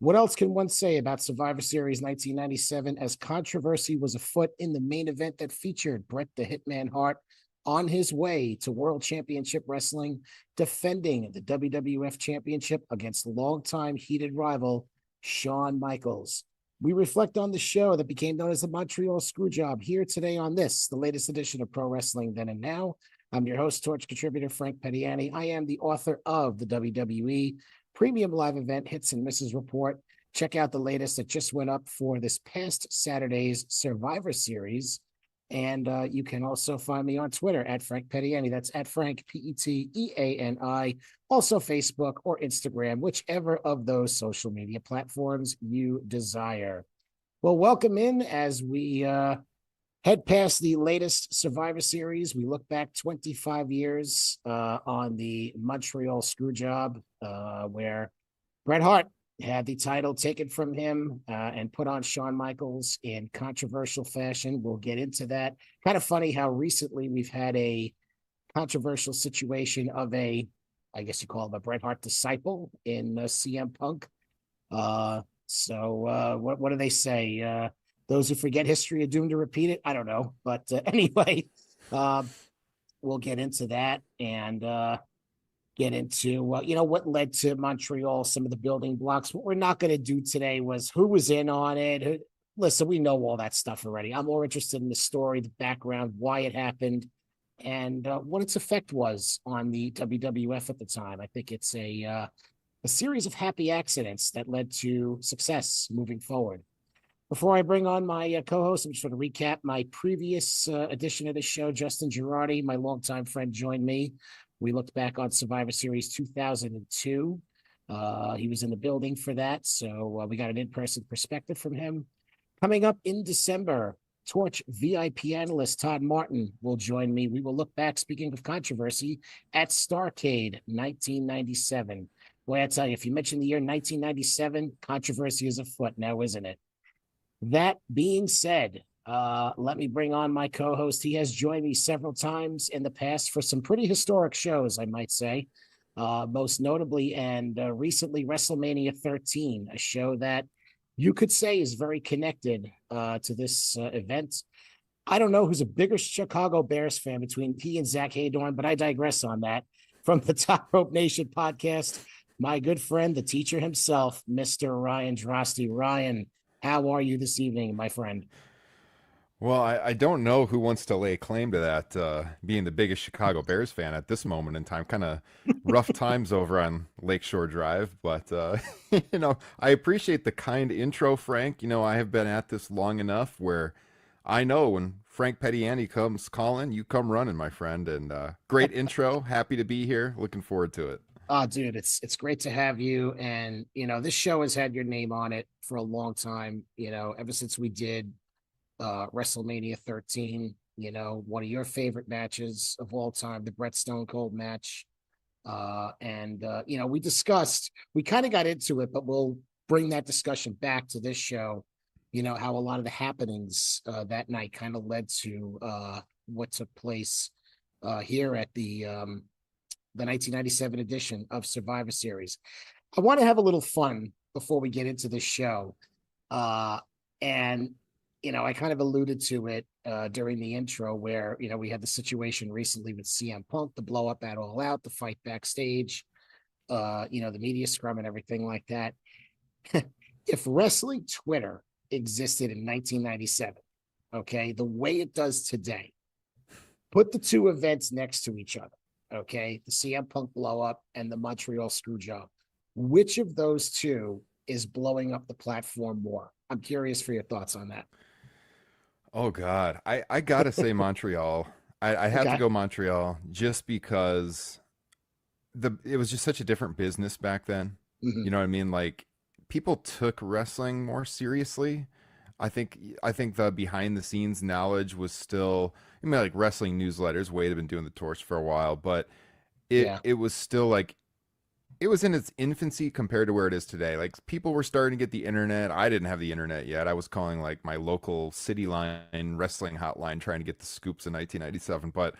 What else can one say about Survivor Series 1997 as controversy was afoot in the main event that featured Bret the Hitman Hart on his way to World Championship Wrestling, defending the WWF Championship against longtime heated rival Shawn Michaels. We reflect on the show that became known as the Montreal Screwjob here today on this, the latest edition of Pro Wrestling Then and Now. I'm your host, Torch contributor Frank Pettiani. I am the author of the WWE Premium Live Event Hits and Misses Report. Check out the latest that just went up for this past Saturday's Survivor Series. And you can also find me on Twitter at Frank Pettiani. That's at Frank, P-E-T-E-A-N-I. Also Facebook or Instagram, whichever of those social media platforms you desire. Well, welcome in as we head past the latest Survivor Series. We look back 25 years on the Montreal Screwjob, where Bret Hart had the title taken from him and put on Shawn Michaels in controversial fashion. We'll get into that. Kind of funny how recently we've had a controversial situation of I guess you call him a Bret Hart disciple in CM Punk. What do they say? Those who forget history are doomed to repeat it. I don't know. But anyway, we'll get into that and get into, what led to Montreal, some of the building blocks. What we're not going to do today was who was in on it. Listen, we know all that stuff already. I'm more interested in the story, the background, why it happened, and what its effect was on the WWF at the time. I think it's a series of happy accidents that led to success moving forward. Before I bring on my co-host, I'm just going to recap my previous edition of the show. Justin Girardi, my longtime friend, joined me. We looked back on Survivor Series 2002. He was in the building for that, so we got an in-person perspective from him. Coming up in December, Torch VIP analyst Todd Martin will join me. We will look back, speaking of controversy, at Starrcade 1997. Boy, I tell you, if you mention the year 1997, controversy is afoot now, isn't it? That being said, let me bring on my co-host. He has joined me several times in the past for some pretty historic shows, I might say. Most notably and recently WrestleMania 13, a show that you could say is very connected to this event. I don't know who's a bigger Chicago Bears fan between he and Zach Haydorn, but I digress on that. From the Top Rope Nation podcast, my good friend, the teacher himself, Mr. Ryan Droste. Ryan, how are you this evening, my friend? Well, I don't know who wants to lay claim to that, being the biggest Chicago Bears fan at this moment in time. Kind of rough times over on Lakeshore Drive, but I appreciate the kind intro, Frank. I have been at this long enough where I know when Frank Pettiani comes calling, you come running, my friend. And great intro. Happy to be here. Looking forward to it. Oh, dude, it's great to have you. And this show has had your name on it for a long time. Ever since we did WrestleMania 13, one of your favorite matches of all time, the Bret Stone Cold match. We kind of got into it, but we'll bring that discussion back to this show, how a lot of the happenings that night kind of led to what took place here at the 1997 edition of Survivor Series. I want to have a little fun before we get into this show. I kind of alluded to it during the intro where, we had the situation recently with CM Punk, the blow up at All Out, the fight backstage, the media scrum and everything like that. If wrestling Twitter existed in 1997, okay, the way it does today, put the two events next to each other, okay, the CM Punk blow up and the Montreal Screwjob. Which of those two is blowing up the platform more? I'm curious for your thoughts on that. Oh God, I gotta say Montreal. I have to Okay. go Montreal just because it was just such a different business back then. Mm-hmm. You know what I mean? Like people took wrestling more seriously. I think the behind the scenes knowledge was still, like wrestling newsletters. Wade had been doing the torch for a while, but it Yeah. it was still like it was in its infancy compared to where it is today. Like people were starting to get the internet. I didn't have the internet yet. I was calling like my local city line wrestling hotline trying to get the scoops in 1997. But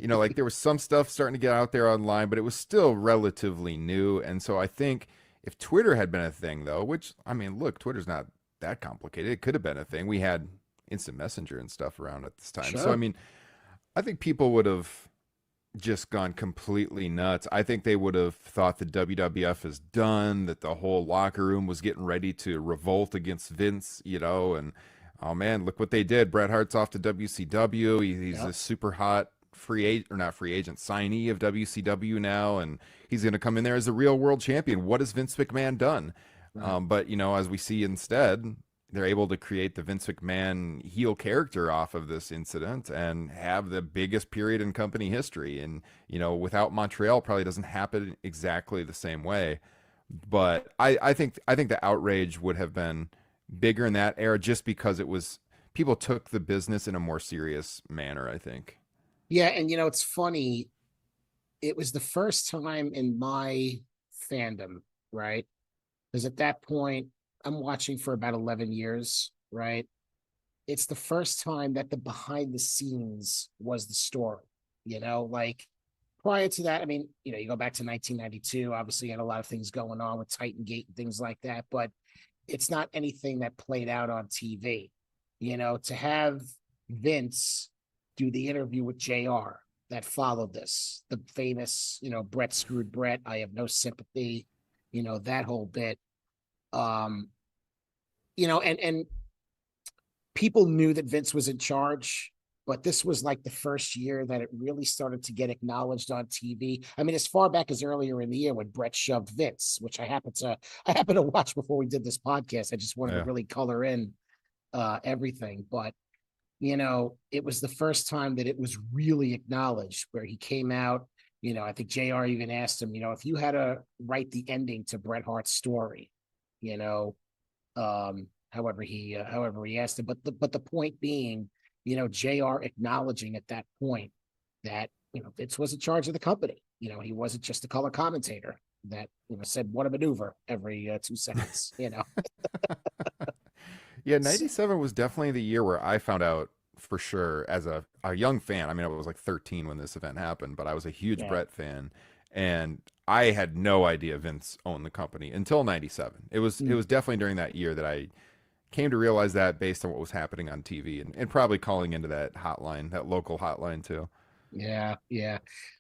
like there was some stuff starting to get out there online, but it was still relatively new. And so I think If Twitter had been a thing, though, which I mean, look, Twitter's not that complicated. It could have been a thing. We had instant messenger and stuff around at this time. So I Sure. mean, I think people would have just gone completely nuts. I think they would have thought the WWF is done, that the whole locker room was getting ready to revolt against Vince, and oh man, look what they did. Bret Hart's off to WCW. He's a Yep. super hot free agent, or not free agent, signee of WCW now, and he's going to come in there as the real world champion. What has Vince McMahon done? Right. But as we see instead, they're able to create the Vince McMahon heel character off of this incident and have the biggest period in company history. And, without Montreal, probably doesn't happen exactly the same way. But I think the outrage would have been bigger in that era just because it was people took the business in a more serious manner, I think. Yeah, and it's funny. It was the first time in my fandom, right? Because at that point, I'm watching for about 11 years, right? It's the first time that the behind the scenes was the story, like prior to that, I mean, you go back to 1992, obviously you had a lot of things going on with Titan Gate and things like that, but it's not anything that played out on TV. To have Vince do the interview with JR that followed this, the famous, Brett screwed Brett, I have no sympathy, that whole bit. Um, and people knew that Vince was in charge, but this was like the first year that it really started to get acknowledged on TV. I mean, as far back as earlier in the year when Brett shoved Vince, which I happened to watch before we did this podcast. I just wanted to Yeah. really color in everything. But it was the first time that it was really acknowledged where he came out. I think JR even asked him, if you had to write the ending to Bret Hart's story, you know, however he asked it. But the point being, JR acknowledging at that point that, Vince was in charge of the company. He wasn't just a color commentator that, said what a maneuver every 2 seconds. Yeah, 97 was definitely the year where I found out for sure as a young fan. I mean, I was like 13 when this event happened, but I was a huge Yeah. Brett fan. And I had no idea Vince owned the company until 97. It was definitely during that year that I came to realize that based on what was happening on TV and probably calling into that hotline, that local hotline too. Yeah, yeah.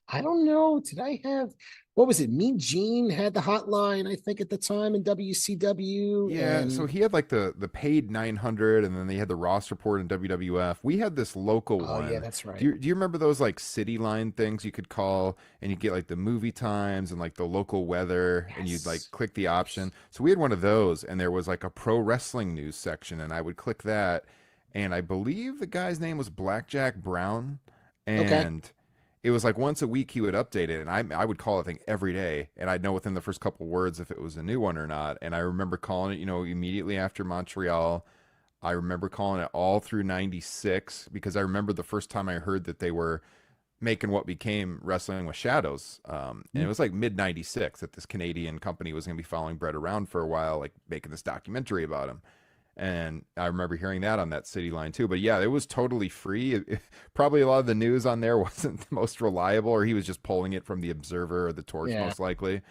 I don't know. Did I have what was it? Mean Gene had the hotline, I think, at the time in WCW. Yeah, so And he had like the paid 900 and then they had the Ross report in WWF. We had this local oh yeah, one. that's Do right. you remember those like city line things you could call and you get like the movie times and like the local weather and you'd like Yes. click the Yes. option. So we had one of those and there was like a pro wrestling news section and I would click that and I believe the guy's name was Blackjack Brown Okay. and it was like once a week he would update it and I would call it, I think, every day and I'd know within the first couple words if it was a new one or not. And I remember calling it, immediately after Montreal. I remember calling it all through 96 because I remember the first time I heard that they were making what became Wrestling with Shadows. And it was like mid 96 that this Canadian company was going to be following Brett around for a while, like making this documentary about him. And I remember hearing that on that city line too. But yeah, it was totally free. Probably a lot of the news on there wasn't the most reliable, or he was just pulling it from the Observer or the Torch, Yeah. most likely.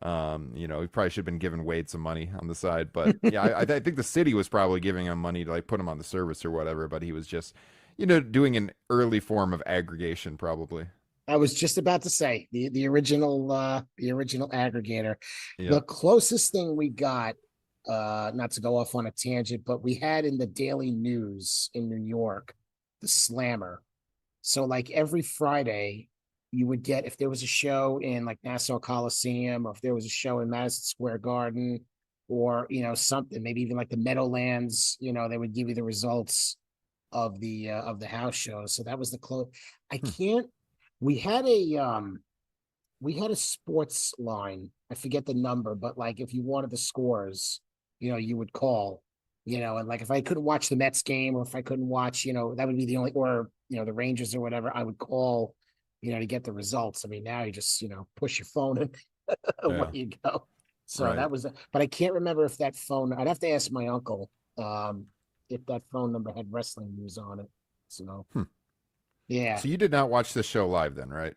He probably should have been giving Wade some money on the side. But yeah, I think the city was probably giving him money to like put him on the service or whatever. But he was just, doing an early form of aggregation, probably. I was just about to say the original aggregator. The Yep. closest thing we got, not to go off on a tangent, but we had in the Daily News in New York, the Slammer. So like every Friday, you would get if there was a show in like Nassau Coliseum, or if there was a show in Madison Square Garden, or something, maybe even like the Meadowlands. They would give you the results of the house shows. So that was the close. I Hmm. can't. We had a sports line. I forget the number, but like if you wanted the scores, you would call, and like if I couldn't watch the Mets game or if I couldn't watch, that would be the only, or, the Rangers or whatever, I would call, to get the results. I mean, now you just, push your phone and away Yeah. you go. So Right. that was, but I can't remember if that phone, I'd have to ask my uncle, if that phone number had wrestling news on it. So, Hmm. yeah, So you did not watch the show live then, right?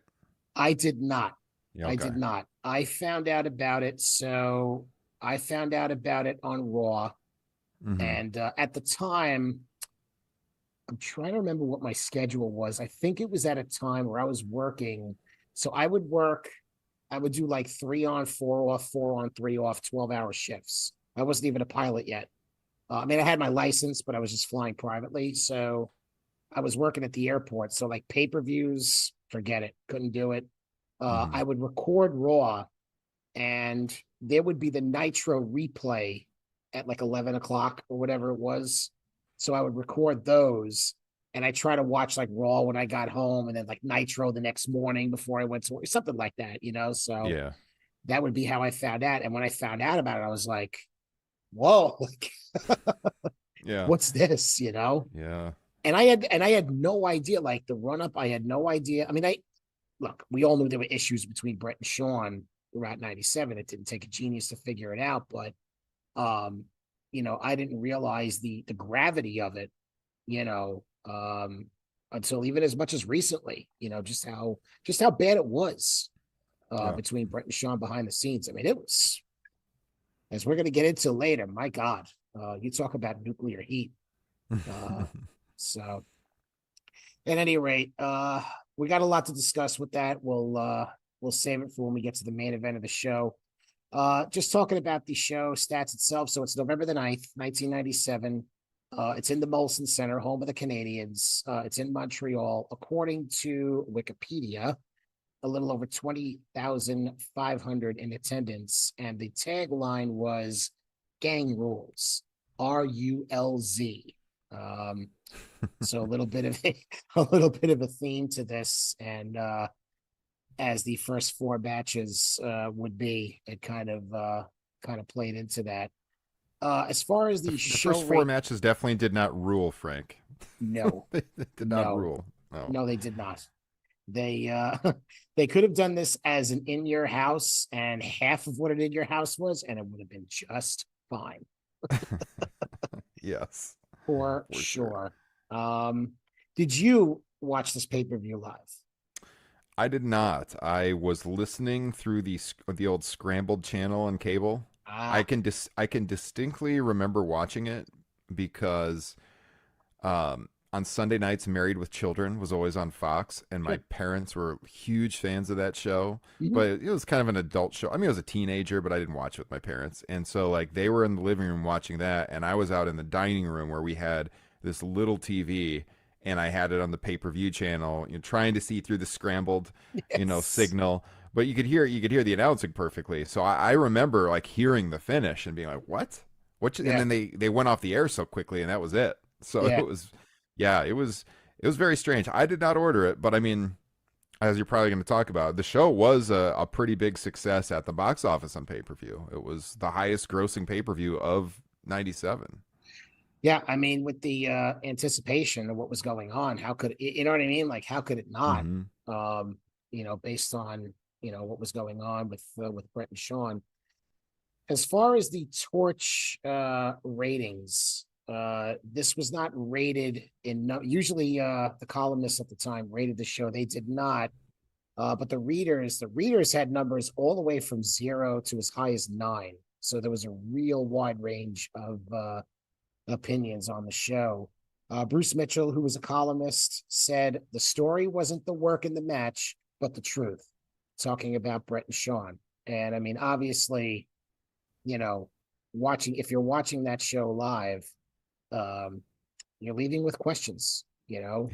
I did not. Yeah. I Okay. did not. I found out about it. So I found out about it on Raw, Mm-hmm. and at the time, I'm trying to remember what my schedule was. I think it was at a time where I was working. So I would work, I would do like 3 on, 4 off, 4 on, 3 off, 12-hour shifts. I wasn't even a pilot yet. I mean, I had my license, but I was just flying privately. So I was working at the airport. So like pay-per-views, forget it. Couldn't do it. Mm-hmm. I would record Raw, and there would be the Nitro replay at like 11 o'clock or whatever it was. So I would record those, and I try to watch like Raw when I got home, and then like Nitro the next morning before I went to work, something like that, you know? So Yeah. that would be how I found out. And when I found out about it, I was like, whoa, like, Yeah. what's this, you know? Yeah. And I had no idea, like the run up, I had no idea. I mean, look, we all knew there were issues between Brett and Sean throughout 97. It didn't take a genius to figure it out, but um, I didn't realize the gravity of it, you know, until even as much as recently, just how bad it was Yeah. between Brett and Sean behind the scenes. I mean, it was, as we're gonna get into later, my God, you talk about nuclear heat. Uh, so at any rate, we got a lot to discuss with that. We'll save it for when we get to the main event of the show. Just talking about the show stats itself. So it's November the 9th, 1997. It's in the Molson Center, home of the Canadians. It's in Montreal. According to Wikipedia, a little over 20,500 in attendance. And the tagline was gang rules, RULZ. Um, so a little bit of a theme to this. And as the first four matches would be, it kind of played into that. As far as the The show first four rate, matches definitely did not rule, Frank. no, They did not no, rule. No. no, they did not. They they could have done this as an in your house, and half of what an in your house was, and it would have been just fine Yes, for for sure. sure. Um, did you watch this pay-per-view live? I did not. I was listening through the old scrambled channel on cable. Ah, I can distinctly remember watching it because on Sunday nights, Married with Children was always on Fox, and my sure. parents were huge fans of that show. Mhm. But it was kind of an adult show. I mean, I was a teenager, but I didn't watch it with my parents. And so, like, they were in the living room watching that, and I was out in the dining room where we had this little TV, and I had it on the pay-per-view channel, trying to see through the scrambled, Yes. signal. But you could hear the announcing perfectly. So I remember like hearing the finish and being like, "What? What?" And Yeah. then they went off the air so quickly, and that was it. So Yeah. it was, yeah, it was very strange. I did not order it, but I mean, as you're probably going to talk about, the show was a pretty big success at the box office on pay per view. It was the highest grossing pay per view of '97. Yeah. I mean, with the anticipation of what was going on, how could you know what I mean? Like, how could it not? Hmm. Um, based on what was going on with Brett and Sean. As far as the Torch ratings, this was not rated in. Usually, the columnists at the time rated the show. They did not. But the readers had numbers all the way from 0 to as high as 9. So there was a real wide range of opinions on the show. Bruce Mitchell, who was a columnist, said the story wasn't the work in the match, but the truth, talking about Brett and Sean. And I mean, obviously, you know, if you're watching that show live, um, you're leaving with questions, Yeah.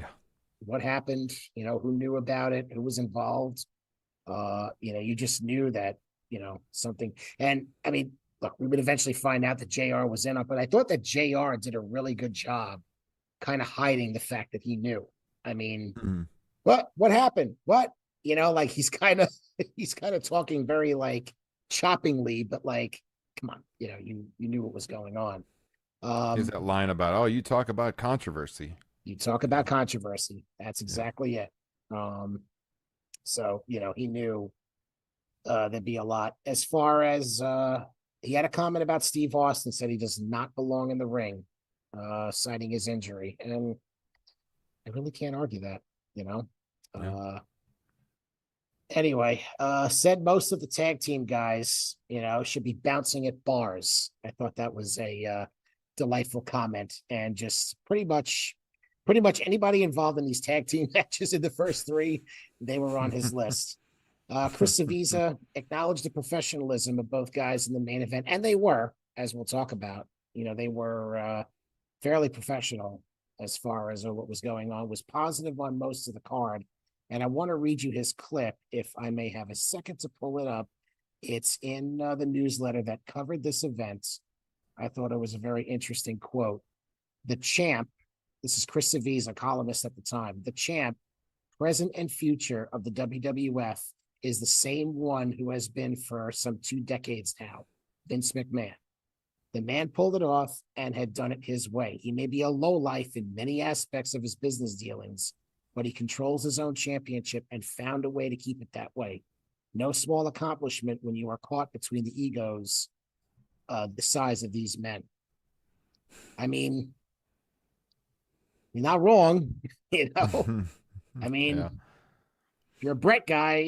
what happened, who knew about it, who was involved. You just knew that, something. And I mean, look, we would eventually find out that JR was in it, but I thought that JR did a really good job kind of hiding the fact that he knew. I mean, Hmm. what happened? What? Like he's kind of he's kind of talking very like choppingly, but like, come on, you knew what was going on. Is Um, that line about, oh, you talk about controversy? you talk Yeah. about controversy. That's Yeah. exactly it. Um, so he knew there'd be a lot. As far as he had a comment about Steve Austin, said he does not belong in the ring, citing his injury, and I really can't argue that. You know, Yeah. uh, Anyway, said most of the tag team guys, should be bouncing at bars. I thought that was a delightful comment, and just pretty much anybody involved in these tag team matches in the first three, they were on his list. Chris Savisa acknowledged the professionalism of both guys in the main event, and they were, as we'll talk about. They were fairly professional as far as what was going on. Was positive on most of the card, and I want to read you his clip if I may have a second to pull it up. It's in the newsletter that covered this event. I thought it was a very interesting quote. The champ, this is Chris Savisa, columnist at the time, the champ, present and future of the WWF, is the same one who has been for some 2 decades now, Vince McMahon. The man pulled it off and had done it his way. He may be a lowlife in many aspects of his business dealings, but he controls his own championship and found a way to keep it that way. No small accomplishment when you are caught between the egos the size of these men. I mean, you're not wrong, I mean, Yeah. if you're a Brett guy,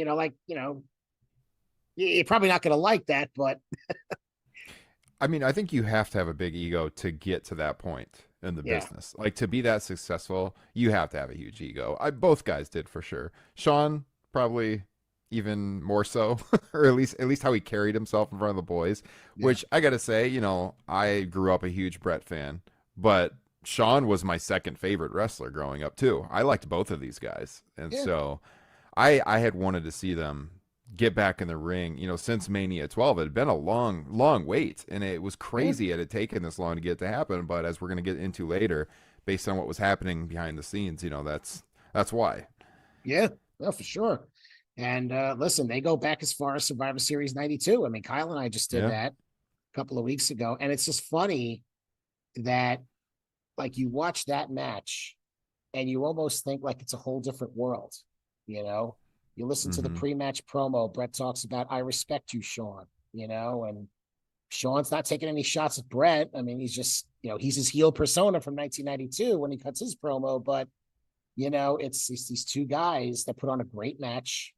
you're probably not going to like that, but I mean, I think you have to have a big ego to get to that point in the yeah, business. Like to be that successful, you have to have a huge ego. Both guys did for sure. Sean probably even more so, or at least how he carried himself in front of the boys. yeah, Which I gotta say, I grew up a huge Brett fan, but Sean was my second favorite wrestler growing up too. I liked both of these guys, and yeah, so I had wanted to see them get back in the ring, since Mania 12. It had been a long, long wait, and it was yeah, crazy it had taken this long to get it to happen. But as we're going to get into later, based on what was happening behind the scenes, that's why. yeah, well, for sure. And listen, they go back as far as Survivor Series 92. I mean, Kyle and I just did Yeah. that a couple of weeks ago. And it's just funny that, like, you watch that match and you almost think like it's a whole different world. You know, you listen to the Hmm. pre-match promo. Brett talks about, "I respect you, Sean," and Sean's not taking any shots at Brett. I mean, he's just, he's his heel persona from 1992 when he cuts his promo. But, it's these two guys that put on a great match,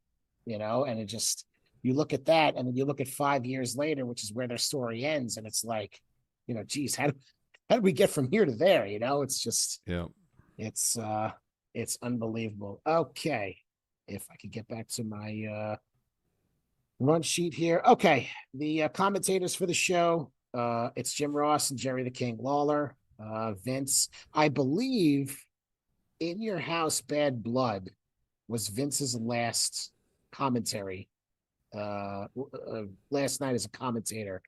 and it just, you look at that and then you look at 5 years later, which is where their story ends. And it's like, geez, how did we get from here to there? It's just, Yeah. it's, uh, it's unbelievable. Okay. If I could get back to my, run sheet here. Okay. The commentators for the show, it's Jim Ross and Jerry the King Lawler. Vince, I believe In Your House, Bad Blood was Vince's last commentary, last night as a commentator,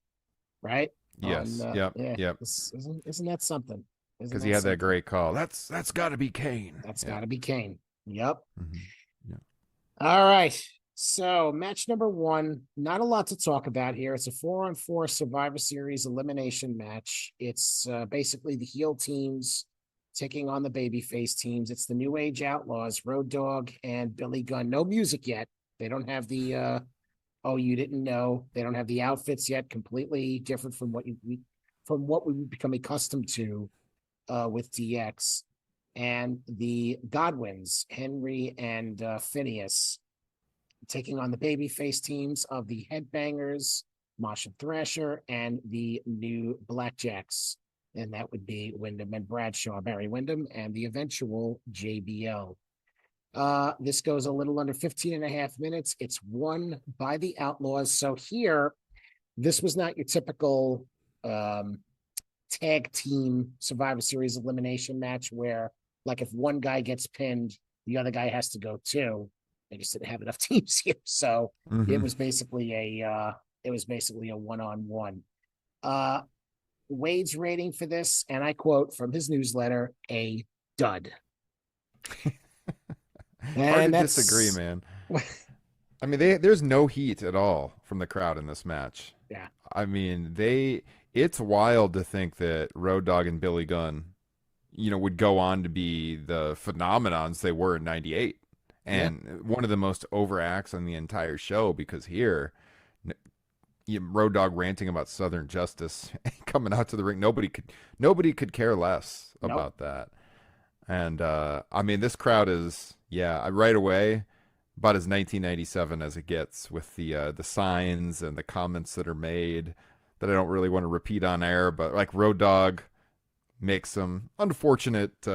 right? On Yes. Yep. Yeah, Yep. isn't that something? Isn't Because he that had that something? great call. That's got to be Kane. That's Yeah. got to be Kane. Yep. Hmm. Yeah. All right. So match number one, not a lot to talk about here. It's a 4-on-4 Survivor Series elimination match. It's basically the heel teams taking on the babyface teams. It's the New Age Outlaws, Road Dogg and Billy Gunn. No music yet. They don't have the oh, you didn't know. They don't have the outfits yet. Completely different from what we become accustomed to with DX. And the Godwins, Henry and Phineas, taking on the babyface teams of the Headbangers, Marshall Thrasher, and the New Blackjacks. And that would be Wyndham and Bradshaw, Barry Wyndham, and the eventual JBL. This goes a little under 15 and a half minutes. It's won by the Outlaws. So here, this was not your typical tag team Survivor Series elimination match where, like, if one guy gets pinned, the other guy has to go too. They just didn't have enough teams here, so it Hmm. was basically a one-on-one. Wade's rating for this, and I quote from his newsletter, a dud. Hard to And disagree, that's man. I mean, there's no heat at all from the crowd in this match. yeah, I mean, it's wild to think that Road Dogg and Billy Gunn, would go on to be the phenomenons they were in '98, yeah, and one of the most over acts on the entire show. Because here, Road Dogg ranting about Southern justice, coming out to the ring, nobody could care less nope, about that. And I mean, this crowd is, yeah, right away. about as 1997 as it gets, with the signs and the comments that are made that I don't really want to repeat on air. But like Road Dogg makes some unfortunate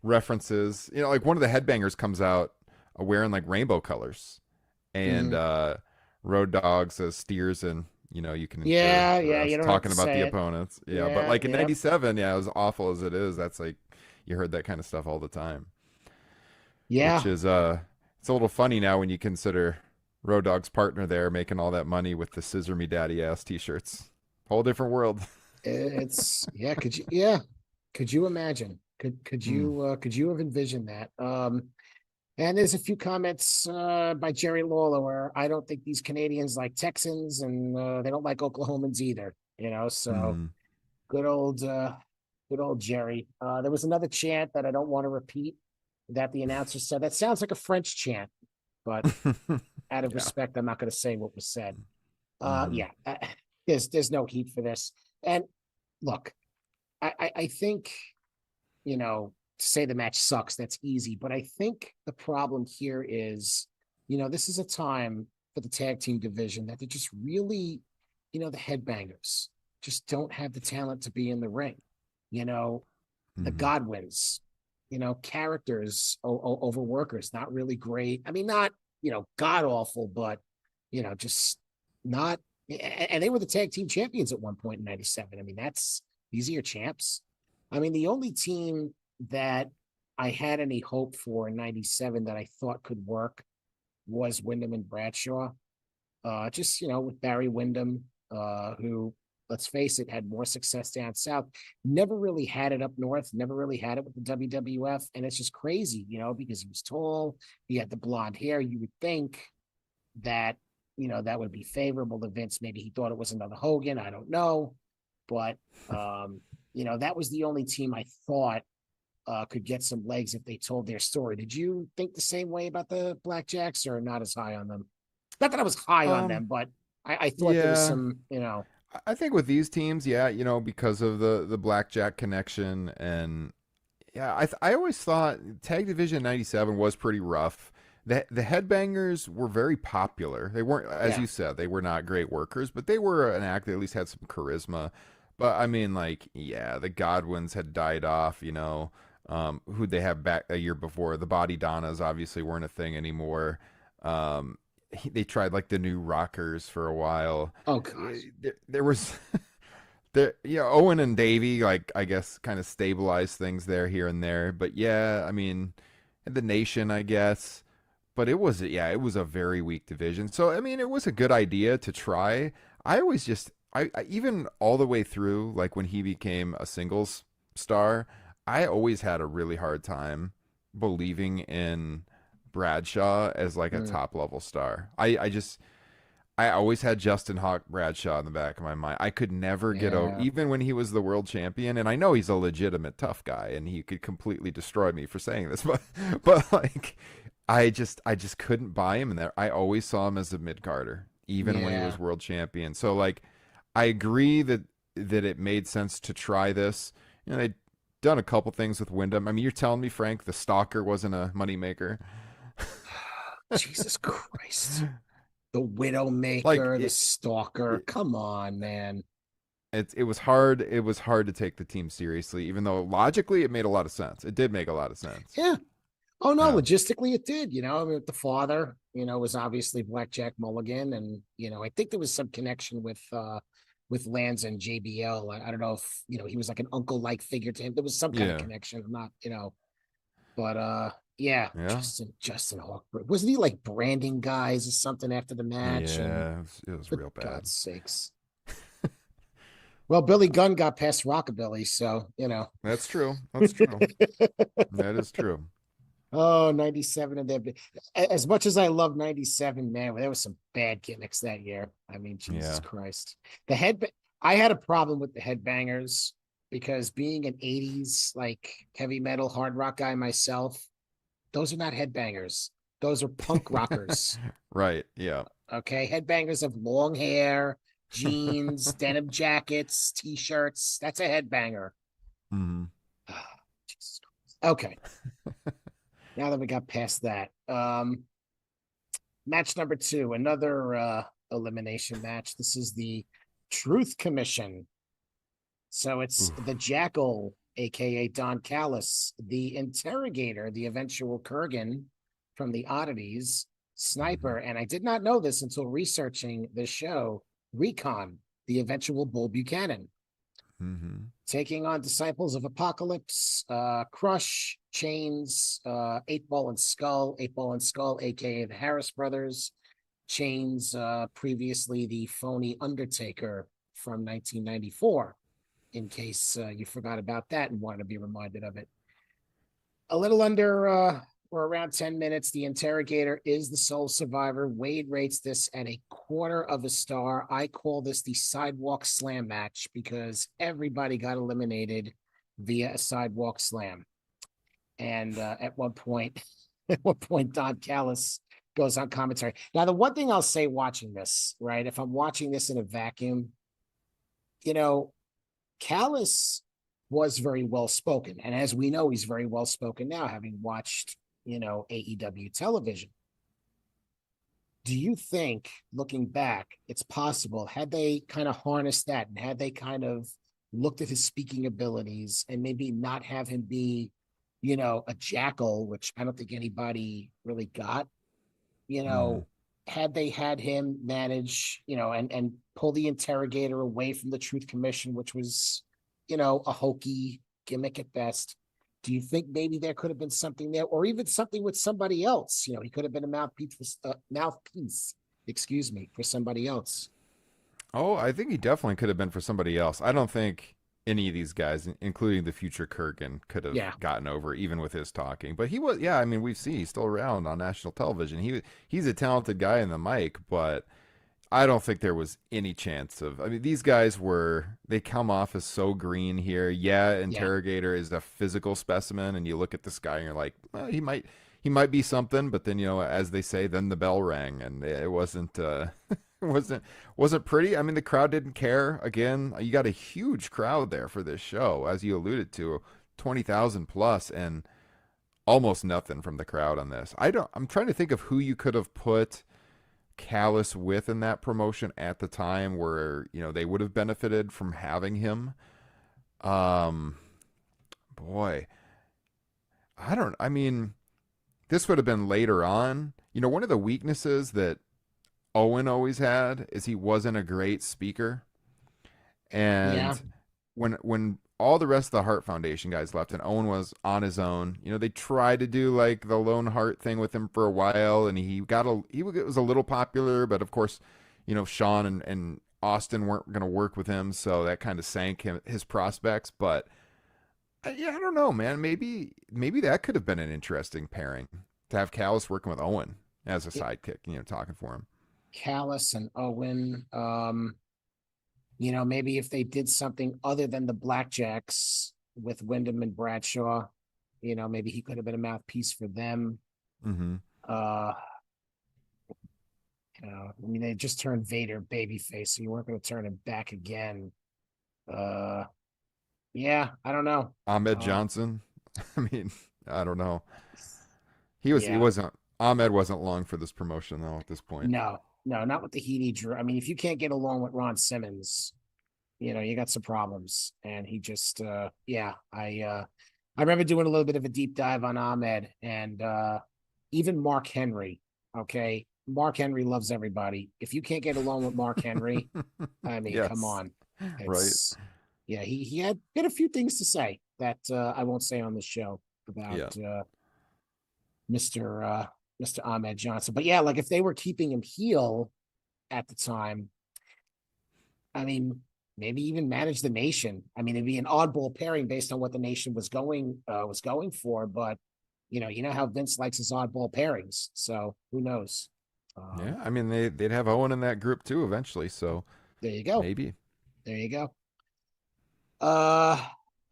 references. You know, like one of the headbangers comes out wearing like rainbow colors, and Mm. Road Dogg says steers and you can infer Yeah, the yeah, you rest, don't have talking to about the say it. opponents. Yeah, but Yeah, like in yep. '97, yeah, as awful as it is, that's like you heard that kind of stuff all the time, which Yeah, is it's a little funny now when you consider Road Dogg's partner there making all that money with the "Scissor Me Daddy" ass T-shirts. Whole different world. it's yeah. Could you imagine? Hmm. Could you have envisioned that? And there's a few comments by Jerry Lawler where I don't think these Canadians like Texans, and they don't like Oklahomans either. You know, so Hmm. good old uh, good old Jerry. There was another chant that I don't want to repeat that the announcer said. That sounds like a French chant, but out of Yeah. respect, I'm not going to say what was said. Hmm. Yeah, there's no heat for this. And look, I think, to say the match sucks, that's easy. But I think the problem here is, this is a time for the tag team division that they're just really, the headbangers just don't have the talent to be in the ring. You know, the Hmm. Godwins, characters over workers, not really great. I mean, not, god awful, but, just not. And they were the tag team champions at one point in '97. I mean, these are your champs. I mean, the only team that I had any hope for in '97 that I thought could work was Wyndham and Bradshaw. Just with Barry Windham, who, let's face it, had more success down south. Never really had it up north. Never really had it with the WWF, and it's just crazy, because he was tall, he had the blonde hair. You would think that that would be favorable to Vince. Maybe he thought it was another Hogan. I don't know, but that was the only team I thought could get some legs if they told their story. Did you think the same way about the Blackjacks, or not as high on them? Not that I was high on Um. them, but I thought there was Yeah. some. I think with these teams, yeah, because of the blackjack connection, and yeah, I always thought Tag Division '97 was pretty rough. The Headbangers were very popular. They weren't, as Yeah. you said, they were not great workers, but they were an act that at least had some charisma. But I mean, like, yeah, the Godwins had died off. Who'd they have back a year before? The Body Donnas obviously weren't a thing anymore. Um, they tried like the New Rockers for a while. Oh God. There was there, Owen and Davey, like, I guess, kind of stabilized things there, here and there. But yeah, I mean, the Nation, I guess. But it was a very weak division. So I mean, it was a good idea to try. I always just, I even all the way through, like when he became a singles star, I always had a really hard time believing in Bradshaw as like a Mm, top level star. I always had Justin Hawk Bradshaw in the back of my mind. I could never get over, yeah. even when he was the world champion. And I know he's a legitimate tough guy, and he could completely destroy me for saying this, but like, I just couldn't buy him in there. I always saw him as a mid carder, even when he Yeah. was world champion. So like, I agree that it made sense to try this. They'd done a couple things with Wyndham. I mean, you're telling me, Frank, the Stalker wasn't a moneymaker? Jesus Christ. The Like Widowmaker, the Stalker. Come on, man. it was hard. It was hard to take the team seriously, even though logically it made a lot of sense. It did make a lot of sense. Yeah. Oh no, Yeah, logistically it did. I mean, the father, was obviously Blackjack Mulligan, and I think there was some connection with Lanza and JBL. I don't know if he was like an uncle like figure to him. There was some kind of yeah, connection. I'm not, but yeah, yeah, Justin Hawk. Wasn't he like branding guys or something after the match? And yeah. It was for real bad. God's sakes. Well, Billy Gunn got past Rockabilly, so. That's true. That's true. That is true. Oh, '97 and there. As much as I love '97, man, there was some bad gimmicks that year. I mean, Jesus Yeah. Christ. The head I had a problem with the headbangers because being an '80s like heavy metal hard rock guy myself, those are not headbangers. Those are punk rockers. Right. Yeah. Okay. Headbangers have long hair, jeans, denim jackets, t-shirts. That's a headbanger. Hmm. Jesus Christ. Okay. Now that we got past that. Match number two, another elimination match. This is the Truth Commission. So it's Oof. the Jackal, aka Don Callis, the Interrogator, the eventual Kurgan from the Oddities, Mhm. Sniper, and I did not know this until researching the show, Recon, the eventual Bull Buchanan, Mhm. taking on Disciples of Apocalypse, Crush, Chains, Eight Ball and Skull, aka the Harris Brothers, Chains, previously the phony Undertaker from 1994, in case you forgot about that and wanted to be reminded of it. A little under or around 10 minutes, the interrogator is the sole survivor. Wade rates this at a quarter of a star. I call this the sidewalk slam match because everybody got eliminated via a sidewalk slam. And at one point, at one point, Don Callis goes on commentary. Now, the one thing I'll say watching this, right? If I'm watching this in a vacuum, you know, Callis was very well spoken. And as we know, he's very well spoken now, having watched, AEW television. Do you think, looking back, it's possible, had they kind of harnessed that and had they kind of looked at his speaking abilities and maybe not have him be, a jackal, which I don't think anybody really got, you Mhm. know, had they had him manage, and pull the interrogator away from the Truth Commission, which was, a hokey gimmick at best. Do you think maybe there could have been something there, or even something with somebody else? He could have been a mouthpiece, excuse me, for somebody else. Oh, I think he definitely could have been for somebody else. I don't think any of these guys, including the future Kurgan, could have Yeah, gotten over even with his talking. But he was, yeah. I mean, we've seen he's still around on national television. He's a talented guy in the mic, but I don't think there was any chance of. I mean, these guys they come off as so green here. Yeah, yeah, Interrogator is a physical specimen, and you look at this guy and you're like, well, he might be something. But then as they say, then the bell rang, and it wasn't. It wasn't pretty. I mean, the crowd didn't care. Again, you got a huge crowd there for this show, as you alluded to, 20,000 plus, and almost nothing from the crowd on this. I'm trying to think of who you could have put Callis with in that promotion at the time where they would have benefited from having him. um Boy, I mean, this would have been later on. One of the weaknesses that Owen always had is he wasn't a great speaker. yeah, And when all the rest of the Hart Foundation guys left and Owen was on his own, they tried to do like the Lone Heart thing with him for a while, and he was a little popular, but of course, Sean and Austin weren't going to work with him, so that kind of sank his prospects. But yeah, I don't know, man. Maybe that could have been an interesting pairing to have Callis working with Owen as a sidekick, talking for him. Callis and Owen. Maybe if they did something other than the Blackjacks with Wyndham and Bradshaw, maybe he could have been a mouthpiece for them. Mm-hmm. Uh, I mean, they just turned Vader babyface, so you weren't going to turn him back again. Uh, yeah, I don't know. Ahmed Uh, Johnson. I mean, I don't know. He yeah, wasn't Ahmed wasn't long for this promotion though at this point. no, no, not with the heat he drew. I mean, if you can't get along with Ron Simmons, you got some problems. And he just, yeah, I remember doing a little bit of a deep dive on Ahmed and even Mark Henry. Okay, Mark Henry loves everybody. If you can't get along with Mark Henry, I mean, come Yes. on. Right. It's Yeah, he had a few things to say that I won't say on the show about Yeah. Mr. Mr. Ahmed Johnson. But yeah, like if they were keeping him heel at the time, I mean, maybe even manage the nation. I mean, it'd be an oddball pairing based on what the nation was going for, but you know how Vince likes his oddball pairings. So who knows? Yeah. I mean, they'd have Owen in that group too eventually. So There you go. maybe. There you go. Uh,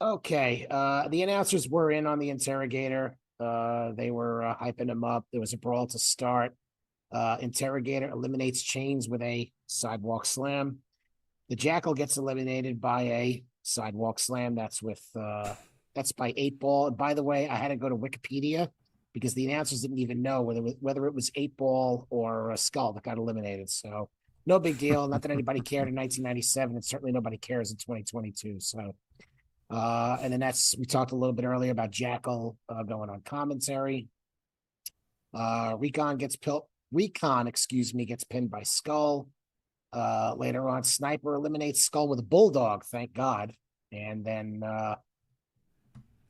okay. The announcers were in on the interrogator. They were hyping him up. There was a brawl to start. Interrogator eliminates Chains with a sidewalk slam. The Jackal gets eliminated by a sidewalk slam. That's by Eight Ball. And by the way, I had to go to Wikipedia because the announcers didn't even know whether it was 8 Ball or a Skull that got eliminated. So no big deal. Not that anybody cared in 1997, and certainly nobody cares in 2022. So, and then we talked a little bit earlier about Jackal going on commentary. Recon, excuse me, gets pinned by Skull. Later on, Sniper eliminates Skull with a bulldog, thank God. And then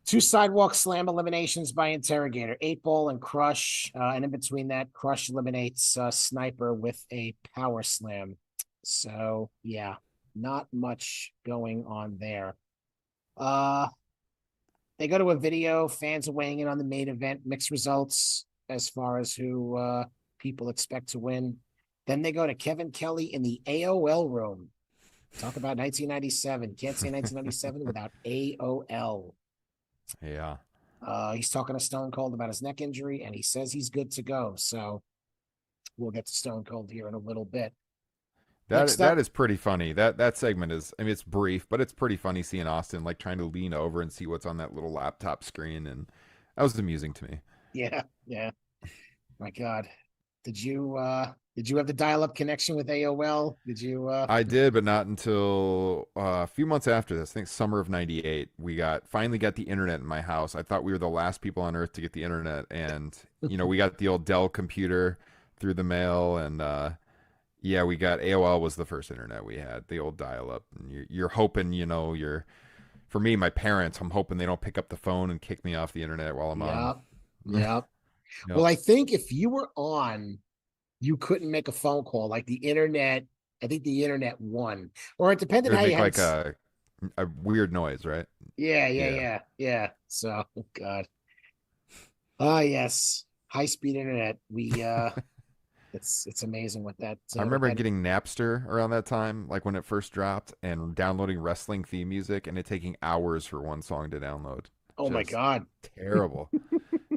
2 sidewalk slam eliminations by Interrogator, 8 Ball and Crush. And in between that, Crush eliminates Sniper with a power slam. So, yeah, not much going on there. They go to a video. Fans are weighing in on the main event. Mixed results as far as who people expect to win. Then they go to Kevin Kelly in the AOL room. Talk about 1997. Can't say 1997 without AOL. Yeah. He's talking to Stone Cold about his neck injury, and he says he's good to go. So we'll get to Stone Cold here in a little bit. That is pretty funny. That segment is, I mean, it's brief, but it's pretty funny seeing Austin like trying to lean over and see what's on that little laptop screen, and that was amusing to me. Yeah. My God. Did you have the dial-up connection with AOL? Did you I did, but not until a few months after this. I think summer of '98. We finally got the internet in my house. I thought we were the last people on earth to get the internet, and we got the old Dell computer through the mail, and yeah, we got AOL was the first internet we had, the old dial-up. And you're hoping, for me, my parents, I'm hoping they don't pick up the phone and kick me off the internet while I'm on. Yeah. Yep. Well, I think if you were on, you couldn't make a phone call. Like the internet, I think the internet won, or it depended It would how you make had like a weird noise, right? Yeah. So, oh God. Ah, yes, high speed internet. It's amazing what that. I remember getting Napster around that time, like when it first dropped, and downloading wrestling theme music, and it taking hours for one song to download. Oh my God, terrible.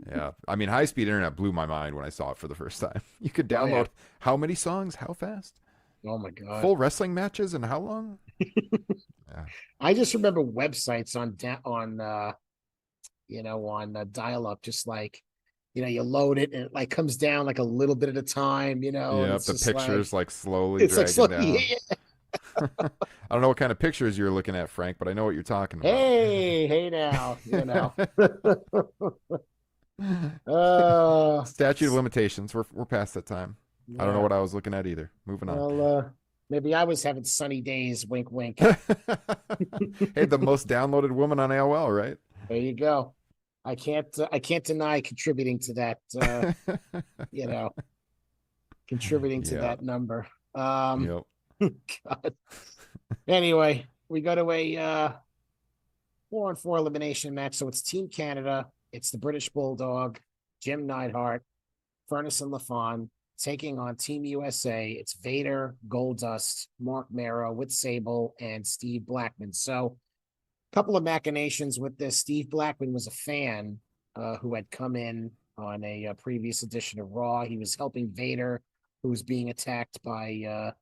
Yeah, I mean, high-speed internet blew my mind when I saw it for the first time. You could download how many songs, how fast? Oh my God, full wrestling matches, and how long? Yeah. I just remember websites on dial-up, just like, you load it and it like comes down like a little bit at a time, Yeah, it's the pictures like slowly it's dragging like down. Yeah. I don't know what kind of pictures you're looking at, Frank, but I know what you're talking about. Hey now, Statute of limitations. We're past that time. Yeah. I don't know what I was looking at either. Moving on. Maybe I was having sunny days. Wink, wink. Hey, the most downloaded woman on AOL, right? There you go. I can't deny contributing to that. Contributing to that number. Yep. God. Anyway, we go to a 4-on-4 elimination match. So it's Team Canada. It's the British Bulldog, Jim Neidhart, Furnace and LaFon taking on Team USA. It's Vader, Goldust, Mark Mero with Sable, and Steve Blackman. So a couple of machinations with this. Steve Blackman was a fan who had come in on a previous edition of Raw. He was helping Vader, who was being attacked by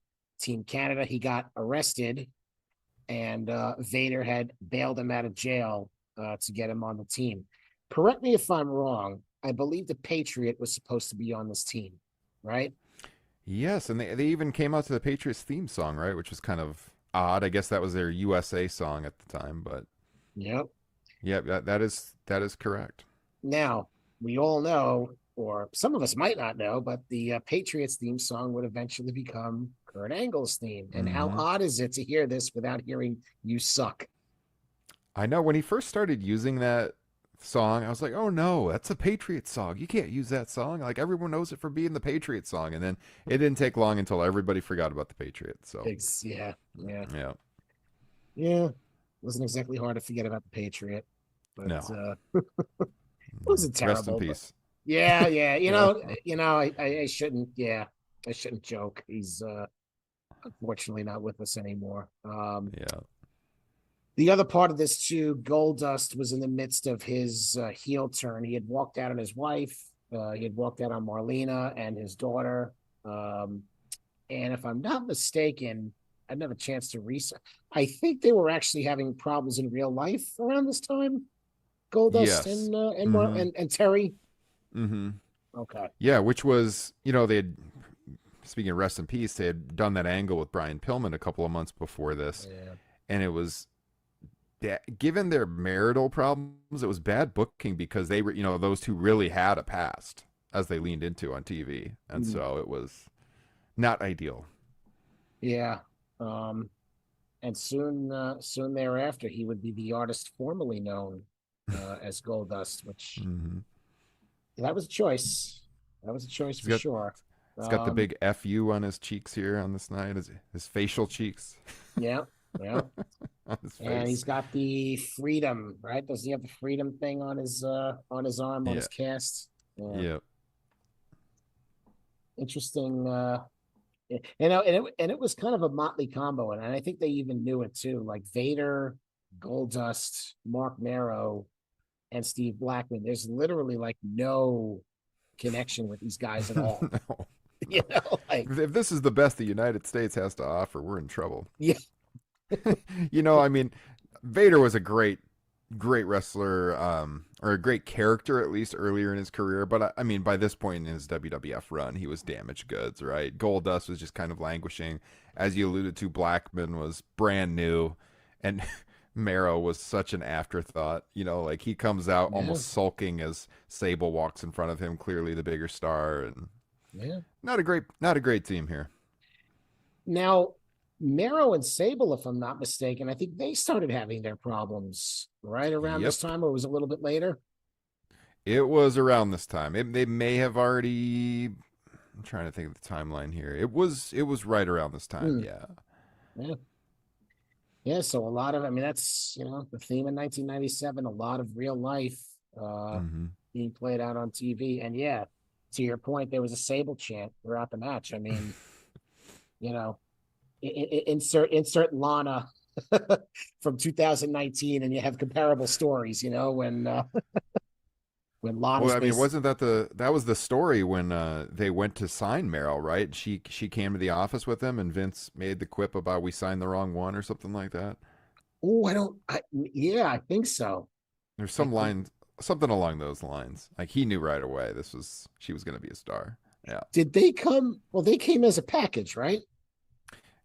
Team Canada. He got arrested, and Vader had bailed him out of jail to get him on the team. Correct me if I'm wrong. I believe the Patriot was supposed to be on this team, right? Yes, and they even came out to the Patriots theme song, right? Which was kind of odd. I guess that was their USA song at the time, but yep. That is correct. Now, we all know, or some of us might not know, but the Patriots theme song would eventually become Kurt Angle's theme. And how odd is it to hear this without hearing "You Suck"? I know when he first started using that song, I was like, oh no, that's a Patriots song. You can't use that song. Like everyone knows it for being the Patriots song. And then it didn't take long until everybody forgot about the Patriots. So yeah. It wasn't exactly hard to forget about the Patriot, but no. It wasn't terrible. Rest in peace. Yeah. I shouldn't. Yeah, I shouldn't joke. He's unfortunately not with us anymore. The other part of this too, Goldust was in the midst of his heel turn. He had walked out on his wife. He had walked out on Marlena and his daughter. And if I'm not mistaken, I didn't have a chance to research. I think they were actually having problems in real life around this time. Goldust and Terry. Mm-hmm. Okay. Yeah, which was, they had, speaking of rest in peace, they had done that angle with Brian Pillman a couple of months before this, Yeah. and it was, given their marital problems, it was bad booking because they were, those two really had a past as they leaned into on TV, and Mm. so it was not ideal. Yeah. Um, and soon thereafter, he would be the artist formerly known as Goldust, which Mm-hmm. that was a choice. That was a choice He's for got sure. he's got the Um, big FU on his cheeks here on this night, his facial cheeks yeah, yeah. on his And face. he's got the freedom, right? Does he have the freedom thing on his arm, on Yeah, his cast? Yeah. yeah. Interesting. And it was kind of a motley combo, and I think they even knew it too. Like Vader, Goldust, Mark Marrow, and Steve Blackman. There's literally like no connection with these guys at all. No, You no. know, like If this is the best the United States has to offer, we're in trouble. yeah, I mean, Vader was a great wrestler, or a great character at least earlier in his career. But I mean, by this point in his WWF run, he was damaged goods, right? Goldust was just kind of languishing, as you alluded to. Blackman was brand new, and Marrow was such an afterthought. Like he comes out yeah, almost sulking as Sable walks in front of him, clearly the bigger star, and yeah. not a great team here. Now, Marrow and Sable, if I'm not mistaken, I think they started having their problems right around this Yep. time, or it was a little bit later. It was around this time. They may have already. I'm trying to think of the timeline here. It was right around this time. Hmm. Yeah. Yeah. Yeah. So a lot of, I mean, that's, the theme in 1997, a lot of real life uh, Hmm. being played out on TV. And yeah, to your point, there was a Sable chant throughout the match. I mean, you know, insert Lana from 2019 and you have comparable stories, when Well, Lana's I mean, based. wasn't that was the story when they went to sign Merrill, right? She came to the office with him, and Vince made the quip about we signed the wrong one or something like that. Oh, yeah, I think so. There's I some think line, something along those lines. Like he knew right away she was going to be a star. Yeah. did they come? Well, they came as a package, right?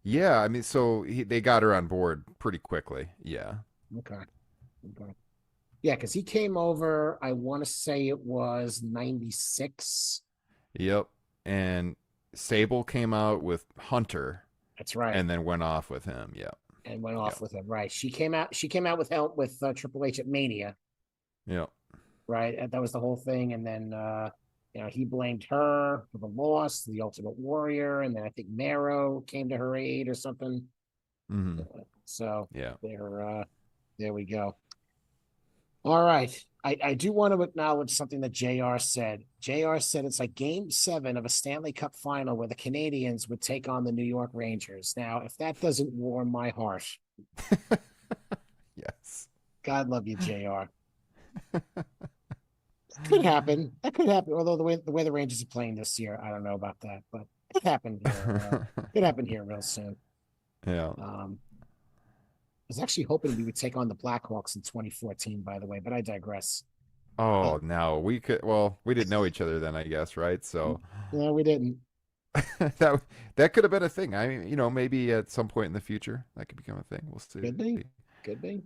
Yeah, I mean, so they got her on board pretty quickly. Yeah. Okay. Okay. Yeah, because he came over, I want to say it was 96. Yep. And Sable came out with Hunter That's right. and then went off with him. Yep. And went off Yep. with him. Right. She came out with help with Triple H at Mania. Yep. Right. And that was the whole thing. And then he blamed her for the loss, the Ultimate Warrior, and then I think Marrow came to her aid or something. Hmm. So Yeah. there we go. All right. I do want to acknowledge something that JR said. JR said it's like game 7 of a Stanley Cup final where the Canadians would take on the New York Rangers. Now, if that doesn't warm my heart, Yes. God love you, JR. Could happen. That could happen. Although the way the Rangers are playing this year, I don't know about that, but it could happen here. Could happen here real soon. Yeah. I was actually hoping we would take on the Blackhawks in 2014, by the way, but I digress. Uh, Oh, no, we could. Well, we didn't know each other then, I guess, right? So no, we didn't. that that could have been a thing. I mean, maybe at some point in the future that could become a thing. We'll see. Could be. Could be.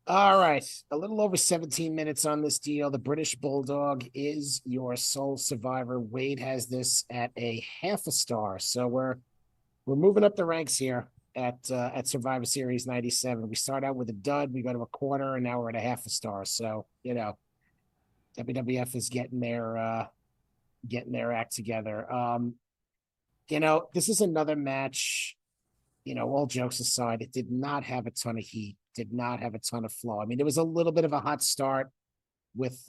All right. A little over 17 minutes on this deal. The British Bulldog is your sole survivor. Wade has this at a half a star. So we're moving up the ranks here at Survivor Series 97. We start out with a dud, we go to a quarter, and now we're at a half a star. So, WWF is getting their act together. This is another match, all jokes aside, it did not have a ton of heat, did not have a ton of flow. I mean, it was a little bit of a hot start with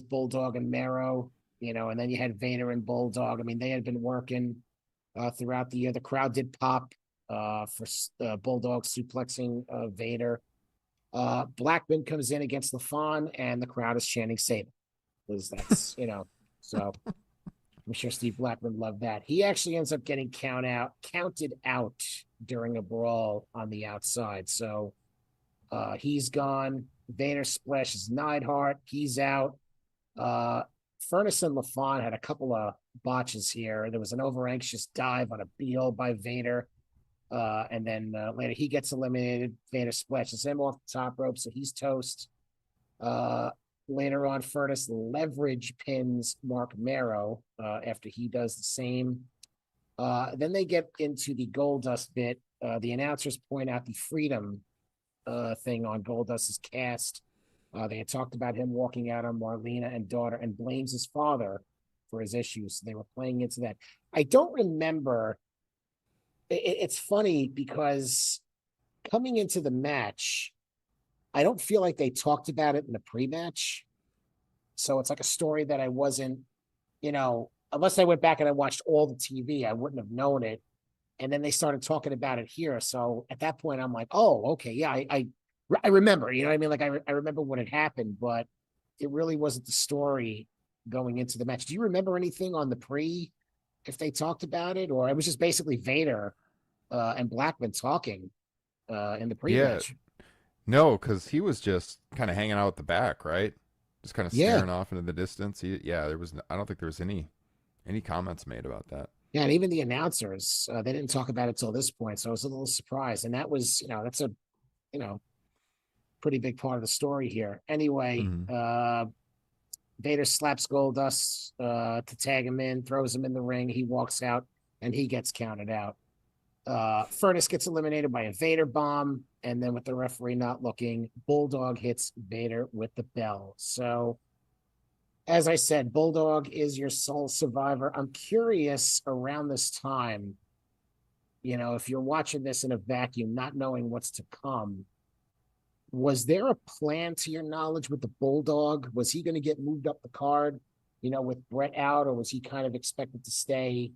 Bulldog and Marrow, and then you had Vader and Bulldog. I mean, they had been working throughout the year. The crowd did pop for Bulldog suplexing Vader. Blackman comes in against LaFon, and the crowd is chanting Sable. Because that's, so I'm sure Steve Blackman loved that. He actually ends up getting counted out during a brawl on the outside. So he's gone. Vader splashes Neidhart. He's out. Uh, Furnace and LaFon had a couple of botches here. There was an over anxious dive on a BO by Vader. And then later he gets eliminated. Vader splashes him off the top rope, so he's toast. Uh, Later on, Furnace leverage pins Mark Marrow after he does the same. Then they get into the Goldust bit. The announcers point out the freedom thing on Goldust's cast. They had talked about him walking out on Marlena and daughter and blames his father for his issues. So they were playing into that. I don't remember. It's funny because coming into the match, I don't feel like they talked about it in the pre-match. So it's like a story that I wasn't, unless I went back and I watched all the TV, I wouldn't have known it. And then they started talking about it here. So at that point, I'm like, oh, okay, yeah, I remember, you know what I mean? Like I remember when it happened, but it really wasn't the story going into the match. Do you remember anything on the pre, if they talked about it, or it was just basically Vader and Blackman talking in the Yeah, pre-match? no, because he was just kind of hanging out at the back, right? Just kind of Yeah. staring off into the distance. Yeah, there was. I don't think there was any comments made about that. Yeah, and even the announcers, they didn't talk about it till this point, so I was a little surprised. And that was, that's a, you know, pretty big part of the story here. Anyway, Hmm. Vader slaps Goldust to tag him in, throws him in the ring. He walks out, and he gets counted out. Furnace gets eliminated by a Vader bomb, and then with the referee not looking, Bulldog hits Vader with the bell. So as I said, Bulldog is your sole survivor. I'm curious around this time, if you're watching this in a vacuum, not knowing what's to come, was there a plan to your knowledge with the Bulldog? Was he going to get moved up the card, with Brett out, or was he kind of expected to stay,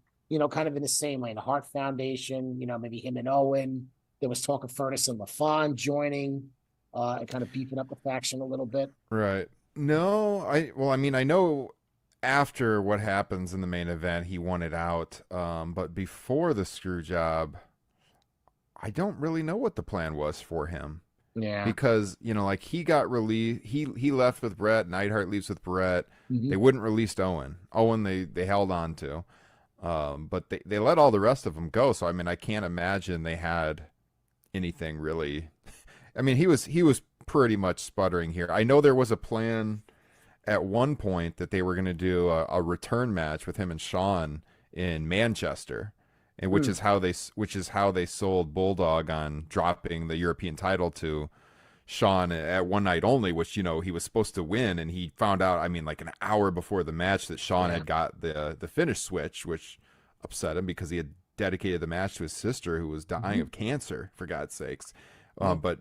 kind of in the same lane? The Hart Foundation, maybe him and Owen. There was talk of Furnace and LaFon joining and kind of beefing up the faction a little bit. Right. No, I mean, I know after what happens in the main event, he won it out. But before the screw job, I don't really know what the plan was for him Yeah. because like he got released. He left with Brett. Neidhart leaves with Brett. They Mm-hmm. wouldn't release Owen. Owen they held on to, but they let all the rest of them go. So I mean, I can't imagine they had anything really. I mean, he was pretty much sputtering here. I know there was a plan at one point that they were going to do a return match with him and Sean in Manchester, and Mm. which is how they sold Bulldog on dropping the European title to Sean at one night only, which he was supposed to win, and he found out. I mean, like an hour before the match, that Sean Yeah. had got the finish switch, which upset him because he had dedicated the match to his sister who was dying Mm-hmm. of cancer, for God's sakes. Yeah. But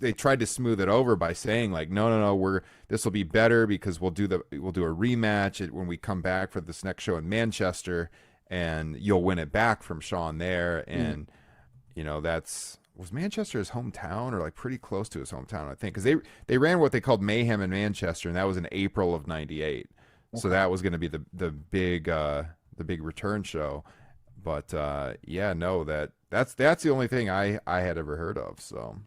they tried to smooth it over by saying like, no, no, no, this will be better because we'll do a rematch when we come back for this next show in Manchester, and you'll win it back from Sean there. Mm. And that's was Manchester his hometown or like pretty close to his hometown, I think, because they ran what they called Mayhem in Manchester, and that was in April of '98. So Okay. that was going to be the big return show. But yeah, no, that's the only thing I had ever heard of. So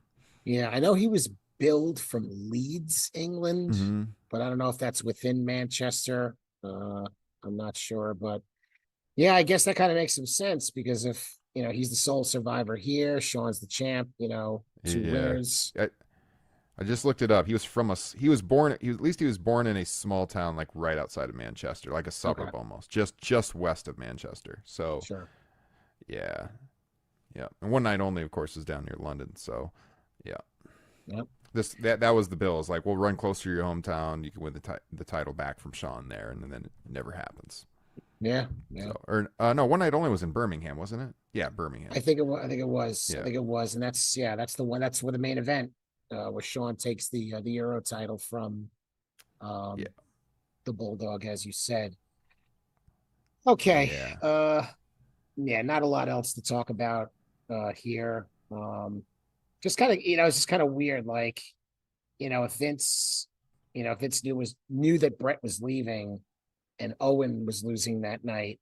Yeah, I know he was billed from Leeds, England, hmm but I don't know if that's within Manchester. I'm not sure, but yeah, I guess that kind of makes some sense because if he's the sole survivor here, Sean's the champ, two yeah, winners. I just looked it up. He was born at least he was born in a small town like right outside of Manchester, like a Okay, suburb almost, just west of Manchester. So sure. yeah, yeah. And one night only, of course, is down near London. So yeah, Yep. that was the Bills. Like, we'll run closer to your hometown. You can win the title back from Sean there, and then it never happens. Yeah, yeah. So, or no, one night only was in Birmingham, wasn't it? Yeah, I Birmingham. think it was. I think it was. I Yeah, think it was, and that's the one. That's where the main event, where Sean takes the Euro title from yeah, um the Bulldog, as you said. Okay. yeah. Yeah, not a lot else to talk about here. Just kind of, it's just kind of weird. Like, if Vince knew that Brett was leaving and Owen was losing that night,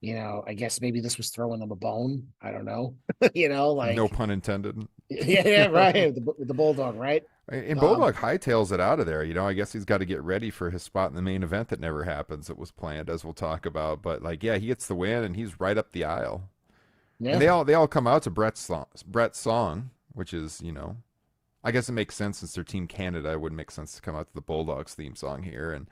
I guess maybe this was throwing them a bone. I don't know. No Like pun intended. yeah, yeah, right. With the Bulldog, right? And Um, Bulldog hightails it out of there. You know, I guess he's got to get ready for his spot in the main event that never happens. That was planned, as we'll talk about. But like, yeah, he gets the win, and he's right up the aisle. And yeah. they all come out to Brett's song, which is, I guess it makes sense since they're Team Canada. It would make sense to come out to the Bulldogs theme song here. And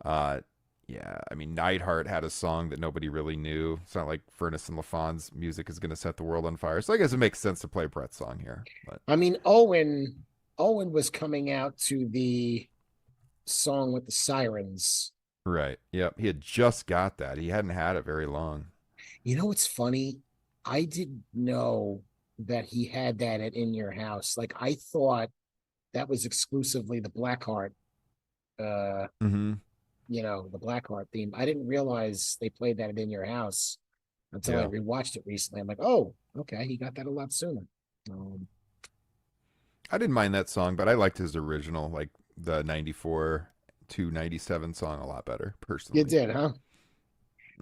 uh, yeah, I mean, Neidhart had a song that nobody really knew. It's not like Furness and LaFon's music is going to set the world on fire. So I guess it makes sense to play Brett's song here. But I mean, Owen was coming out to the song with the sirens. right, yep, he had just got that. He hadn't had it very long. You know what's funny? I didn't know that he had that at In Your House. Like I thought that was exclusively the Blackheart, uh, Mm-hmm. the Blackheart theme. I didn't realize they played that at In Your House until I Yeah. rewatched it recently. I'm like, oh, okay, he got that a lot sooner. Um, I didn't mind that song, but I liked his original, like the 94 to 97 song a lot better, you personally. did, huh?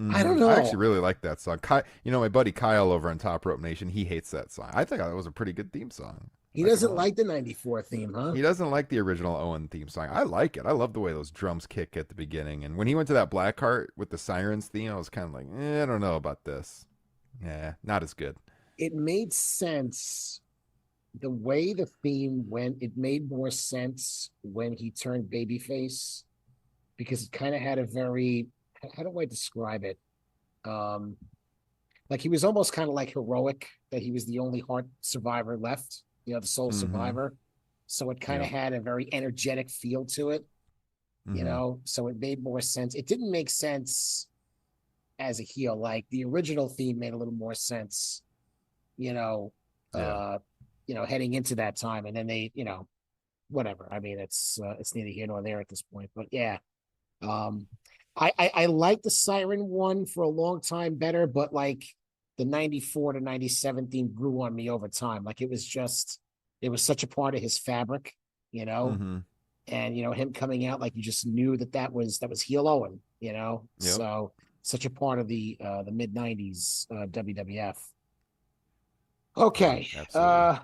I Hmm. don't I actually know. really like that song. My buddy Kyle over on Top Rope Nation, he hates that song. I think that was a pretty good theme song. He Not gonna doesn't lie. like the '94 theme, huh? He doesn't like the original Owen theme song. I like it. I love the way those drums kick at the beginning. And when he went to that Blackheart with the Sirens theme, I was kind of like, I don't know about this. Yeah, not as good. It made sense the way the theme went. It made more sense when he turned babyface because it kind of had a very, how do I describe it? Um, like he was almost kind of like heroic that he was the only heart survivor left, the sole Mm-hmm. survivor. So it kind of Yep. had a very energetic feel to it, Mm-hmm. so it made more sense. It didn't make sense as a heel. Like the original theme made a little more sense, you know, Yeah. uh, heading into that time. And then they, whatever. I mean, it's neither here nor there at this point. But yeah, um, I like the Siren one for a long time better, but like the '94 to '97 theme grew on me over time. Like it was such a part of his fabric, you know, Mm-hmm. and him coming out like you just knew that was heel Owen, Yep. so such a part of the mid '90s WWF. Yep. Okay, Absolutely.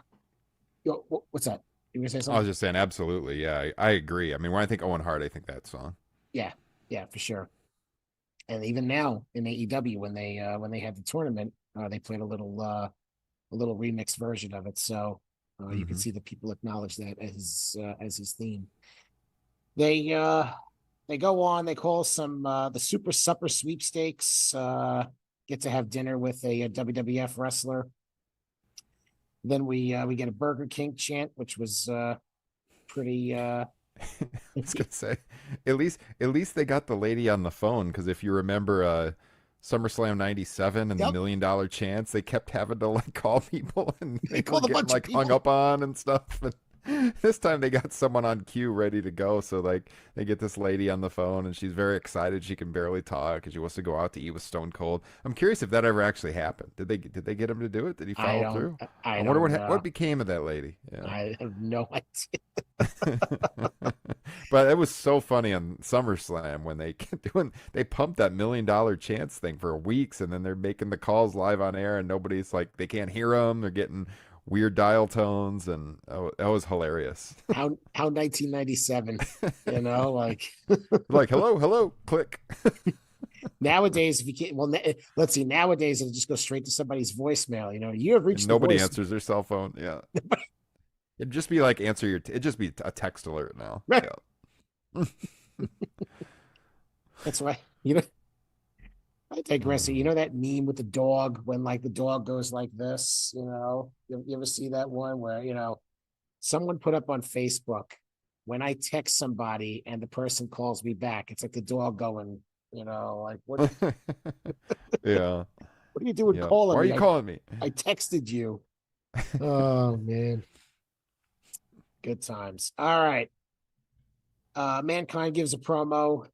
what's that? You gonna say I something? was just saying, absolutely. Yeah, I agree. I mean, when I think Owen Hart, I think that song. Yeah, yeah, for sure. And even now in AEW, when they had the tournament, they played a little remixed version of it. So you can Mm-hmm. see that people acknowledge that as his theme. They go on. They call some the Super Supper Sweepstakes. Get to have dinner with a WWF wrestler. Then we get a Burger King chant, which was pretty. I was gonna say, at least they got the lady on the phone because if you remember SummerSlam '97 and the Yep, $1 million chance, they kept having to like call people and they they were called a getting bunch of like hung people. up on and stuff. And this time they got someone on cue ready to go, so like they get this lady on the phone and she's very excited. She can barely talk and she wants to go out to eat with Stone Cold. I'm curious if that ever actually happened. Did they get him to do it? Did he I follow don't. through? I I wonder don't what know. became of that lady. Yeah. I have no idea. But it was so funny on SummerSlam when they kept they pumped that $1 million chance thing for weeks, and then they're making the calls live on air, and nobody's like they can't hear them. They're getting weird dial tones, and that was hilarious. How 1997. Like Like hello, hello, click. nowadays, if you can't, well, let's see. Nowadays, it'll just go straight to somebody's voicemail. You have And reached the nobody voice. answers their cell phone. Yeah, it'd just be like answer your. It'd just be a text alert now. Right. Yeah. That's why. I digress. You Mm. know that meme with the dog when like the dog goes like this. You ever see that one where someone put up on Facebook when I text somebody and the person calls me back, it's like the dog going, like Yeah, what are you doing yeah. calling Why are me? you I calling me? I texted you. Oh man, good times. All right. Mankind gives a promo.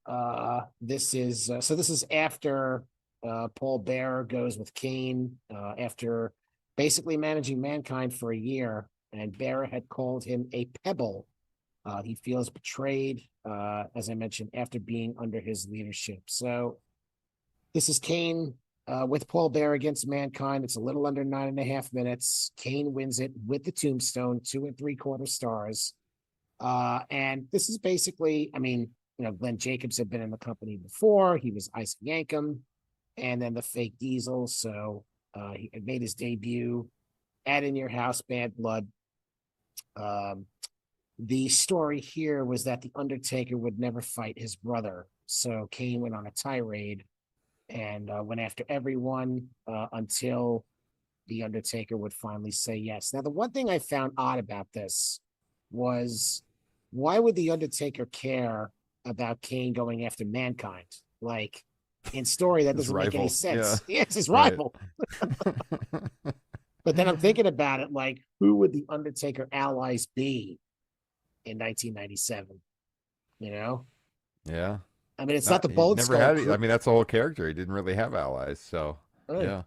This is after Paul Bearer goes with Kane after basically managing Mankind for a year, and Bearer had called him a pebble. He feels betrayed, as I mentioned, after being under his leadership. So this is Kane with Paul Bearer against Mankind. It's a little under 9.5 minutes. Kane wins it with the tombstone, 2 3/4 stars. And this is basically, I mean, Glenn Jacobs had been in the company before. He was Isaac Yankem and then the fake Diesel. So he had made his debut at In Your House, Bad Blood. Um, the story here was that the Undertaker would never fight his brother. So Kane went on a tirade and went after everyone until the Undertaker would finally say yes. Now, the one thing I found odd about this was why would the Undertaker care about Kane going after Mankind? Like in story, that His doesn't make any rival. Yeah. sense. Yeah, it's his Right. rival. But then I'm thinking about it, like who would the Undertaker allies be in 1997? You know, Yeah. I mean, it's not Not, the he Bone never Skull had. I crew. mean, that's the whole character. He didn't really have allies. So Right. yeah.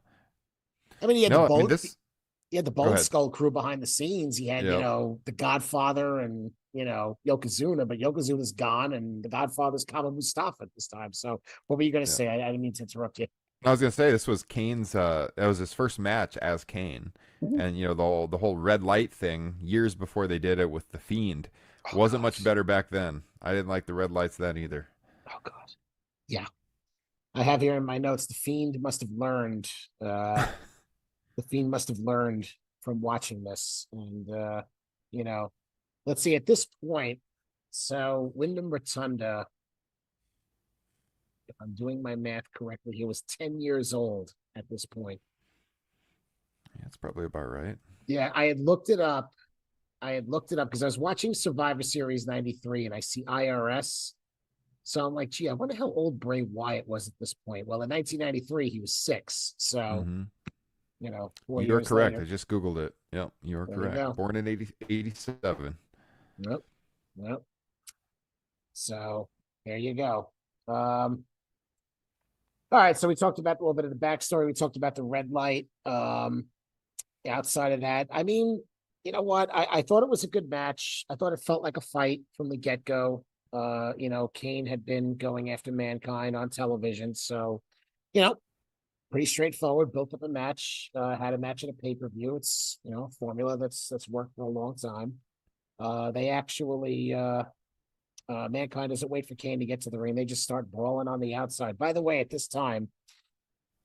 I mean, he had the No, I mean bone. this. He had the Go Bone ahead. Skull crew behind the scenes. He had, Yep. the Godfather and Yokozuna, but Yokozuna's gone, and the Godfather's Kama Mustafa at this time. So, what were you going to Yeah. say? I didn't mean to interrupt you. I was gonna say this was Kane's. That was his first match as Kane, and the whole red light thing years before they did it with the Fiend Oh wasn't God. much better back then. I didn't like the red lights then either. Oh God. Yeah, I have here in my notes. The Fiend must have learned. Uh, the Fiend must have learned from watching this, and you know, let's see. At this point, so Wyndham Rotunda, if I'm doing my math correctly, he was 10 years old at this point. Yeah, that's probably about right. Yeah, I had looked it up. I had looked it up because I was watching Survivor Series 93 and I see IRS. So I'm like, gee, I wonder how old Bray Wyatt was at this point. Well, in 1993, he was 6. So, Hmm. 4 You are years correct. I later. just googled it. Yep, you are There you correct. go. Born in 87. Nope. Nope. So there you go. Um, all right. So we talked about a little bit of the backstory. We talked about the red light. Outside of that, I mean, you know what? I thought it was a good match. I thought it felt like a fight from the get go. Kane had been going after Mankind on television, so you know, pretty straightforward. Built up a match, had a match at a pay per view. It's a formula that's worked for a long time. They actually Mankind doesn't wait for Kane to get to the ring. They just start brawling on the outside. By the way, at this time,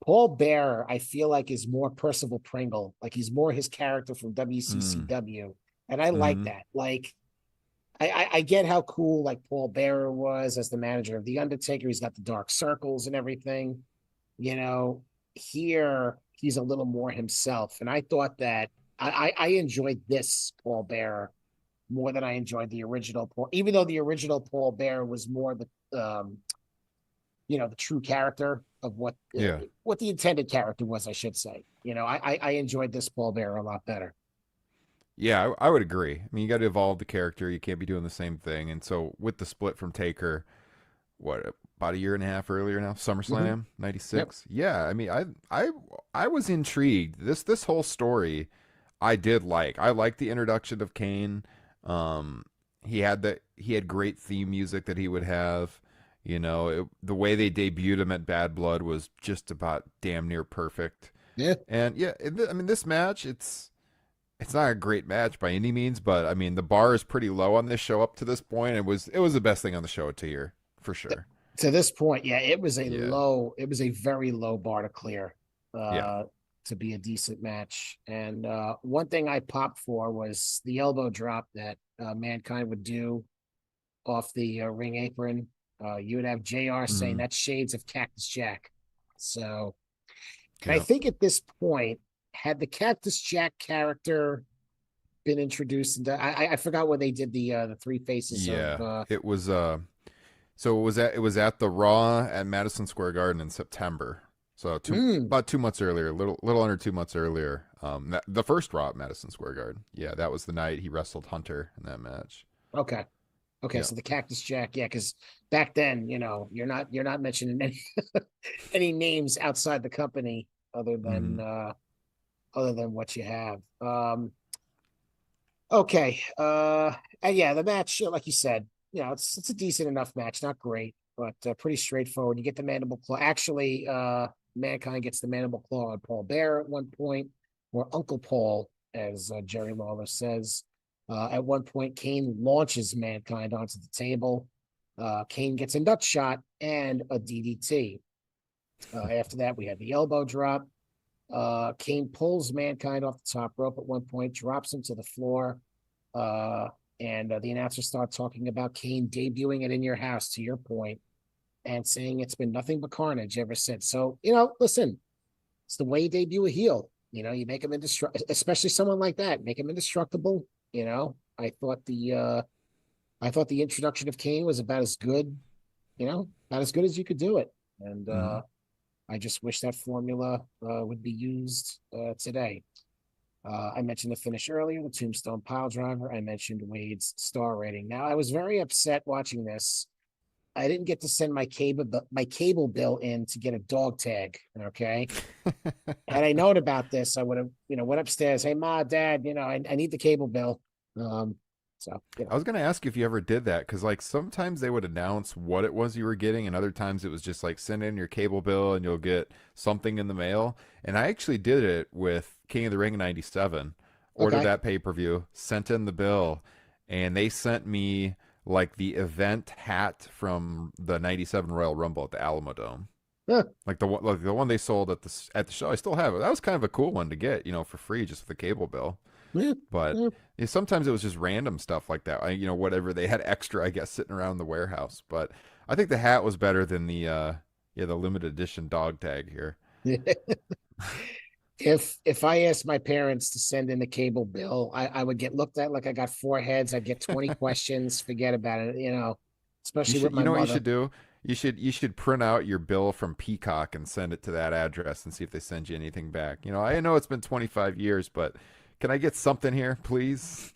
Paul Bearer, I feel like, is more Percival Pringle. Like he's more his character from Mm. WCCW. And I like Hmm. that. Like I get how cool like Paul Bearer was as the manager of The Undertaker. He's got the dark circles and everything. You know, here he's a little more himself. And I thought that I enjoyed this Paul Bearer more than I enjoyed the original Paul, even though the original Paul Bearer was more the true character of Yeah. what the intended character was, I should say. I enjoyed this Paul Bearer a lot better. Yeah, I would agree. I mean, you got to evolve the character. You can't be doing the same thing. And so with the split from Taker, what about a year and a half earlier now, Mm-hmm. SummerSlam Yep. '96. Yeah, I mean, I was intrigued. This whole story, I did like. I liked the introduction of Kane. Um, he had great theme music that he would have. The way they debuted him at Bad Blood was just about damn near perfect. Yeah. And yeah, I mean, this match, it's not a great match by any means, but I mean, the bar is pretty low on this show up to this point. It was the best thing on the show to year for sure. To this point, yeah, Yeah. it was a very low bar to clear Yeah. uh to be a decent match. And one thing I popped for was the elbow drop that Mankind would do off the ring apron. You would have JR saying Hmm. that's shades of Cactus Jack. So, and I Yeah. think at this point, had the Cactus Jack character been introduced into, I forgot when they did the three faces of Yeah. It was so it was at the Raw at Madison Square Garden in September. So mm, about 2 months earlier, little under 2 months earlier. The first Raw at Madison Square Garden. Yeah, that was the night he wrestled Hunter in that match. okay. Okay, Yeah. so the Cactus Jack, yeah, because back then, you're not mentioning any any names outside the company other Hmm. than what you have. Okay. And yeah, the match, like you said, it's a decent enough match, not great, but pretty straightforward. You get the mandible claw. Actually, Mankind gets the mandible claw on Paul Bear at one point, or Uncle Paul, as Jerry Lawler says. At one point, Kane launches Mankind onto the table. Kane gets a nut shot and a DDT. After that, we had the elbow drop. Kane pulls Mankind off the top rope at one point, drops him to the floor. And the announcers start talking about Kane debuting it in your house, to your point, and saying it's been nothing but carnage ever since. So, listen, it's the way you debut a heel. You make him indestructible, especially someone like that, make him indestructible. I thought the introduction of Kane was about as good, about as good as you could do it. And Mm-hmm. I just wish that formula would be used today. I mentioned the finish earlier, the Tombstone Pile Driver. I mentioned Wade's star rating. Now, I was very upset watching this. I didn't get to send my cable bill in to get a dog tag. Okay. Had I known about this, I would have, went upstairs. Hey, Ma, Dad, I need the cable bill. Um, so, I was gonna ask if you ever did that because like sometimes they would announce what it was you were getting, and other times it was just like send in your cable bill and you'll get something in the mail. And I actually did it with King of the Ring '97. Ordered okay. that pay-per-view, sent in the bill, and they sent me like the event hat from the '97 Royal Rumble at the Alamo Dome. Huh. Like the one they sold at the show. I still have it. That was kind of a cool one to get, for free just with the cable bill. Yeah, But yeah. yeah, sometimes it was just random stuff like that. Whatever they had extra, I guess, sitting around the warehouse. But I think the hat was better than the limited edition dog tag here. If I asked my parents to send in the cable bill, I would get looked at like I got four heads. I'd get 20 questions. Forget about it. You Especially with should, my what you mother. should do? You should print out your bill from Peacock and send it to that address and see if they send you anything back. I know it's been 25 years, but can I get something here, please?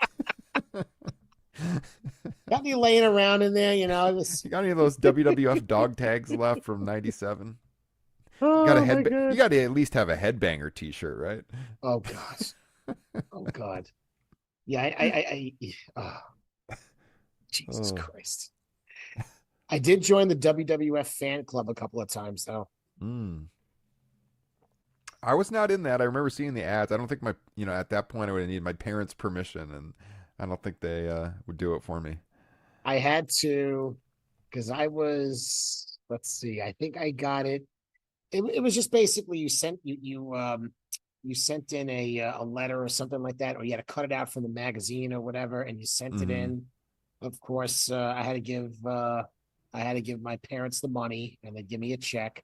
Got any laying around in there? This. You got any of those WWF dog tags left from '97? You got a Oh my head. You god. got to at least have a headbanger T-shirt, right? Oh god. Oh god. Yeah. Oh, Jesus Oh. Christ. I did join the WWF fan club a couple of times though. Mm. I was not in that. I remember seeing the ads. I don't think at that point I would have needed my parents' permission, and I don't think they would do it for me. I had to because I was. Let's see. I think I got it. It was just basically you sent in a letter or something like that, or you had to cut it out from the magazine or whatever, and you sent it Mm-hmm. in. Of course, I had to give my parents the money, and they'd give me a check.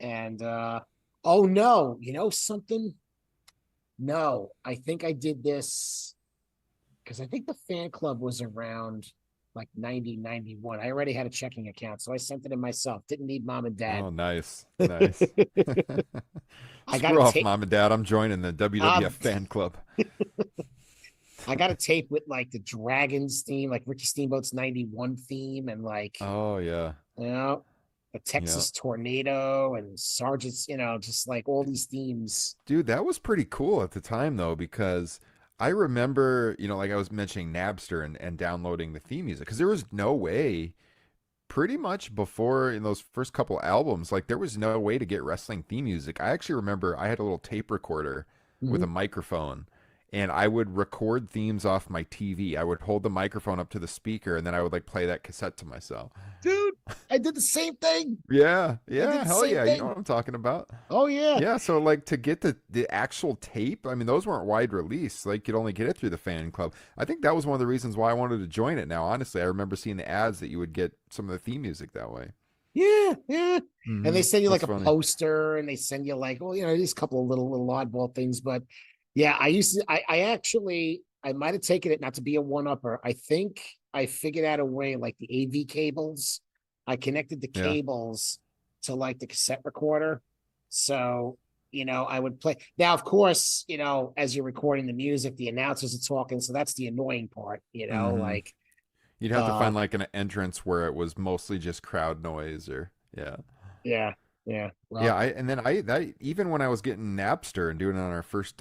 And oh no, something? No, I think I did this because I think the fan club was around like 90, 91. I already had a checking account, so I sent it in myself. Didn't need mom and dad. Oh, nice, nice. I got a Screw off, tape. mom and dad. I'm joining the WWF Um, fan club. I got a tape with like the Dragons theme, like Ricky Steamboat's '91 theme, and like Oh yeah, you know, a yeah, Texas tornado and Sergeant's, just like all these themes. dude, that was pretty cool at the time though, because I remember, like I was mentioning Napster and downloading the theme music because there was no way pretty much before in those first couple albums, like there was no way to get wrestling theme music. I actually remember I had a little tape recorder with Mhm. a microphone and I would record themes off my TV. I would hold the microphone up to the speaker and then I would like play that cassette to myself. Dude, I did the same thing. Yeah, I did yeah, the hell same yeah, you know thing. what I'm talking about. Oh yeah. Yeah, so like to get the actual tape, I mean those weren't wide release. Like you'd only get it through the fan club. I think that was one of the reasons why I wanted to join it now. Honestly, I remember seeing the ads that you would get some of the theme music that way. Yeah, yeah. And they Mm-hmm. send you like That's a funny. poster and they send you like, well, these couple of little oddball things. But yeah, I might have taken it not to be a one-upper. I think I figured out a way like the AV cables. I connected the Yeah. cables to like the cassette recorder. So, I would play. Now, of course, as you're recording the music, the announcers are talking. So that's the annoying part, Mm-hmm. like, You'd have to uh, find like an entrance where it was mostly just crowd noise or yeah. yeah, yeah. Yeah, Well, and then I even when I was getting Napster and doing it on our first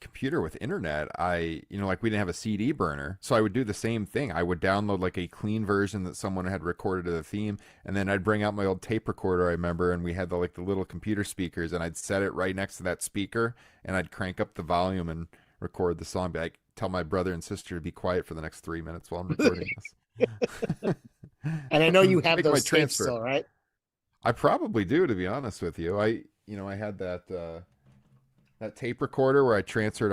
computer with internet, like we didn't have a CD burner, so I would do the same thing. I would download like a clean version that someone had recorded of the theme, and then I'd bring out my old tape recorder. I remember, and we had the little computer speakers, and I'd set it right next to that speaker, and I'd crank up the volume and record the song. Be like, tell my brother and sister to be quiet for the next 3 minutes while I'm recording this. And I know you have Make my those tapes transfer. still, right? I probably do, to be honest with you. I had that tape recorder where I transferred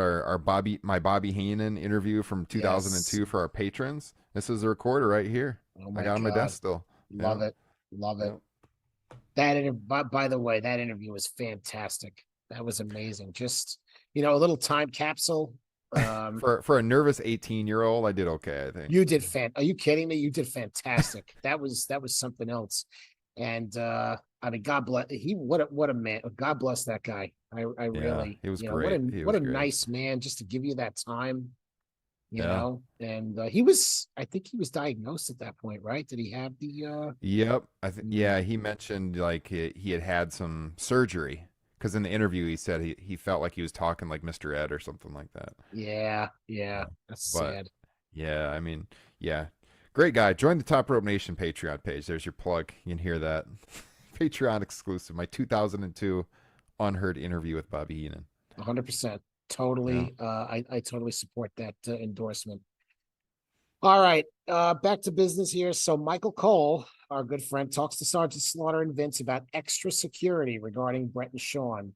my Bobby Heenan interview from Yes. 2002 for our patrons. This is the recorder right here. Oh I my got it on my God. desk still. Yeah, Love it. Love it. yeah. By the way, that interview was fantastic. That was amazing. Just, a little time capsule. For a nervous 18-year-old, I did okay, I think. You did Are you kidding me? You did fantastic. That was something else. And I mean, God bless what a man. God bless that guy. I Yeah, really, he was what a great. He what was a great. nice man just to give you that time, Yeah. And I think he was diagnosed at that point, right? Did he have the Yep. mm, Yeah, he mentioned like he had some surgery because in the interview he said he felt like he was talking like Mr. Ed or something like that. yeah, yeah. Yeah. That's But sad. yeah, I mean, yeah. Great guy. Join the Top Rope Nation Patreon page. There's your plug. You can hear that. Patreon exclusive. My 2002 unheard interview with Bobby Heenan. 100%. Yeah. Totally. I totally support that endorsement. All right, back to business here. So Michael Cole, our good friend, talks to Sergeant Slaughter and Vince about extra security regarding Brett and Sean.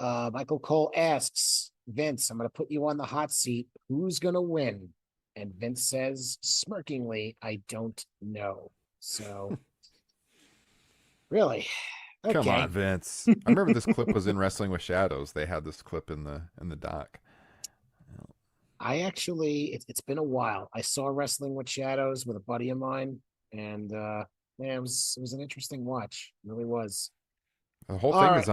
Michael Cole asks Vince, "I'm going to put you on the hot seat. Who's going to win?" And Vince says, smirkingly, "I don't know." So, really, Come on, okay. Vince. I remember this clip was in Wrestling with Shadows. They had this clip in the doc. I actually, it's been a while. I saw Wrestling with Shadows with a buddy of mine, and man, it was an interesting watch. It really was. All right.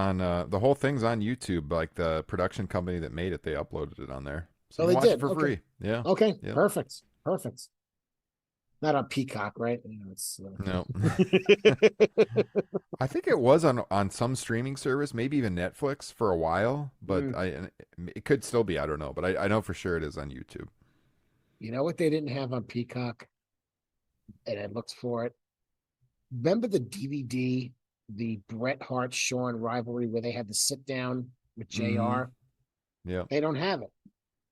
The whole thing's on YouTube. Like the production company that made it, they uploaded it on there, so Oh, you can they watch it did. for Okay. free. Yeah, Okay. yeah. Perfect. Perfect. Not on Peacock, right? It's No, I think it was on some streaming service, maybe even Netflix for a while, but Mm. it could still be. I don't know, but I know for sure it is on YouTube. You know what they didn't have on Peacock, and I looked for it. Remember the DVD, the Bret Hart Shawn rivalry, where they had the sit down with Mm-hmm. JR? Yeah, They don't have it.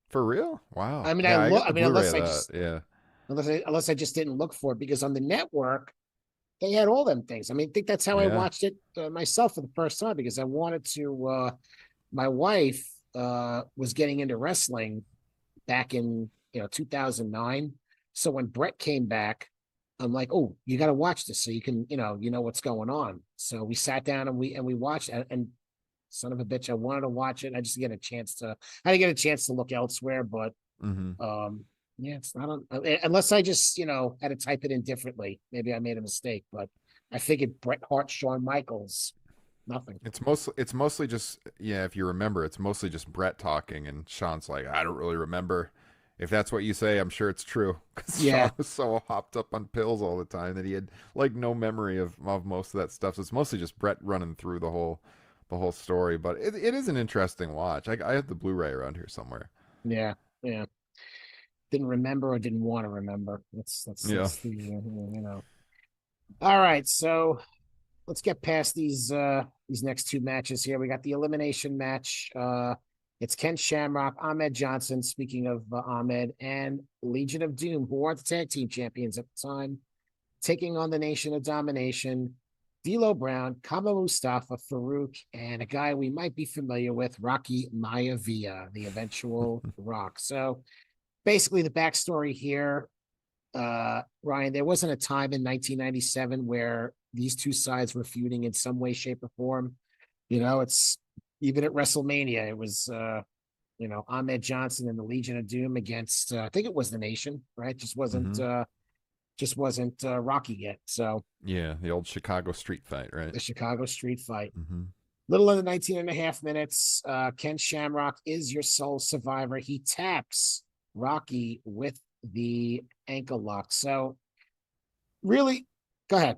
for real. Wow. I mean, Yeah, I got I the mean, Blu-ray of that. Yeah. unless I just didn't look for it, because on the network they had all them things. I mean, I think that's how I Yeah. watched it myself for the first time, because I wanted to. My wife was getting into wrestling back in 2009. So when Brett came back, I'm like, "Oh, you got to watch this so you can what's going on." So we sat down and we watched, and son of a bitch, I wanted to watch it. I didn't get a chance to look elsewhere, but Mm-hmm. yeah, it's not on unless I just had to type it in differently. Maybe I made a mistake, but I figured Bret Hart, Shawn Michaels, nothing. It's mostly just, yeah, if you remember, it's mostly just Brett talking and Sean's like, I don't really remember. If that's what you say, I'm sure it's true. Because Yeah, Sean was so hopped up on pills all the time that he had like no memory of most of that stuff. So it's mostly just Brett running through the whole story. But it is an interesting watch. I have the Blu-ray around here somewhere. yeah, yeah. Didn't remember or didn't want to remember. Yeah. All right, so let's get past these next two matches here. We got the elimination match. It's Ken Shamrock, Ahmed Johnson. Speaking of Ahmed, and Legion of Doom, who are the tag team champions at the time, taking on the Nation of Domination. D'Lo Brown, Kama Mustafa, Farouk, and a guy we might be familiar with, Rocky Maivia, the eventual Rock. So basically, the backstory here, Ryan, there wasn't a time in 1997 where these two sides were feuding in some way, shape, or form. It's even at WrestleMania, it was Ahmed Johnson and the Legion of Doom against I think it was the Nation, right? Mm-hmm. Just wasn't Rocky yet. So Yeah, the old Chicago street fight, right? the Chicago Street Fight. Mm-hmm. Little under 19 and a half minutes. Ken Shamrock is your sole survivor. He taps Rocky with the ankle lock. So really, go ahead.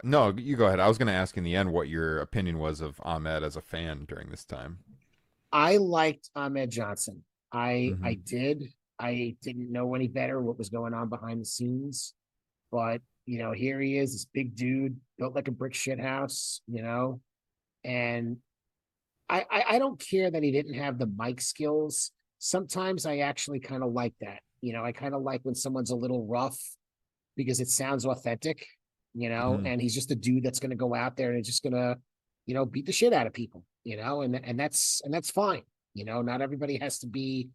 No, you go ahead. I was going to ask in the end what your opinion was of Ahmed as a fan during this time. I liked Ahmed Johnson. I Mm-hmm. did. I didn't know any better what was going on behind the scenes, but here he is, this big dude built like a brick shit house, and I don't care that he didn't have the mic skills. sometimes I actually kind of like that. I kind of like when someone's a little rough because it sounds authentic, Hmm. and he's just a dude that's going to go out there and just going to, beat the shit out of people, and that's fine. Not everybody has to be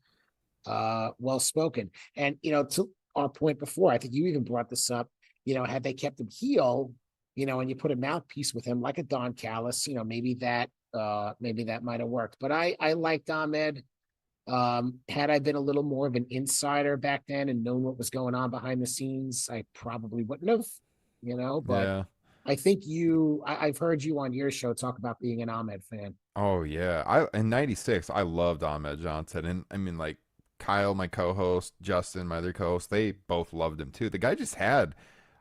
well spoken. And to our point before, I think you even brought this up. Had they kept him heel, and you put a mouthpiece with him like a Don Callis, maybe that might have worked. But I liked Ahmed. Had I been a little more of an insider back then and known what was going on behind the scenes, I probably wouldn't have, but Yeah. I think I've heard you on your show talk about being an Ahmed fan. Oh yeah. I in '96 I loved Ahmed Johnson, and I mean like Kyle, my co-host, Justin, my other co-host, they both loved him too. The guy just had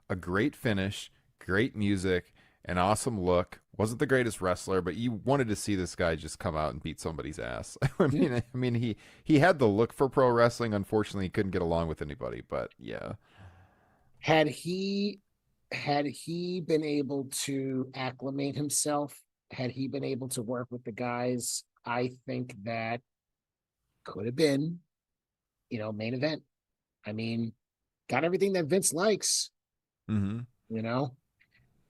a great finish, great music, an awesome look. Wasn't the greatest wrestler, but you wanted to see this guy just come out and beat somebody's ass. Yeah. I mean he had the look for pro wrestling. Unfortunately, he couldn't get along with anybody, but yeah. Had he had he been able to acclimate himself, had he been able to work with the guys, I think that could have been, main event. I mean, got everything that Vince likes, Mhm. you know.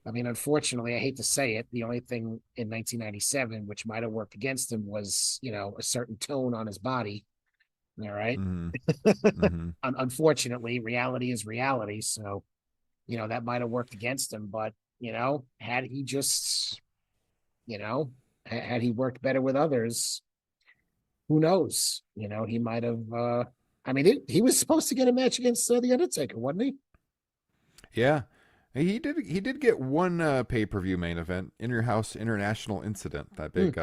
I mean, unfortunately, I hate to say it, the only thing in 1997 which might have worked against him was, a certain tone on his body. All right. Mhm. Mhm. Unfortunately, reality is reality. So, that might have worked against him. But, had he just, had he worked better with others, who knows? He might have. I mean, he was supposed to get a match against the Undertaker, wasn't he? Yeah. He did get one pay-per-view main event, Inner House International Incident, that Hmm. big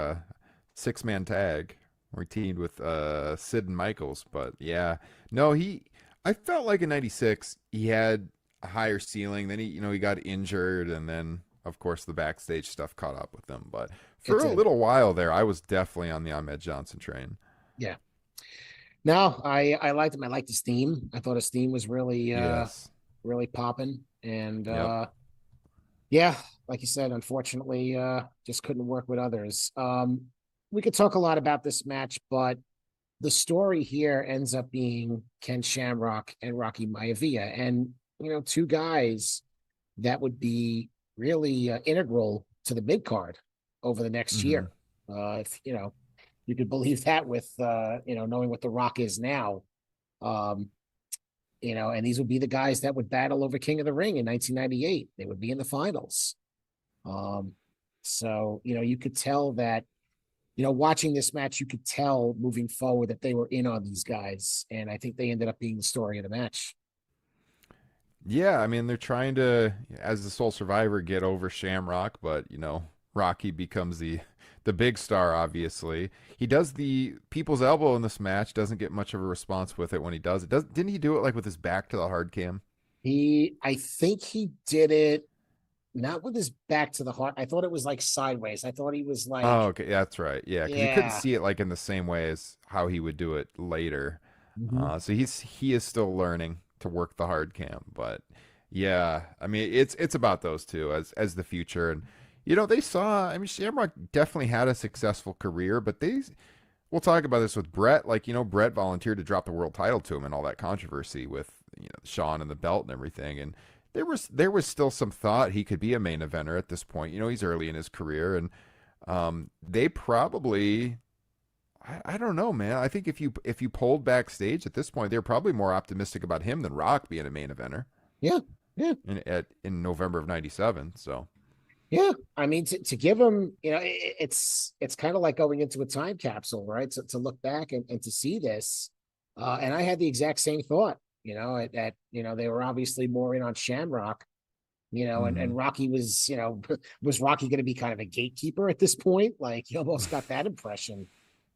six-man tag where he teamed with Sid and Michaels, but yeah. No, I felt like in '96 he had a higher ceiling, then he got injured, and then of course the backstage stuff caught up with him, but It for a did. little while there I was definitely on the Ahmed Johnson train. Yeah. No, I liked him. I liked his theme. I thought his theme was Yes. really popping. And Yep. yeah, like you said, unfortunately, just couldn't work with others. We could talk a lot about this match, but the story here ends up being Ken Shamrock and Rocky Maivia, and two guys that would be really integral to the mid card over the next Mhm. year. If you could believe that with knowing what the Rock is now. Um, and these would be the guys that would battle over King of the Ring in 1998. They would be in the finals. Um, so you could tell that watching this match, you could tell moving forward that they were in on these guys, and I think they ended up being the story of the match. Yeah, I mean they're trying to, as the sole survivor, get over Shamrock, but Rocky becomes the big star. Obviously, he does the people's elbow in this match. Doesn't get much of a response with it when he does it. Didn't he do it like with his back to the hard cam? I think he did it not with his back to the heart. I thought it was like sideways. I thought he was like, Oh, okay, that's right. Yeah, because you couldn't yeah. see it like in the same way as how he would do it later. Mhm. So he is still learning to work the hard cam, but yeah, I mean it's about those two as the future, and they saw. I mean, Shamrock definitely had a successful career, but we'll talk about this with Brett. Like Brett volunteered to drop the world title to him and all that controversy with Sean and the belt and everything, and there was still some thought he could be a main eventer at this point. He's early in his career, and they probably I don't know, man. I think if you polled backstage at this point, they're probably more optimistic about him than Rock being a main eventer Yeah. Yeah. in November of '97. So Yeah. I mean, to give him, it's kind of like going into a time capsule, right? To look back and to see this. And I had the exact same thought, they were obviously more in on Shamrock, and hmm Rocky was, was Rocky going to be kind of a gatekeeper at this point? Like you almost got that impression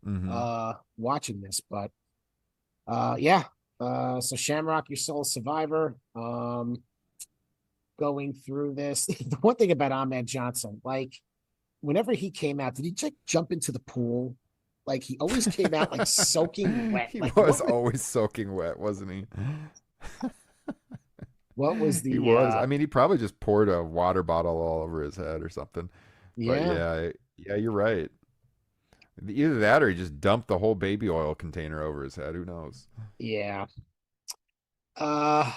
hmm watching this, but yeah. So Shamrock, your sole survivor. Going through this. The one thing about Ahmed Johnson, like whenever he came out, did he just jump into the pool? Like he always came out like soaking wet. he Like was always soaking wet, wasn't he? what was He the was. I mean, he probably just poured a water bottle all over his head or something. But yeah. yeah, yeah, you're right. Either that or he just dumped the whole baby oil container over his head. Who knows? Yeah. Uh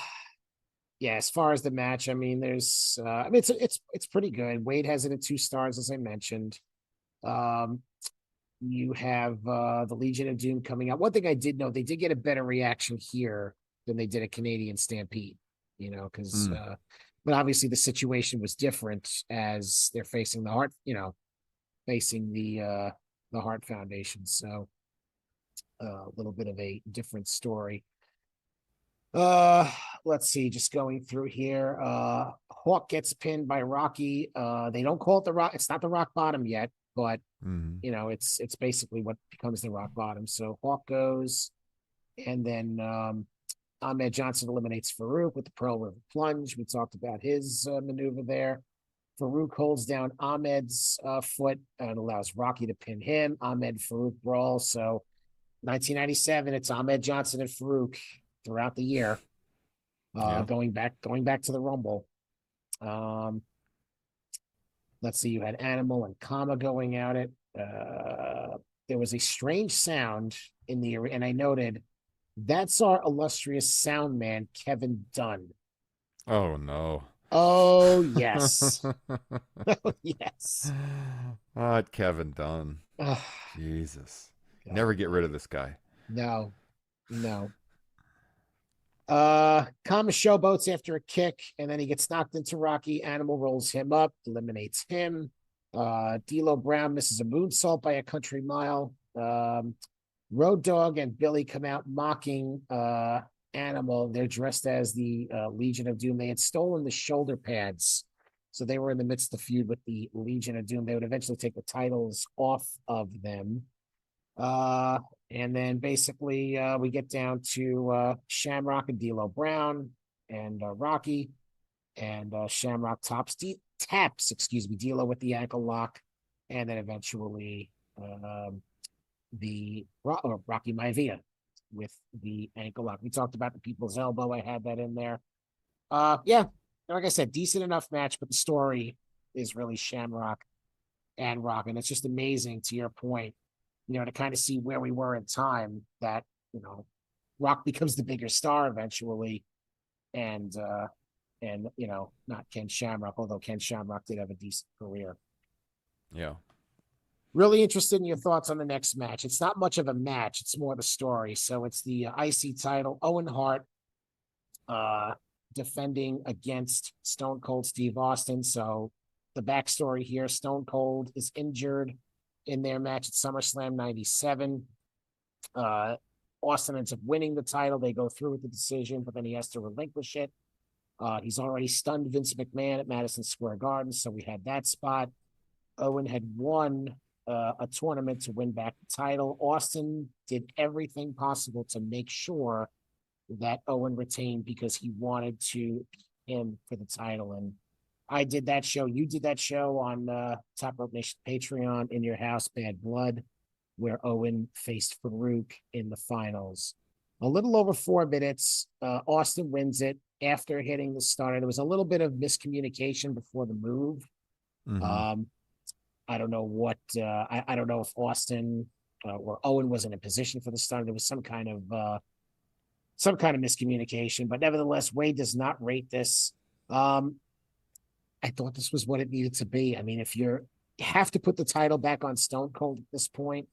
yeah, as far as the match, I mean, I mean it's pretty good. Wade has it at 2 stars, as I mentioned. Um, you have the Legion of Doom coming out. One thing I did know, they did get a better reaction here than they did a Canadian Stampede, because Mm, but obviously the situation was different as they're facing the heart, facing the Heart Foundation. So a little bit of a different story. Uh, let's see, just going through here. Hawk gets pinned by Rocky. They don't call it the rock, it's not the rock bottom yet, but mm, it's basically what becomes the rock bottom. So Hawk goes, and then Ahmed Johnson eliminates Farouk with the Pearl River Plunge. We talked about his maneuver there. Farouk holds down Ahmed's foot and allows Rocky to pin him. Ahmed Farouk brawl. So 1997, it's Ahmed Johnson and Farouk throughout the year. yeah. Going back to the Rumble. Um, let's see, you had Animal and Kama going at it. There was a strange sound in the area, and I noted that's our illustrious sound man, Kevin Dunn. Oh no. Oh yes. Oh yes. What Kevin Dunn. Oh, Jesus. God. Never get rid of this guy. No, no. Kama showboats after a kick, and then he gets knocked into Rocky. Animal rolls him up, eliminates him. D'Lo Brown misses a moonsault by a country mile. Road Dogg and Billy come out mocking Animal. They're dressed as the Legion of Doom. They had stolen the shoulder pads, so they were in the midst of feud with the Legion of Doom. They would eventually take the titles off of them. Uh, and then basically we get down to Shamrock and D'Lo Brown and Rocky, and Shamrock taps, D'Lo with the ankle lock, and then eventually Rocky Maivia with the ankle lock. We talked about the people's elbow. I had that in there. Yeah, like I said, decent enough match, but the story is really Shamrock and Rock, and it's just amazing to your point, to kind of see where we were in time that, Rock becomes the bigger star eventually, and not Ken Shamrock, although Ken Shamrock did have a decent career. Yeah. Really interested in your thoughts on the next match. It's not much of a match, it's more the story. So it's the IC title, Owen Hart uh defending against Stone Cold Steve Austin. So the backstory here, Stone Cold is injured in their match at SummerSlam 97. Uh, Austin ends up winning the title. They go through with the decision, but then he has to relinquish it. He's already stunned Vince McMahon at Madison Square Garden, so we had that spot. Owen had won a tournament to win back the title. Austin did everything possible to make sure that Owen retained because he wanted to him for the title. And I did that show. You did that show on Top Rope Nation Patreon in your house, Bad Blood, where Owen faced Farouk in the finals. A little over 4 minutes. Austin wins it after hitting the starter. There was a little bit of miscommunication before the move. Mm-hmm. Um, I don't know what I don't know if Austin or Owen was in a position for the starter. There was some kind of miscommunication, but nevertheless, Wade does not rate this. I thought this was what it needed to be. I mean, if you have to put the title back on Stone Cold at this point,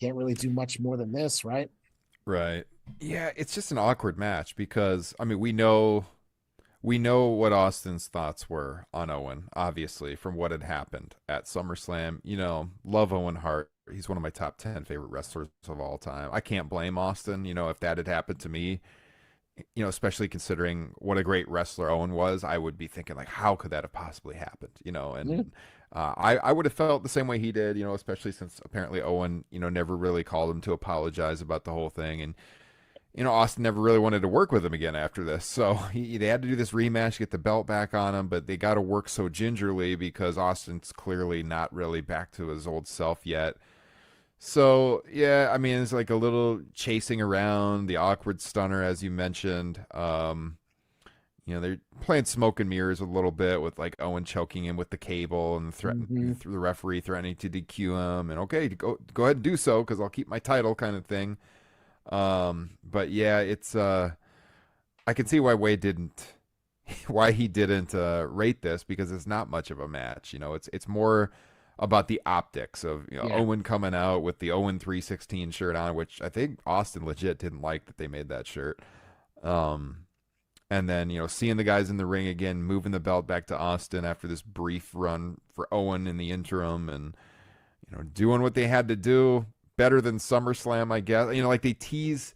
can't really do much more than this, right? Right. Yeah, it's just an awkward match because I mean we know what Austin's thoughts were on Owen, obviously, from what had happened at SummerSlam. Love Owen Hart. He's one of my top 10 favorite wrestlers of all time. I can't blame Austin, if that had happened to me, especially considering what a great wrestler Owen was, I would be thinking, like, how could that have possibly happened? Yeah. And I would have felt the same way he did, especially since apparently Owen, never really called him to apologize about the whole thing. And Austin never really wanted to work with him again after this. So they had to do this rematch, get the belt back on him, but they got to work so gingerly because Austin's clearly not really back to his old self yet. So, yeah, I mean, it's like a little chasing around, the awkward stunner, as you mentioned. they're playing smoke and mirrors a little bit with like Owen choking him with the cable and Hmm. the referee threatening to DQ him and okay, go ahead and do so because I'll keep my title kind of thing. But yeah, it's I can see why Wade didn't why he didn't rate this because it's not much of a match. It's more about the optics of Yeah. Owen coming out with the Owen 316 shirt on, which I think Austin legit didn't like that they made that shirt. Um, and then seeing the guys in the ring again, moving the belt back to Austin after this brief run for Owen in the interim, and doing what they had to do. Better than SummerSlam, I guess. Like they tease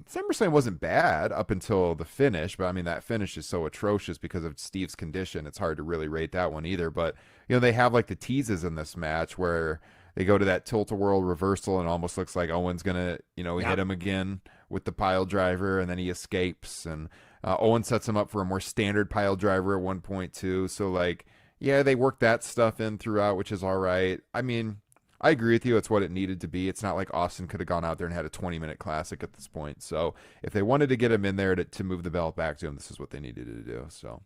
SummerSlam wasn't bad up until the finish, but I mean that finish is so atrocious because of Steve's condition. It's hard to really rate that one either. But they have like the teases in this match where they go to that tilt-a-whirl reversal and almost looks like Owen's gonna hit Yep. him again with the pile driver, and then he escapes, and Owen sets him up for a more standard pile driver at one point too. So like, yeah, they work that stuff in throughout, which is all right. I mean, I agree with you. It's what it needed to be. It's not like Austin could have gone out there and had a 20-minute classic at this point. So if they wanted to get him in there to move the belt back to him, this is what they needed to do. So,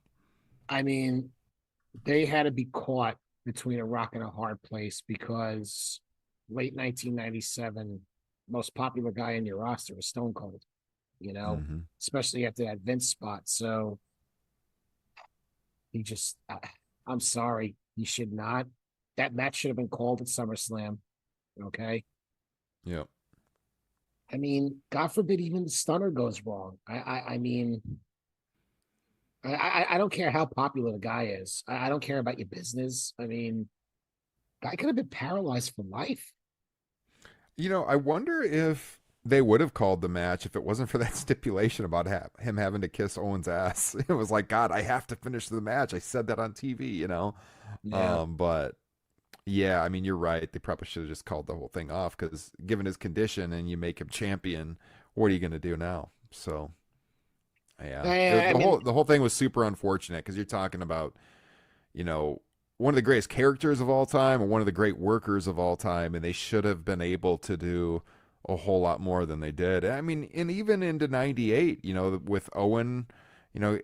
I mean, they had to be caught between a rock and a hard place because late 1997, most popular guy in your roster was Stone Cold, you know, hmm especially after that Vince spot. So he just, I'm sorry, he should not. That match should have been called at SummerSlam. Okay. yeah. I mean, God forbid even the stunner goes wrong. I mean, I don't care how popular the guy is. I don't care about your business. I mean, guy could have been paralyzed for life. I wonder if they would have called the match if it wasn't for that stipulation about him having to kiss Owen's ass. It was like, God, I have to finish the match. I said that on TV. Yeah. But yeah, I mean, you're right. They probably should have just called the whole thing off because given his condition and you make him champion, what are you going to do now? So yeah, I mean, the whole thing was super unfortunate because you're talking about you know one of the greatest characters of all time and one of the great workers of all time, and they should have been able to do a whole lot more than they did. I mean, and even into '98, with Owen,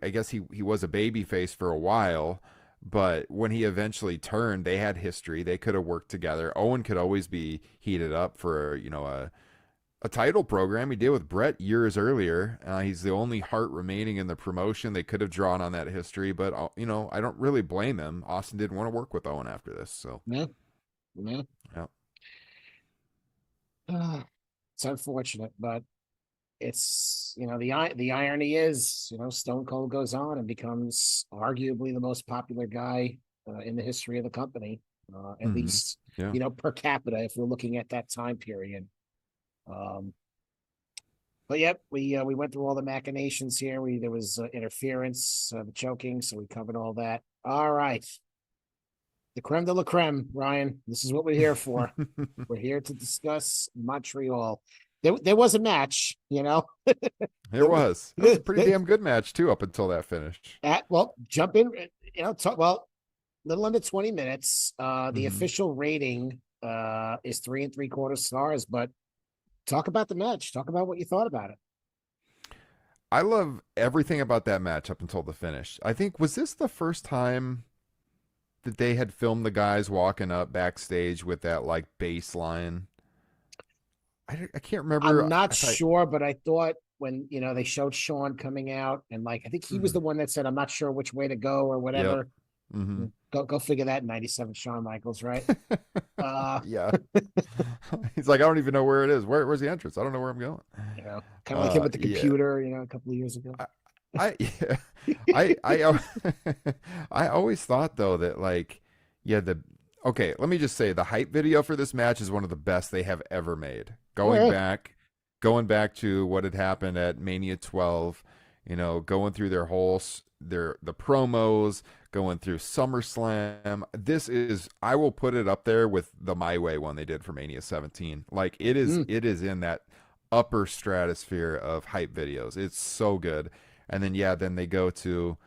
I guess he was a baby face for a while. But when he eventually turned, they had history. They could have worked together. Owen could always be heated up for, a title program he did with Brett years earlier. He's the only heart remaining in the promotion. They could have drawn on that history, but I don't really blame him. Austin didn't want to work with Owen after this, so no, no. yeah. It's unfortunate, but it's the irony is Stone Cold goes on and becomes arguably the most popular guy in the history of the company, at hmm least Yeah. per capita if we're looking at that time period. Um, but yep, we went through all the machinations here. There was interference, the choking, so we covered all that. All right, the creme de la creme, Ryan. This is what we're here for. We're here to discuss Montreal. There was a match, There was. That was a pretty damn good match too up until that finish. well, jump in, talk, well, little under 20 minutes. The hmm official rating is 3 3/4 stars, but talk about the match. Talk about what you thought about it. I love everything about that match up until the finish. I think was this the first time that they had filmed the guys walking up backstage with that like bass line? I can't remember I'm not if I. sure, but I thought when they showed Sean coming out and like I think he was Mhm. the one that said, "I'm not sure which way to go" or Yep. whatever. hmm Go figure that. 97 Shawn Michaels, right? Uh, yeah. He's like, I don't even know where it is. Where's the entrance? I don't know where I'm going. kind of like him with the Yeah. computer, a couple of years ago. Yeah, I always thought though that like yeah the okay, let me just say the hype video for this match is one of the best they have ever made. Oh yeah. Going back to what had happened at Mania 12, going through their whole the promos, going through SummerSlam. This is I will put it up there with the My Way one they did for Mania 17. Like Mm. it is in that upper stratosphere of hype videos. It's so good. And then yeah, then they go to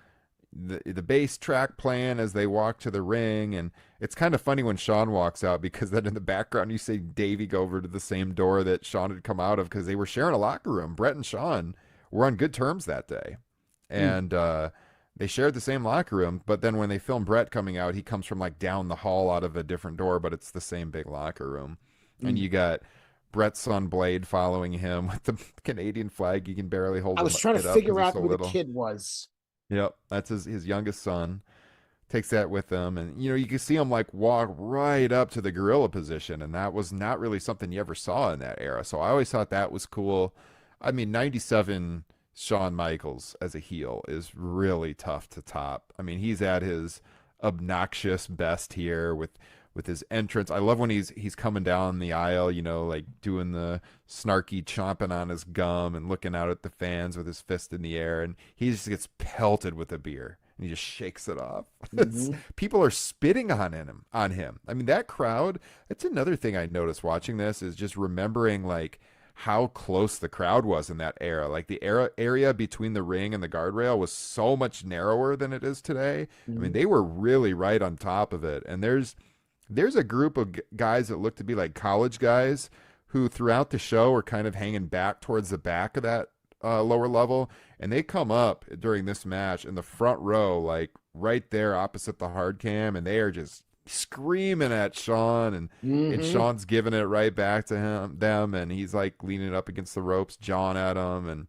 the bass track playing as they walk to the ring, and it's kind of funny when Sean walks out because then in the background you see Davey go over to the same door that Sean had come out of because they were sharing a locker room. Brett and Sean were on good terms that day. Mm. and they shared the same locker room. But then when they film Brett coming out, he comes from like down the hall out of a different door, but it's the same big locker room. And Mm. you got Brett's son Blade following him with the Canadian flag. He can barely I hold was trying to it up because figure he's out so who the little. kid was. Yep, that's his youngest son. Takes that with him, and you can see him like walk right up to the gorilla position, and that was not really something you ever saw in that era. So I always thought that was cool. I mean, '97 Shawn Michaels as a heel is really tough to top. I mean, he's at his obnoxious best here with his entrance. I love when he's coming down the aisle, like doing the snarky chomping on his gum and looking out at the fans with his fist in the air, and he just gets pelted with a beer and he just shakes it off. Hmm. People are spitting on him. I mean, that crowd, that's another thing I noticed watching this is just remembering like how close the crowd was in that era. Like the area between the ring and the guardrail was so much narrower than it is today. I mean, Hmm. they were really right on top of it. And there's a group of guys that look to be like college guys who throughout the show are kind of hanging back towards the back of that lower level, and they come up during this match in the front row, like right there opposite the hard cam, and they are just screaming at Shawn, and Hmm. Shawn's giving it right back to them, and he's like leaning up against the ropes, jawing at him, and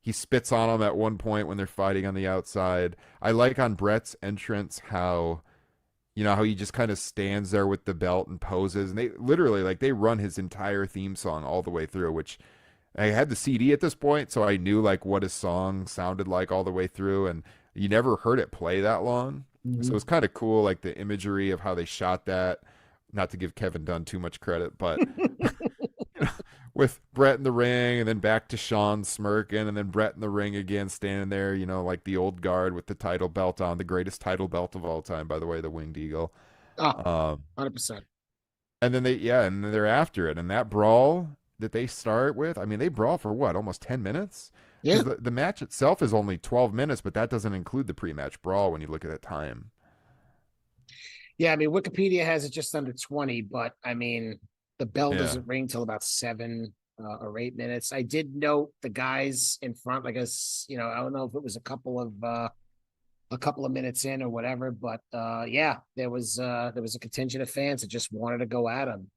he spits on him at one point when they're fighting on the outside. I like on Brett's entrance how how he just kind of stands there with the belt and poses, and they literally like they run his entire theme song all the way through, which I had the CD at this point, so I knew like what his song sounded like all the way through, and you never heard it play that long. So Hmm. it's kind of cool, like the imagery of how they shot that. Not to give Kevin Dunn too much credit, but with Brett in the ring, and then back to Shawn smirking, and then Brett in the ring again, standing there, like the old guard with the title belt on, the greatest title belt of all time, by the way, the Winged Eagle. Oh, Um, 100%. and then and then they're after it, and that brawl that they start with, I mean, they brawl for what, almost 10 minutes? Yeah. Because the match itself is only 12 minutes, but that doesn't include the pre-match brawl when you look at that time. Yeah. I mean, Wikipedia has it just under 20, but I mean, the bell Yeah. doesn't ring till about 7 or 8 minutes. I did note the guys in front, like us, I don't know if it was a couple of minutes in or whatever, but yeah, there was a contingent of fans that just wanted to go at him.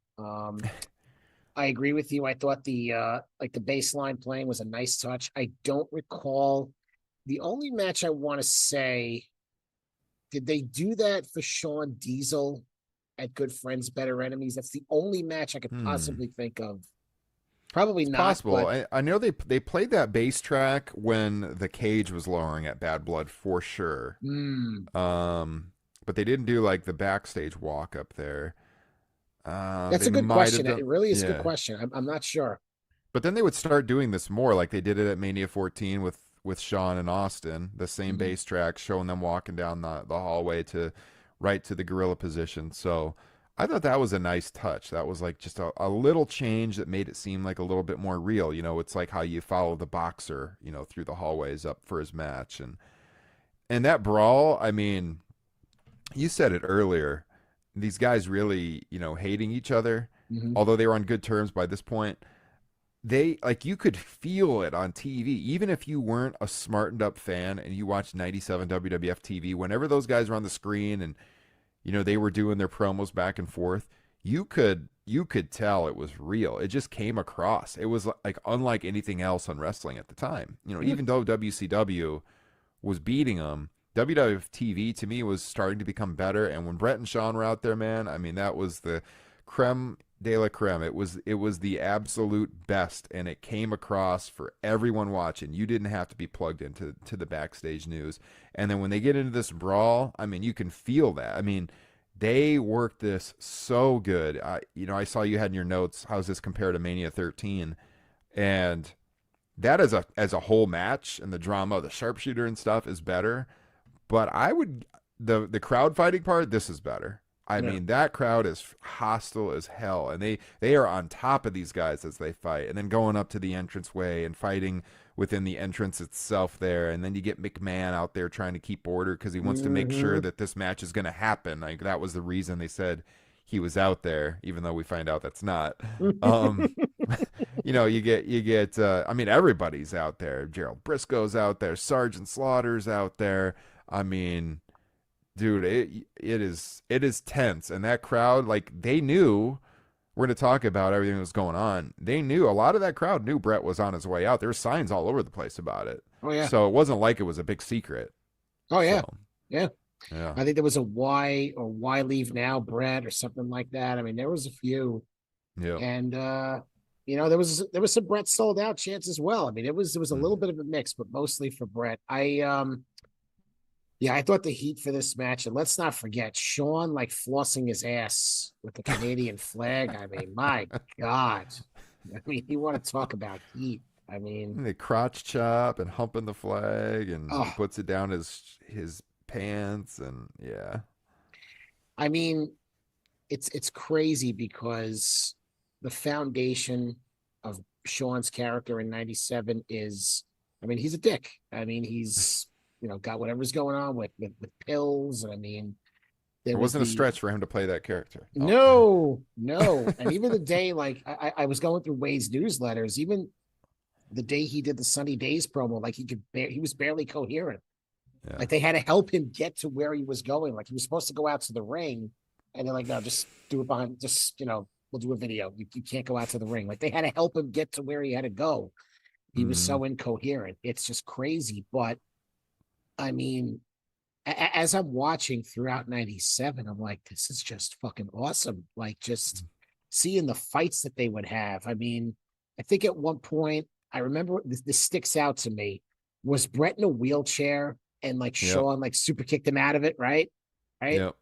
I agree with you. I thought the baseline playing was a nice touch. I don't recall the only match I want to say. Did they do that for Shawn Diesel at Good Friends, Better Enemies? That's the only match I could Hmm. possibly think of. Probably It's not, possible. but I know they played that bass track when the cage was lowering at Bad Blood for sure. mm, But they didn't do like the backstage walk up there. that's They a good might have question. done, It really is a good yeah. question. I'm not sure. But then they would start doing this more, like they did it at Mania 14 with Shawn and Austin, the same Mhm. bass track, showing them walking down the hallway to right to the gorilla position. So I thought that was a nice touch. That was like just a little change that made it seem like a little bit more real. It's like how you follow the boxer, through the hallways up for his match. And that brawl, I mean, you said it earlier. These guys really, hating each other, Mhm. although they were on good terms by this point. They like you could feel it on TV, even if you weren't a smartened up fan and you watched '97 WWF TV. Whenever those guys were on the screen and they were doing their promos back and forth, you could tell it was real. It just came across. It was like unlike anything else on wrestling at the time. Even though WCW was beating them, WWF TV to me was starting to become better. And when Brett and Shawn were out there, man, I mean that was the creme de la creme. It was the absolute best, and it came across for everyone watching. You didn't have to be plugged into the backstage news. And then when they get into this brawl, I mean, you can feel that. I mean, they worked this so good. I saw you had in your notes, how's this compare to Mania 13? And that as a whole match and the drama, the sharpshooter and stuff is better. But I would the crowd fighting part, this is better. I Yeah. mean, that crowd is hostile as hell, and they are on top of these guys as they fight, and then going up to the entranceway and fighting within the entrance itself there, and then you get McMahon out there trying to keep order because he wants to make sure Hmm. that this match is going to happen. Like that was the reason they said he was out there, even though we find out that's not. Um, I mean, everybody's out there. Gerald Briscoe's out there. Sergeant Slaughter's out there. I mean, dude, it is tense, and that crowd, like, they knew. We're going to talk about everything that was going on. They knew, a lot of that crowd knew Brett was on his way out. There were signs all over the place about it. Oh yeah. So it wasn't like it was a big secret. Oh So yeah. Yeah. yeah, I think there was a why leave now, Brett, or something like that. I mean, there was a few, yeah. and there was some Brett sold out chants as well. I mean, it was a little Mm. bit of a mix, but mostly for Brett. I thought the heat for this match, and let's not forget Sean like flossing his ass with the Canadian flag. I mean, my God. I mean, you want to talk about heat. I mean, And they crotch chop and humping the flag, and he oh, puts it down his pants, and yeah, I mean, it's crazy because the foundation of Sean's character in '97 is, I mean, he's a dick. I mean, he's got whatever's going on with pills. And I mean, it there was wasn't a the stretch for him to play that character. Oh, no, and even the day like I was going through Wade's newsletters, even the day he did the Sunny Days promo, like he was barely coherent. yeah. Like they had to help him get to where he was going. Like he was supposed to go out to the ring, and they're like, no, just do it behind. Just we'll do a video. You can't go out to the ring. Like they had to help him get to where he had to go. He was Hmm. so incoherent. It's just crazy. But I mean, as I'm watching throughout '97, I'm like, this is just fucking awesome. Like just seeing the fights that they would have. I mean, I think at one point I remember this sticks out to me was Brett in a wheelchair and like Yep. Sean like super kicked him out of it, right? Right. Yep.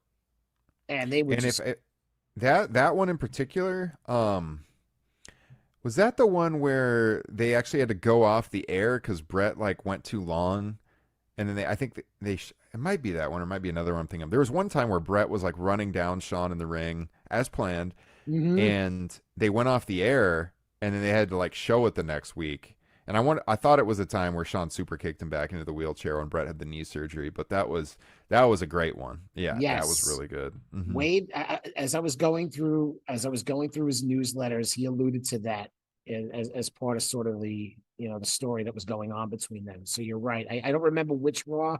And they would And if just it, that one in particular, was that the one where they actually had to go off the air because Brett like went too long, and then I think it might be that one, or it might be another one I'm thinking of. There was one time where Brett was like running down Sean in the ring as planned, mm-hmm. and they went off the air, and then they had to like show it the next week. And I thought it was a time where Sean super kicked him back into the wheelchair when Brett had the knee surgery, but that was a great one. Yeah, that was Yes. really good. Hmm. Wade, as I was going through his newsletters, he alluded to that as part of sort of the story that was going on between them. So you're right. I don't remember which Raw.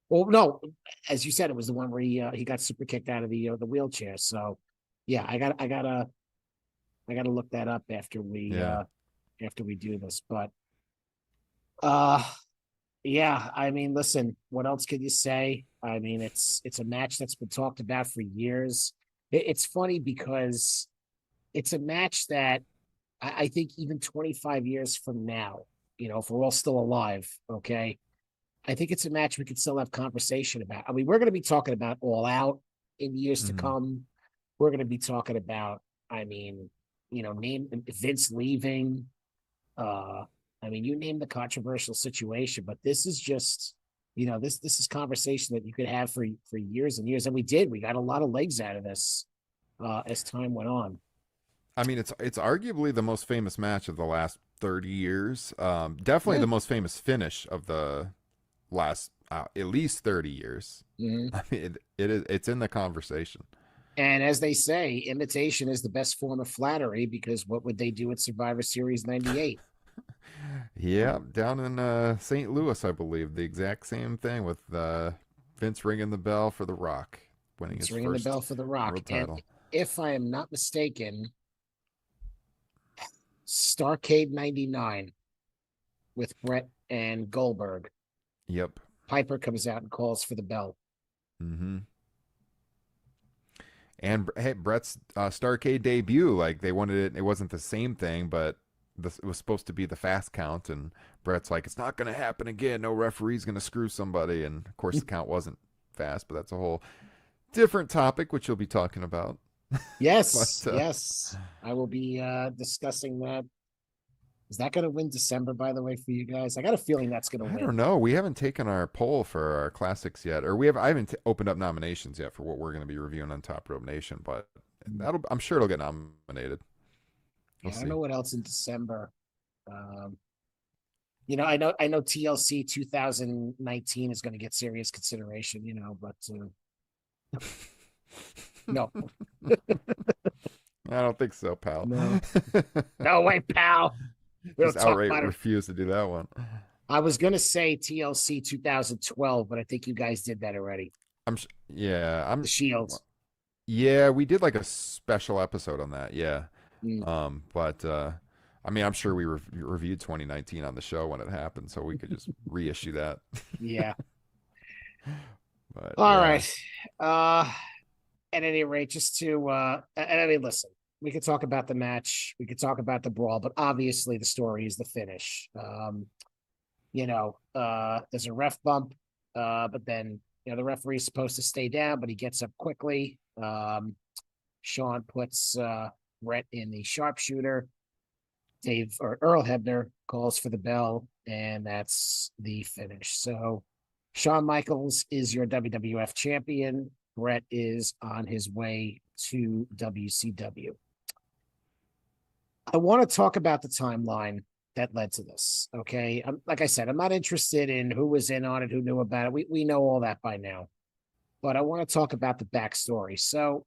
Well, no, as you said, it was the one where he got super kicked out of the wheelchair. So yeah, I gotta look that up Yeah. after we do this. But uh yeah, I mean, listen, what else could you say? I mean, it's a match that's been talked about for years. It's funny because it's a match that I think even 25 years from now, if we're all still alive, okay, I think it's a match we could still have conversation about. I mean, we're going to be talking about All Out in years to Hmm. come. We're going to be talking about, I mean, name Vince leaving. Uh, I mean, you name the controversial situation, but this is just, this is conversation that you could have for years and years, and we did. We got a lot of legs out of this as time went on. I mean, it's arguably the most famous match of the last 30 years. Definitely Yeah. the most famous finish of the last at least 30 years. Mhm. I mean, it's in the conversation. And as they say, imitation is the best form of flattery because what would they do at Survivor Series '98? Yeah, down in St. Louis, I believe, the exact same thing with Vince ringing the bell for The Rock winning It's his ringing the bell first for The Rock. world And title. if I am not mistaken, Starcade '99 with Brett and Goldberg, Yep. Piper comes out and calls for the bell. Hmm. And hey, Brett's Starcade debut, like they wanted it. It wasn't the same thing, but it was supposed to be the fast count. And Brett's like, it's not going to happen again. No referee's going to screw somebody. And of course, the count wasn't fast, but that's a whole different topic, which you'll be talking about. But Yes, yes. I will be discussing that. Is that going to win December, by the way, for you guys? I got a feeling that's going to I win. don't know. We haven't taken our poll for our classics yet, or I haven't opened up nominations yet for what we're going to be reviewing on Top Rope Nation. But I'm sure it'll get nominated. We'll Yeah, I don't see. know what else in December. Um, I know TLC 2019 is going to get serious consideration, but no. I don't think so, pal. No. No way, pal. We Just don't talk outright about it. refuse to do that one. I was gonna say TLC 2012, but I think you guys did that already. Yeah, The Shields. yeah, we did like a special episode on that. Yeah. Mm, But I mean, I'm sure we reviewed 2019 on the show when it happened, so we could just reissue that. yeah. But All yeah. right. Uh at any rate, just to and I mean, listen, we could talk about the match, we could talk about the brawl, but obviously the story is the finish. There's a ref bump, but then the referee's supposed to stay down, but he gets up quickly. Sean puts Brett in the sharpshooter. Dave or Earl Hebner calls for the bell, and that's the finish. So Shawn Michaels is your WWF champion. Brett is on his way to WCW. I want to talk about the timeline that led to this. Okay. Like I said, I'm not interested in who was in on it, who knew about it. We know all that by now, but I want to talk about the backstory. So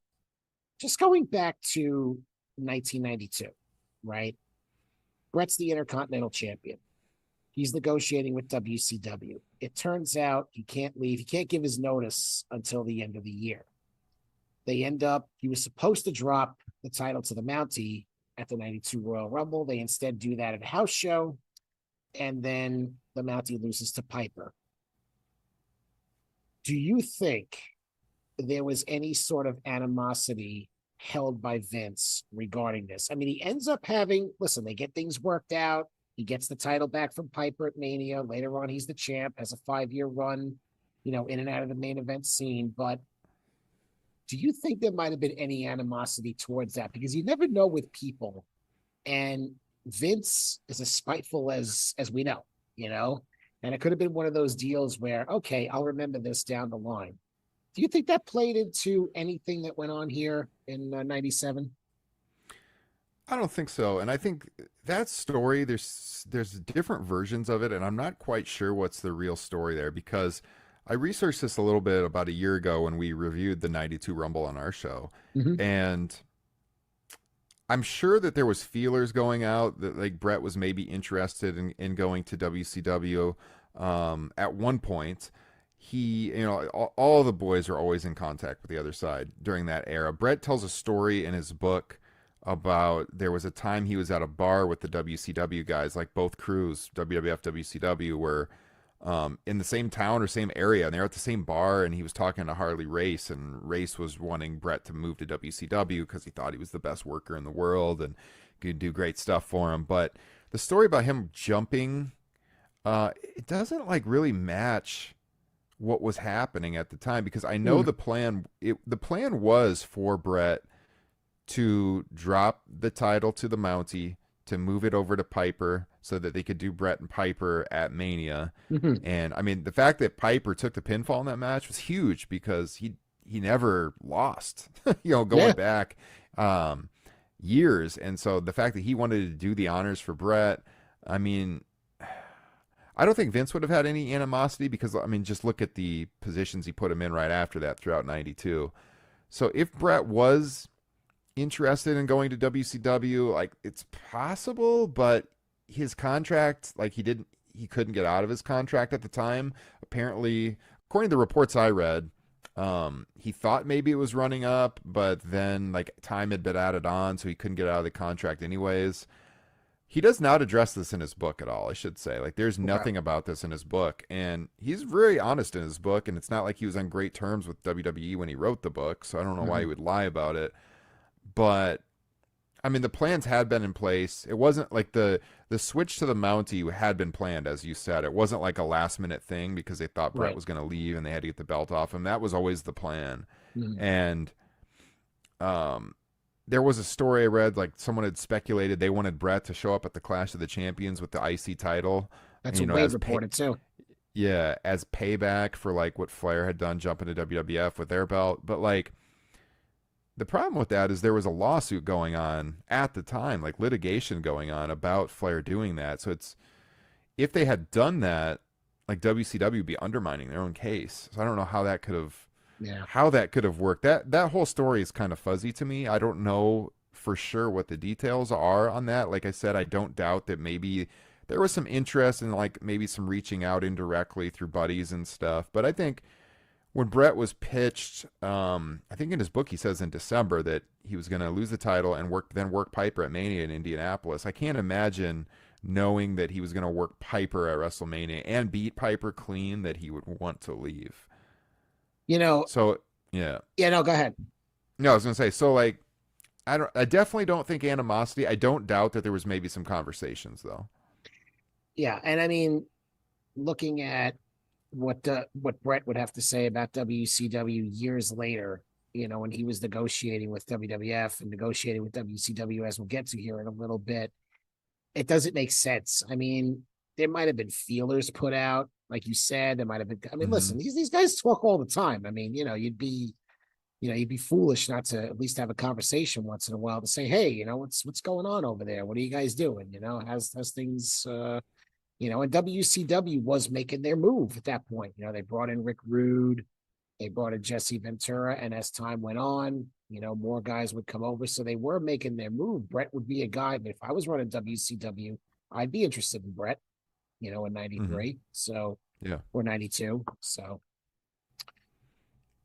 just going back to 1992, right? Brett's the Intercontinental Champion. He's negotiating with WCW. It turns out he can't leave. He can't give his notice until the end of the year. He was supposed to drop the title to the Mountie at the 92 Royal Rumble. They instead do that at a house show. And then the Mountie loses to Piper. Do you think there was any sort of animosity held by Vince regarding this? I mean, he ends up listen, they get things worked out. He gets the title back from Piper at Mania. Later on, he's the champ, has a 5-year run, in and out of the main event scene. But do you think there might have been any animosity towards that? Because you never know with people. And Vince is as spiteful as we know, and it could have been one of those deals where, okay, I'll remember this down the line. Do you think that played into anything that went on here in 97? I don't think so. And I think that story, there's different versions of it, and I'm not quite sure what's the real story there because I researched this a little bit about a year ago when we reviewed the 92 Rumble on our show. Mm-hmm. And I'm sure that there was feelers going out that like Brett was maybe interested in going to WCW at one point. All the boys are always in contact with the other side during that era. Brett tells a story in his book about there was a time he was at a bar with the WCW guys, like both crews, WWF, WCW, were in the same town or same area, and they're at the same bar, and he was talking to Harley Race, and Race was wanting Brett to move to WCW because he thought he was the best worker in the world and could do great stuff for him. But the story about him jumping, it doesn't like really match what was happening at the time because I know the plan was for Brett to drop the title to the Mountie, to move it over to Piper so that they could do Brett and Piper at Mania. Mm-hmm. And I mean, the fact that Piper took the pinfall in that match was huge because he never lost, going back years. And so the fact that he wanted to do the honors for Brett, I mean, I don't think Vince would have had any animosity because, I mean, just look at the positions he put him in right after that throughout 92. So if Brett was interested in going to WCW, like it's possible, but his contract, like he couldn't get out of his contract at the time. Apparently, according to the reports I read, he thought maybe it was running up, but then like time had been added on, so he couldn't get out of the contract anyways. He does not address this in his book at all, I should say. Like there's nothing about this in his book, and he's very honest in his book, and it's not like he was on great terms with WWE when he wrote the book, so I don't know why he would lie about it. But I mean, the plans had been in place. It wasn't like the switch to the Mountie had been planned, as you said. It wasn't like a last minute thing because they thought Brett was going to leave and they had to get the belt off him. That was always the plan. Mm-hmm. And there was a story I read, like someone had speculated they wanted Brett to show up at the Clash of the Champions with the IC title. That's what Wade reported too. Yeah, as payback for like what Flair had done jumping to WWF with their belt. But like, the problem with that is there was a lawsuit going on at the time, like litigation going on about Flair doing that. So if they had done that, like WCW would be undermining their own case. So I don't know how that could have worked. That whole story is kind of fuzzy to me. I don't know for sure what the details are on that. Like I said, I don't doubt that maybe there was some interest in like maybe some reaching out indirectly through buddies and stuff. But I think when Brett was pitched, I think in his book he says in December that he was going to lose the title and work Piper at Mania in Indianapolis. I can't imagine knowing that he was going to work Piper at WrestleMania and beat Piper clean that he would want to leave. You know, So yeah, yeah, no, go ahead. no, I was going to say so like I definitely don't think animosity. I don't doubt that there was maybe some conversations though. Yeah, and I mean, looking at what Brett would have to say about WCW years later, when he was negotiating with WWF and negotiating with WCW, as we'll get to here in a little bit, it doesn't make sense. I mean, there might have been feelers put out, like you said. There might have been. I mean, Mm-hmm. listen, these guys talk all the time. I mean, you'd be foolish not to at least have a conversation once in a while to say, hey, what's going on over there? What are you guys doing? Has things and WCW was making their move at that point. They brought in Rick Rude, they brought in Jesse Ventura, and as time went on, more guys would come over. So they were making their move. Brett would be a guy, but if I was running WCW, I'd be interested in Brett, in Mm-hmm. '93. So, Yeah. or '92. So,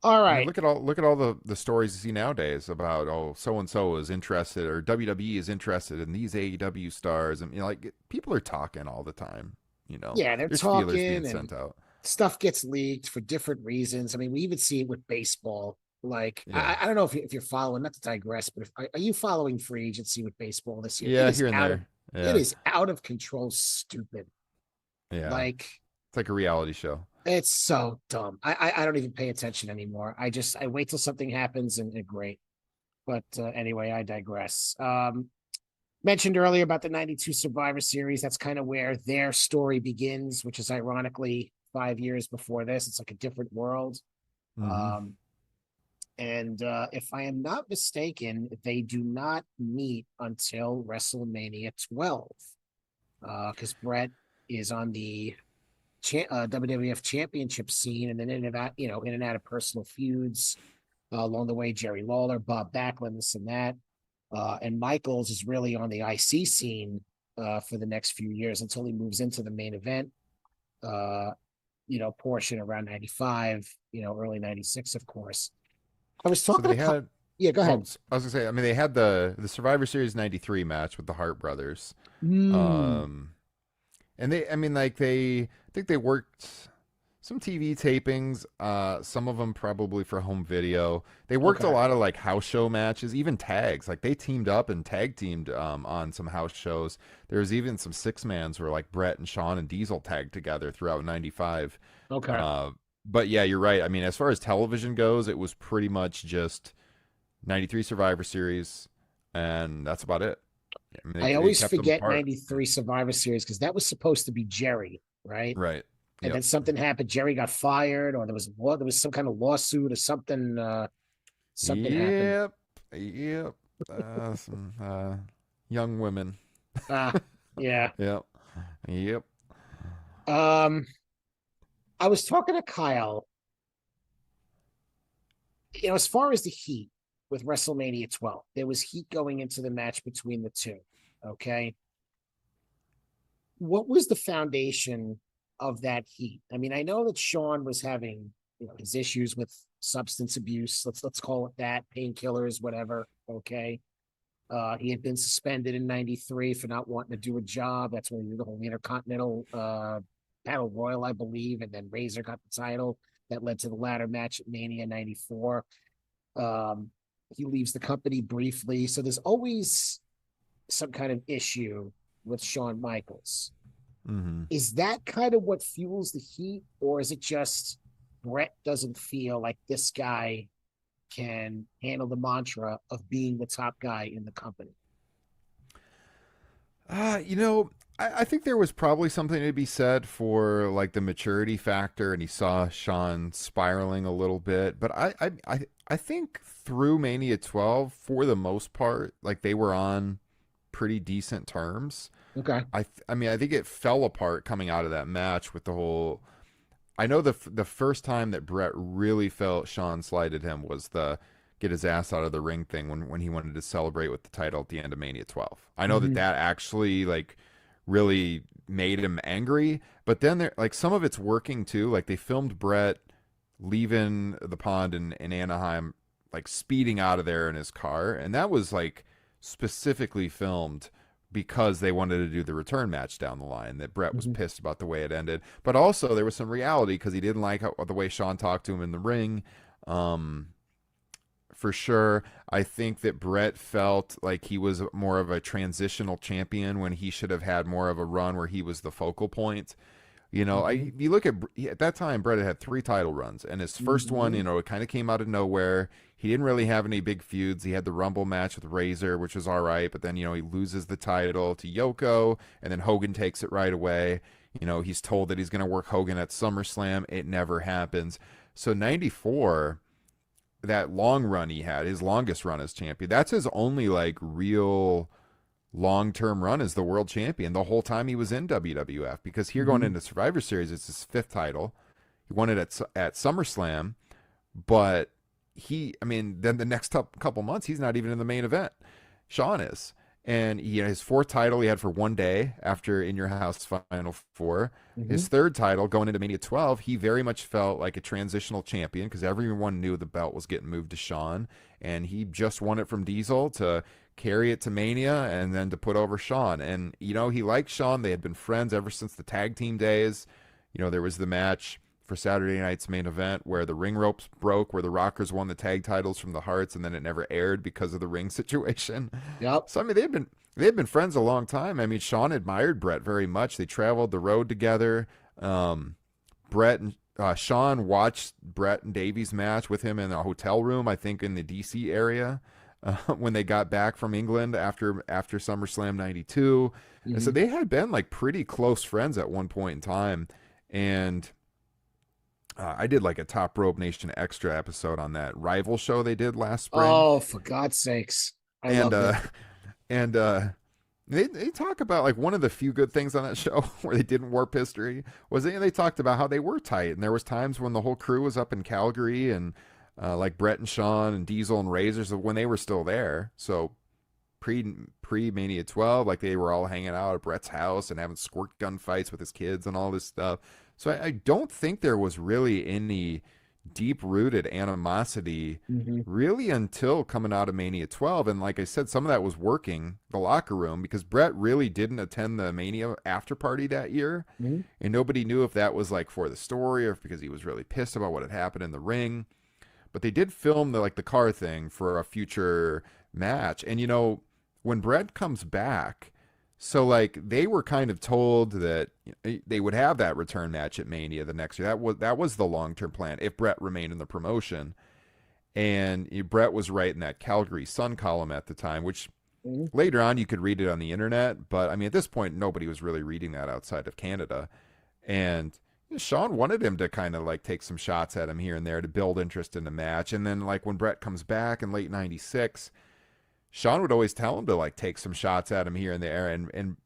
all I mean, right. look at all the stories you see nowadays about so and so is interested or WWE is interested in these AEW stars, and like people are talking all the time. Yeah, they're There's feelers talking being and sent out. stuff gets leaked for different reasons. I mean, we even see it with baseball. Like, Yeah, I don't know if you're following, not to digress, but are you following free agency with baseball this year? yeah, here and there. It Yeah, is out of control, stupid. yeah. Like, It's like a reality show. it's so dumb. I don't even pay attention anymore. I wait till something happens and great. But anyway, I digress. Mentioned earlier about the '92 Survivor Series. That's kind of where their story begins, which is ironically 5 years before this. It's like a different world. Mm-hmm. Um, and if I am not mistaken, they do not meet until WrestleMania 12, because Brett is on the WWF Championship scene, and then in and out of personal feuds along the way. Jerry Lawler, Bob Backlund, this and that, and Michaels is really on the IC scene for the next few years until he moves into the main event. Uh, portion around '95, early '96, of course. I was So talking they to, had. yeah, go Well, ahead. I was gonna say. I mean, they had the Survivor Series '93 match with the Hart brothers. Mm, Um, and I mean, like I think they worked some TV tapings, some of them probably for home video. They worked a okay. lot of like house show matches, even tags. Like they teamed up and tag teamed on some house shows. There was even some six mans where like Brett and Sean and Diesel tagged together throughout '95. Okay. Uh, but yeah, you're right. I mean, as far as television goes, it was pretty much just '93 Survivor Series, and that's about it. I mean, I they always kept them forget apart. '93 Survivor Series because that was supposed to be Jerry, right? Right. And Yep. then something happened. Jerry got fired, or there was some kind of lawsuit or something. Something happened. Yep. Yep. Some young women. Yeah. Yep. Yep. Um, I was talking to Kyle. As far as the heat with WrestleMania 12, there was heat going into the match between the two. Okay. What was the foundation of that heat? I mean, I know that Sean was having, his issues with substance abuse. Let's call it that, painkillers, whatever. Okay. He had been suspended in '93 for not wanting to do a job. That's when he did the whole Intercontinental Battle Royal, I believe, and then Razor got the title. That led to the ladder match at Mania '94. Um, he leaves the company briefly, so there's always some kind of issue with Shawn Michaels. Mm-hmm. Is that kind of what fuels the heat, or is it just Brett doesn't feel like this guy can handle the mantra of being the top guy in the company? I think there was probably something to be said for like the maturity factor, and he saw Sean spiraling a little bit. But I think through Mania 12, for the most part, like they were on pretty decent terms. Okay. I mean, I think it fell apart coming out of that match with the whole. I know the first time that Brett really felt Sean slighted him was the get his ass out of the ring thing when he wanted to celebrate with the title at the end of Mania 12. I know that Hmm. that actually like really made him angry, but then there like some of it's working too. Like they filmed Brett leaving the pond in Anaheim, like speeding out of there in his car, and that was like specifically filmed because they wanted to do the return match down the line. That Brett was Hmm. pissed about the way it ended, but also there was some reality because he didn't like the way Sean talked to him in the ring. Um, for sure. I think that Brett felt like he was more of a transitional champion when he should have had more of a run where he was the focal point. You know, Hmm. you look at that time, Brett had 3 title runs, and his first one, Hmm. you know, it kind of came out of nowhere. He didn't really have any big feuds. He had the Rumble match with Razor, which was all right, but then you know he loses the title to Yoko, and then Hogan takes it right away. You know, he's told that he's going to work Hogan at SummerSlam. It never happens. So '94, that long run he had, his longest run as champion, that's his only like real long term run as the world champion the whole time he was in WWF. Because here going Hmm. into Survivor Series, it's his 5th title. He won it at SummerSlam, but I mean, then the next couple months, he's not even in the main event. Shawn is. And his 4th title he had for one day after In Your House Final Four. Hmm. His 3rd title going into Mania 12, he very much felt like a transitional champion because everyone knew the belt was getting moved to Shawn. And he just won it from Diesel to carry it to Mania and then to put over Shawn. And, you know, he liked Shawn. They had been friends ever since the tag team days. You know, there was the match for Saturday night's main event where the ring ropes broke, where the Rockers won the tag titles from the Hearts, and then it never aired because of the ring situation. Yep. So I mean, they've been friends a long time. I mean, Shawn admired Brett very much. They traveled the road together. Brett and Shawn watched Brett and Davies match with him in a hotel room, I think in the DC area, when they got back from England after SummerSlam '92. And so Hmm. they had been like pretty close friends at one point in time. And I did like a Top Rope Nation extra episode on that rival show they did last spring, Oh, for God's sakes. I and loved it. and they talk about like one of the few good things on that show where they didn't warp history was they talked about how they were tight, and there was times when the whole crew was up in Calgary, and like Brett and Shawn and Diesel and Razors when they were still there. So pre Mania 12, like they were all hanging out at Brett's house and having squirt gun fights with his kids and all this stuff. So I don't think there was really any deep rooted animosity Hmm. really until coming out of Mania 12. And like I said, some of that was working the locker room because Brett really didn't attend the Mania after party that year. Hmm. And nobody knew if that was like for the story or if because he was really pissed about what had happened in the ring. But they did film the car thing for a future match. And you know, when Brett comes back, so like they were kind of told that they would have that return match at Mania the next year. That was the long term plan if Brett remained in the promotion. And Brett was writing that Calgary Sun column at the time, which Hmm. later on you could read it on the internet. But I mean, at this point, nobody was really reading that outside of Canada. And Shawn wanted him to kind of like take some shots at him here and there to build interest in the match. And then like when Brett comes back in late '96, Shawn would always tell him to like take some shots at him here and there and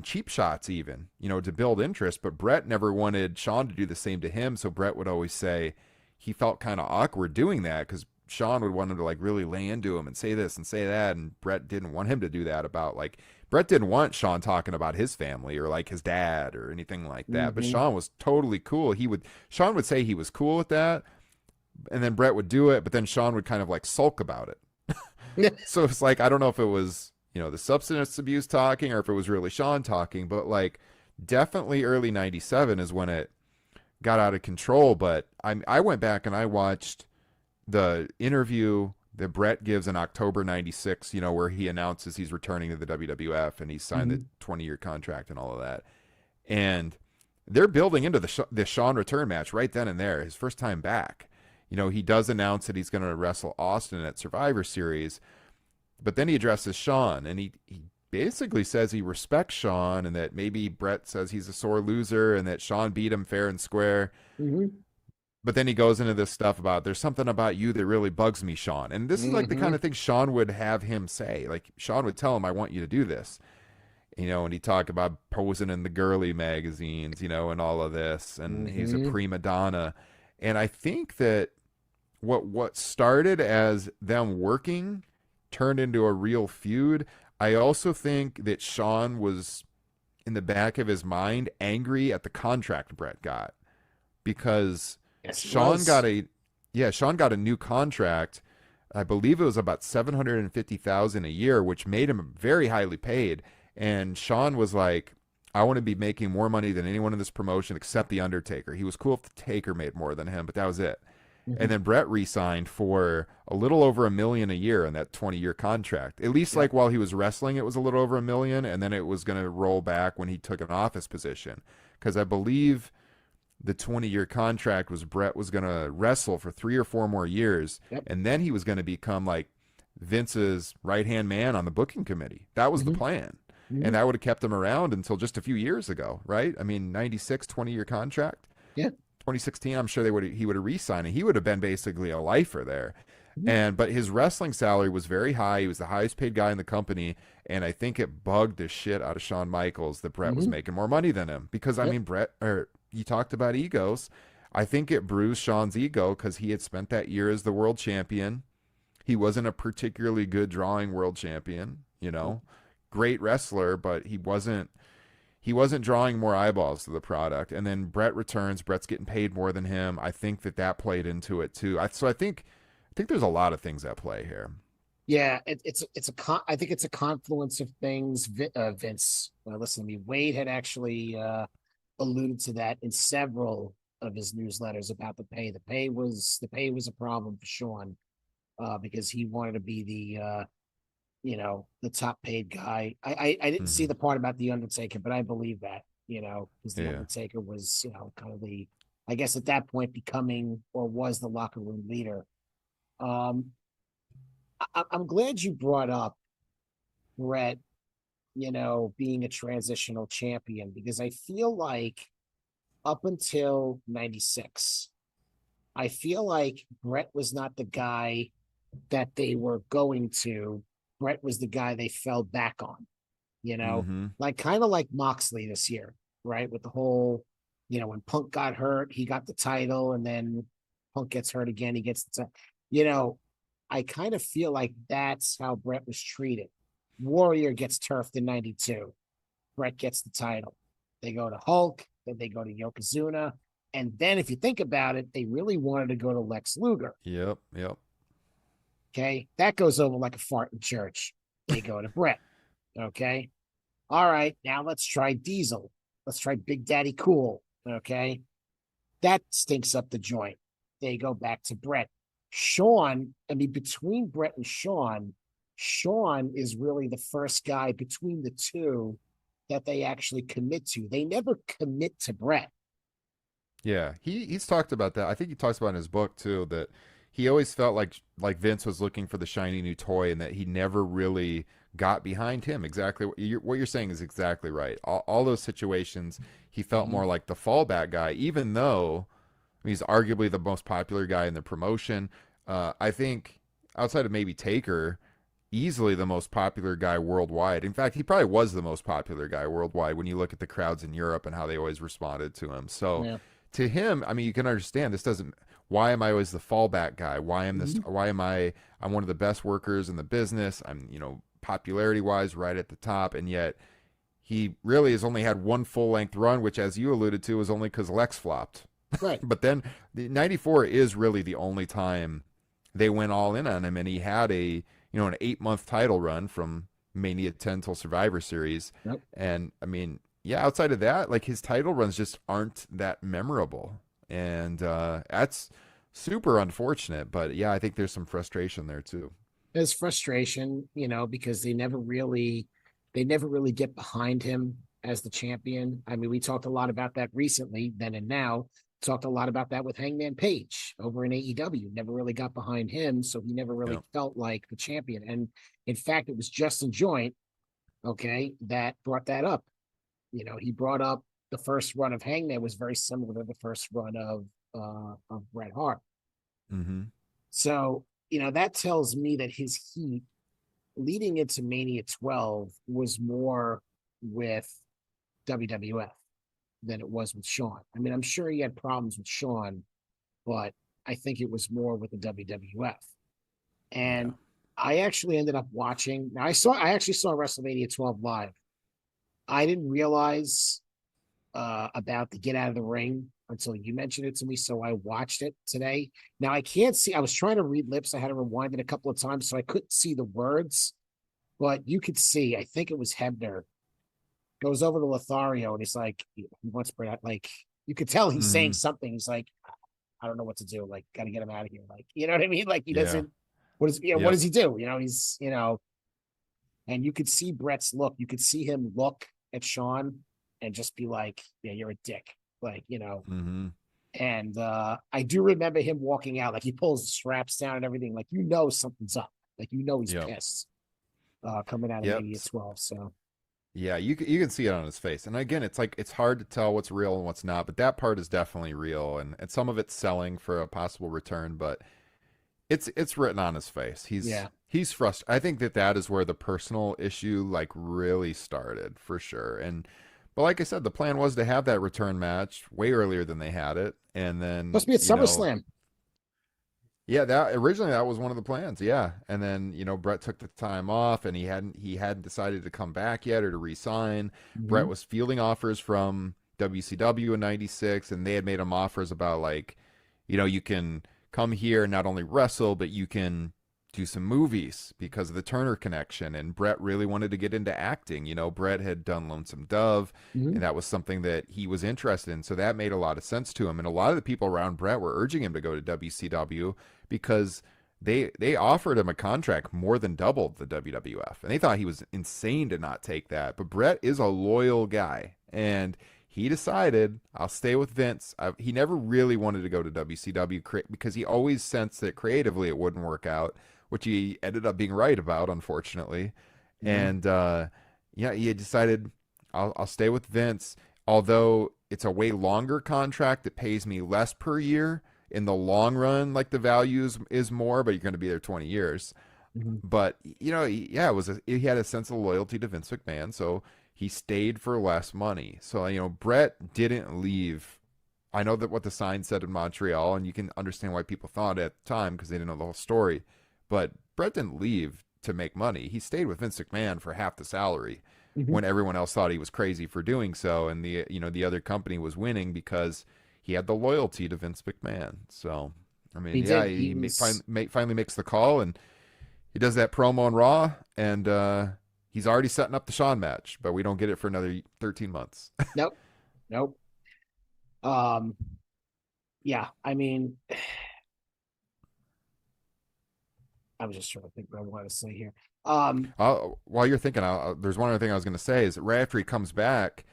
cheap shots even, you know, to build interest. But Brett never wanted Shawn to do the same to him. So Brett would always say he felt kind of awkward doing that because Shawn would want him to like really lay into him and say this and say that. And Brett didn't want him to do that about like, Brett didn't want Shawn talking about his family or like his dad or anything like that. But Hmm. Shawn was totally cool. Shawn would say he was cool with that. And then Brett would do it. But then Shawn would kind of like sulk about it. So it's like I don't know if it was the substance abuse talking or if it was really Shawn talking, but like definitely early '97 is when it got out of control. But I went back and I watched the interview that Brett gives in October '96, where he announces he's returning to the WWF and he's signed the Hmm. 20-year contract and all of that, and they're building into the Shawn return match right then and there, his first time back. He does announce that he's going to wrestle Austin at Survivor Series, but then he addresses Shawn, and he basically says he respects Shawn, and that maybe Brett says he's a sore loser, and that Shawn beat him fair and square. Hmm. But then he goes into this stuff about there's something about you that really bugs me, Shawn. And this is like the kind Hmm. of thing Shawn would have him say. Like Shawn would tell him, "I want you to do this," and he talked about posing in the girly magazines, and all of this, and he's a Hmm. prima donna. And I think that what started as them working turned into a real feud. I also think that Sean was in the back of his mind angry at the contract Brett got because Yes, he Sean got was. a Sean got a new contract. I believe it was about 750,000 a year, which made him very highly paid. And Sean was like, I want to be making more money than anyone in this promotion except the Undertaker. He was cool if the Taker made more than him, but that was it. And Mhm. then Brett re-signed for a little over $1 million a year in that 20-year contract. At least Yep. like while he was wrestling, it was a little over $1 million, and then it was going to roll back when he took an office position. Because I believe the 20-year contract was Brett was going to wrestle for 3 or 4 more years, Yep. and then he was going to become like Vince's right-hand man on the booking committee. That was the Hmm. plan. And Hmm. that would have kept him around until just a few years ago, right? I mean, 96, 20-year contract. Yeah. 2016, I'm sure he would have re-signed and he would have been basically a lifer there. Mhm. And but his wrestling salary was very high. He was the highest paid guy in the company, and I think it bugged the shit out of Shawn Michaels that Brett was Hmm. making more money than him. Because I Yep. mean, Brett, or you talked about egos. I think it bruised Shawn's ego because he had spent that year as the world champion. He wasn't a particularly good drawing world champion, you Yep. know, great wrestler, but he wasn't drawing more eyeballs to the product. And then Brett returns. Brett's getting paid more than him. I think that played into it too. So I think there's a lot of things at play here. Yeah, I think it's a confluence of things. Vince, listen to me. Wade had actually alluded to that in several of his newsletters about the pay. The pay was a problem for Sean because he wanted to be the top paid guy. I didn't see Hmm. the part about the Undertaker, but I believe that because the Yeah. Undertaker was kind of the, I guess at that point becoming or was the locker room leader. Um, I'm glad you brought up Brett, being a transitional champion because I feel like up until 96, I feel like Brett was not the guy that they were going to. Brett was the guy they fell back on, you know, Hmm. like kind of like Moxley this year, right? With the whole, when Punk got hurt, he got the title, and then Punk gets hurt again, he gets the title. You know, I kind of feel like that's how Brett was treated. Warrior gets turfed in 92. Brett gets the title. They go to Hulk, then they go to Yokozuna. And then if you think about it, they really wanted to go to Lex Luger. Yep. Yep. Okay. That goes over like a fart in church. They go to Brett. Okay. All right. Now let's try Diesel. Let's try Big Daddy Cool. Okay. That stinks up the joint. They go back to Brett. Sean, I mean, between Brett and Sean, Sean is really the first guy between the two that they actually commit to. They never commit to Brett. Yeah, he's talked about that. I think he talks about in his book too that he always felt like Vince was looking for the shiny new toy and that he never really got behind him. Exactly what you're saying is exactly right. All those situations, he felt Mm-hmm. more like the fallback guy, even though I mean, he's arguably the most popular guy in the promotion. I think outside of maybe Taker, easily the most popular guy worldwide. In fact, he probably was the most popular guy worldwide when you look at the crowds in Europe and how they always responded to him. So Yeah. to him, I mean, you can understand this doesn't. Why am I always the fallback guy? Why am this? Mm-hmm. Why am I? I'm one of the best workers in the business. I'm popularity wise right at the top, and yet he really has only had one full length run, which, as you alluded to, was only because Lex flopped. Right. But then the 94 is really the only time they went all in on him, and he had an 8 month title run from Mania 10 till Survivor Series. Yep. And I mean, yeah, outside of that, like his title runs just aren't that memorable. And that's super unfortunate. But yeah, I think there's some frustration there too. There's frustration, because they never really get behind him as the champion. I mean, we talked a lot about that recently, then and now. Talked a lot about that with Hangman Page over in AEW. Never really got behind him, so he never really Yeah. felt like the champion. And in fact, it was Justin Joint, okay, that brought that up. He brought up the first run of Hangman was very similar to the first run of Bret Hart. Mm-hmm. So, that tells me that his heat leading into Mania 12 was more with WWF than it was with Sean. I mean, I'm sure he had problems with Sean, but I think it was more with the WWF. Yeah. And I actually ended up watching. Now I actually saw WrestleMania 12 live. I didn't realize about the get out of the ring until you mentioned it to me. So I watched it today. Now I can't see. I was trying to read lips. I had to rewind it a couple of times so I couldn't see the words, but you could see. I think it was Hebner goes over to Lothario and he's like, he wants Brett. Like you could tell he's saying Hmm. something. He's like, I don't know what to do. Like, got to get him out of here. Like, you know what I mean? Like he Yeah. doesn't. What is what Yep. does he do? He's and you could see Brett's look. You could see him look at Sean and just be like, yeah, you're a dick. Like. Hmm. And I do remember him walking out, like he pulls the straps down and everything. Like something's up. Like he's Yep. pissed coming out of Yep. Mania 12. So Yeah, you can see it on his face. And again, it's like it's hard to tell what's real and what's not, but that part is definitely real, and some of it's selling for a possible return, but it's written on his face. yeah, He's frustrated. I think that is where the personal issue like really started for sure. And but like I said, the plan was to have that return match way earlier than they had it, and must then be at SummerSlam. yeah, that originally that was one of the plans. Yeah, and then Brett took the time off, and he hadn't decided to come back yet or to resign. Brett Mm-hmm. was fielding offers from WCW in '96, and they had made him offers about like, you can come here and not only wrestle, but you can do some movies because of the Turner connection. And Brett really wanted to get into acting. Brett had done Lonesome Dove, Mm-hmm. and that was something that he was interested in. So that made a lot of sense to him. And a lot of the people around Brett were urging him to go to WCW because they offered him a contract more than doubled the WWF, and they thought he was insane to not take that. But Brett is a loyal guy, and he decided I'll stay with Vince. He never really wanted to go to WCW because he always sensed that creatively it wouldn't work out, which he ended up being right about, unfortunately. Mm-hmm. And yeah, he had decided I'll stay with Vince, although it's a way longer contract that pays me less per year. In the long run, like the value is more, but you're going to be there 20 years. Mm-hmm. But yeah, he had a sense of loyalty to Vince McMahon, so he stayed for less money. So Brett didn't leave. I know that what the sign said in Montreal, and you can understand why people thought at the time because they didn't know the whole story. But Brett didn't leave to make money. He stayed with Vince McMahon for half the salary Mm-hmm. when everyone else thought he was crazy for doing so, and the other company was winning because he had the loyalty to Vince McMahon. So I mean, He yeah, did. He was finally makes the call, and he does that promo on Raw, and he's already setting up the Shawn match, but we don't get it for another 13 months. nope, nope. Um, yeah. I mean, I was just trying to think what I want to say here. Um, While you're thinking, there's one other thing I was going to say is that right after he comes back,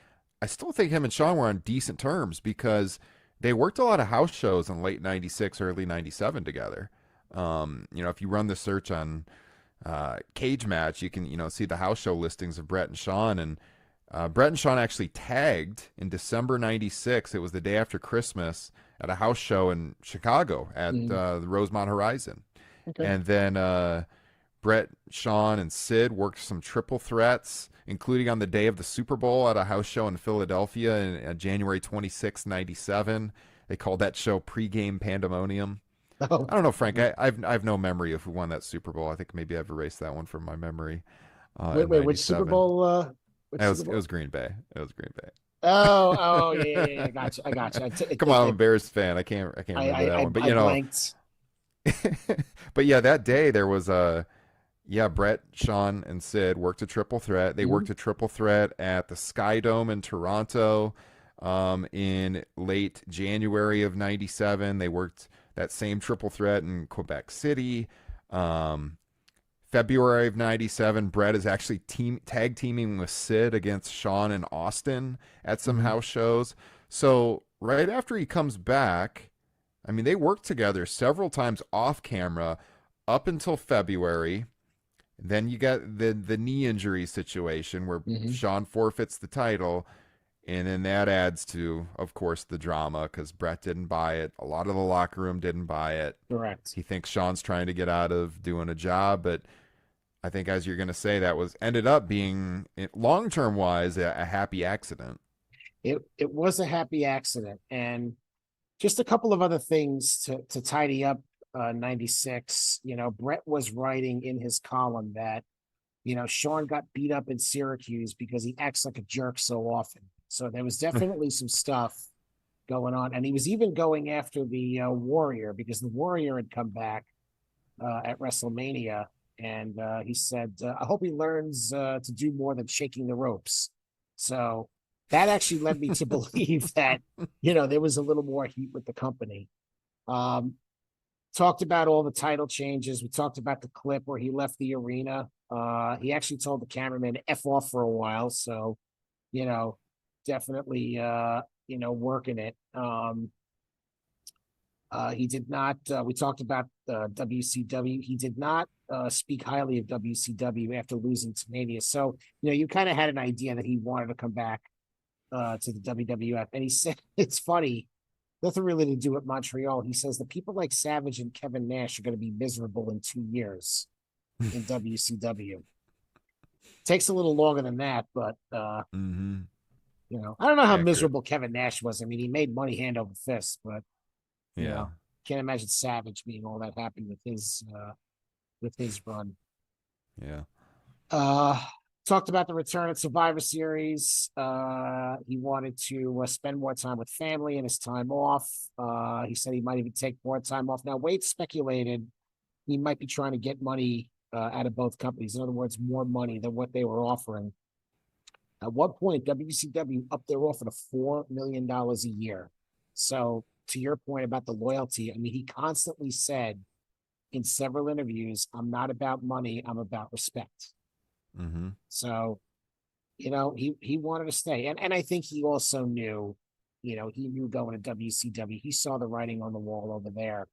I still think him and Shawn were on decent terms because they worked a lot of house shows in late '96, early '97 together. If you run the search on Cage Match, you can see the house show listings of Brett and Shawn, and Brett and Shawn actually tagged in December '96. It was the day after Christmas at a house show in Chicago at mm, the Rosemont Horizon, okay. and then Brett, Shawn, and Sid worked some triple threats, including on the day of the Super Bowl at a house show in Philadelphia in January 26, '97. They called that show Pregame Pandemonium. Oh, I don't know, Frank. I've no memory of who won that Super Bowl. I think maybe I've erased that one from my memory wait, in wait. Which Super '97. Bowl? Which Super It Bowl? was Green Bay. It was Green Oh, yeah, yeah, yeah. I Bay. got you. I got you. Come on, I'm a Bears fan. I can't remember that one. But I blanked. but yeah, that day there was a yeah, Brett, Shawn, and Sid worked a triple threat. They Mhm. worked a triple threat at the Sky Dome in Toronto in late January of '97. They worked that same triple threat in Quebec City. Um, February of '97, Brett is actually tag teaming with Sid against Shawn and Austin at some Mhm. house shows. So right after he comes back, I mean, they worked together several times off camera up until February. Then you got the knee injury situation where Mhm. Shawn forfeits the title, and then that adds to, of course, the drama because Brett didn't buy it. A lot of the locker room didn't buy it. Correct. He thinks Shawn's trying to get out of doing a job, but I think, as you're going to say, that was ended up being long term wise a happy accident. It was a happy accident, and just a couple of other things to tidy up 96. Brett was writing in his column that, Sean got beat up in Syracuse because he acts like a jerk so often. So there was definitely some stuff going on. And he was even going after the Warrior because the Warrior had come back at WrestleMania. And he said, I hope he learns to do more than shaking the ropes. So that actually led me to believe that, there was a little more heat with the company. Um, Talked about all the title changes. We talked about the clip where he left the arena. He actually told the cameraman to F off for a while. So, you know, definitely, working it. He did not, we talked about WCW. He did not speak highly of WCW after losing to Mania. So, you kind of had an idea that he wanted to come back to the WWF. And he said, it's funny, nothing really to do with Montreal. He says the people like Savage and Kevin Nash are going to be miserable in 2 years in WCW. Takes a little longer than that, but Mm-hmm. I don't know how Accurate. miserable Kevin Nash was. I mean, he made money hand over fist, but you Yeah. know, can't imagine Savage being all that happy with his run. Yeah. Uh Talked about the return of Survivor Series. He wanted to spend more time with family and his time off. He said he might even take more time off. Now, Wade speculated he might be trying to get money out of both companies. In other words, more money than what they were offering. At one point, WCW upped their offer to $4 million a year. So, to your point about the loyalty, I mean, he constantly said in several interviews, I'm not about money, I'm about respect. Mm-hmm. So, he wanted to stay. And I think he also knew, he knew going to WCW, he saw the writing on the wall over there.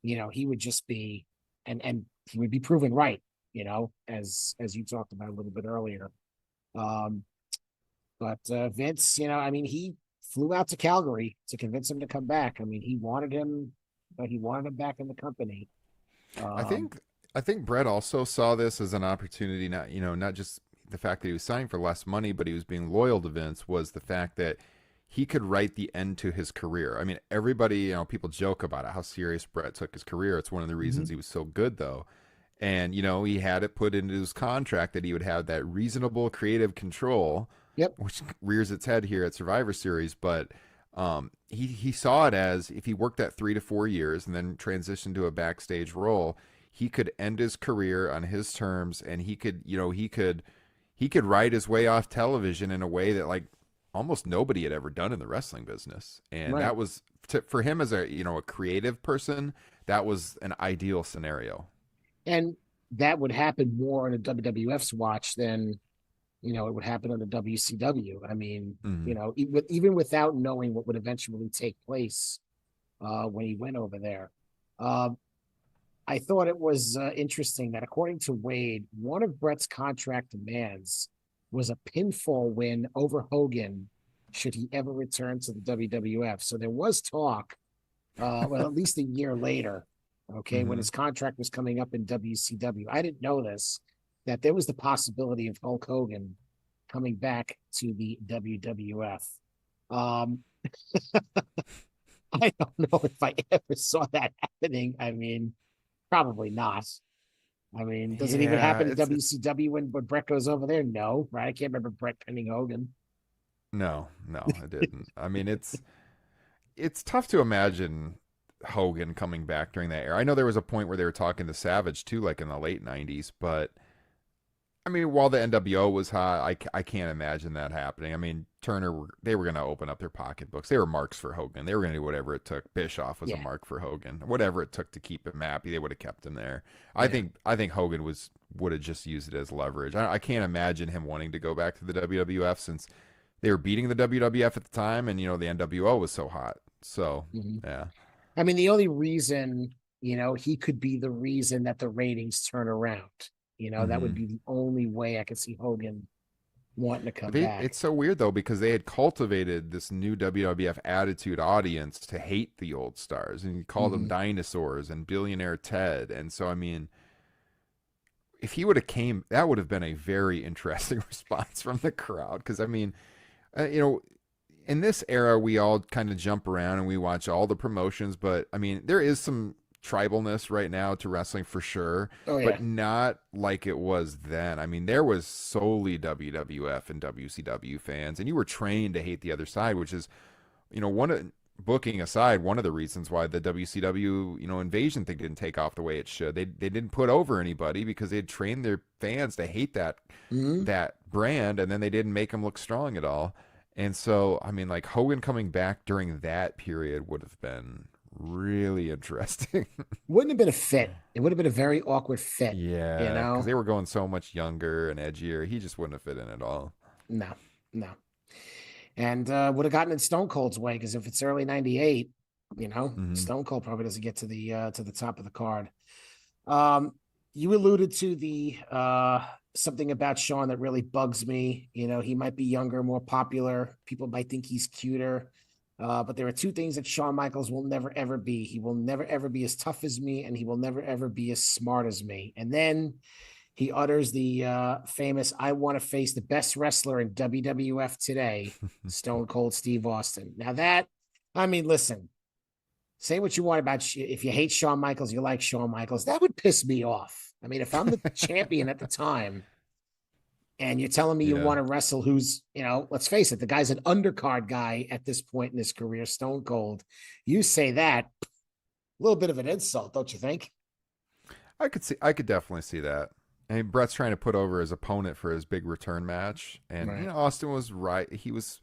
He would just be and he would be proven right, as you talked about a little bit earlier. Um, but Vince, I mean, he flew out to Calgary to convince him to come back. I mean, he wanted him, but he wanted him back in the company. I Um, think I think Brett also saw this as an opportunity, not just the fact that he was signing for less money, but he was being loyal to Vince, was the fact that he could write the end to his career. I mean, everybody, people joke about it, how serious Brett took his career. It's one of the reasons mhm. he was so good, though. And, he had it put into his contract that he would have that reasonable creative control, Yep. which rears its head here at Survivor Series. But he saw it as if he worked that 3 to 4 years and then transitioned to a backstage role, he could end his career on his terms, and he could ride his way off television in a way that like almost nobody had ever done in the wrestling business. And Right. that was for him as a creative person, that was an ideal scenario. And that would happen more on a WWF's watch than it would happen on the WCW. I mean, Mm-hmm. even without knowing what would eventually take place when he went over there. Uh, I thought it was interesting that according to Wade, one of Brett's contract demands was a pinfall win over Hogan should he ever return to the WWF. So there was talk, well, at least a year later, okay, when Mm-hmm. his contract was coming up in WCW. I didn't know this, that there was the possibility of Hulk Hogan coming back to the WWF. Um, I don't know if I ever saw that happening. I mean, probably not. I mean, does it even Yeah, happen in it's WCW when Brett goes over there? No, right? I can't remember Brett pinning Hogan. no, no, it didn't. I mean, it's tough to imagine Hogan coming back during that era. I know there was a point where they were talking to Savage too, like in the late '90s, but I mean, while the NWO was hot, I can't imagine that happening. I mean, they were going to open up their pocketbooks. They were marks for Hogan. They were going to do whatever it took. Bischoff was a Yeah, mark for Hogan. Whatever it took to keep him happy, they would have kept him there. I yeah. think I think Hogan would have just used it as leverage. I can't imagine him wanting to go back to the WWF since they were beating the WWF at the time, and the NWO was so hot. So Mhm. yeah. I mean, the only reason, he could be the reason that the ratings turn around. That would Hmm. be the only way I could see Hogan wanting to come It's back. so weird though because they had cultivated this new WWF attitude audience to hate the old stars and you call them Hmm. dinosaurs and billionaire Ted. And so I mean, if he would have came, that would have been a very interesting response from the crowd because I mean, uh, you know, in this era, we all kind of jump around and we watch all the promotions, but I mean, there is some tribalness right now to wrestling for sure, Oh but yeah. not like it was then. I mean, there was solely WWF and WCW fans, and you were trained to hate the other side, which is, one of booking aside, one of the reasons why the WCW, invasion thing didn't take off the way it should. They didn't put over anybody because they had trained their fans to hate Hmm. that brand, and then they didn't make them look strong at all. And so, I mean, like Hogan coming back during that period would have been really interesting. Wouldn't have been a fit. It would have been a very awkward fit, you Yeah, because know? they were going so much younger and edgier. He just wouldn't have fit in at all. No, no. And would have gotten in Stone Cold's way because if it's early '98, Hmm. Stone Cold probably doesn't get to the top of the card. Um, you alluded to the something about Sean that really bugs me. He might be younger, more popular. People might think he's cuter. But there are two things that Shawn Michaels will never ever be. He will never ever be as tough as me, and he will never ever be as smart as me. And then he utters the famous, I want to face the best wrestler in WWF today, Stone Cold Steve Austin. Now, I mean, listen, say what you want about if you hate Shawn Michaels, you like Shawn Michaels. That would piss me off. I mean, if I'm the champion at the time and you're telling me you Yeah. want to wrestle who's, let's face it, the guy's an undercard guy at this point in his career, Stone Cold. You say that, a little bit of an insult, don't you think? I could definitely see that. I mean, Brett's trying to put over his opponent for his big return match, and Right. Austin was right. He was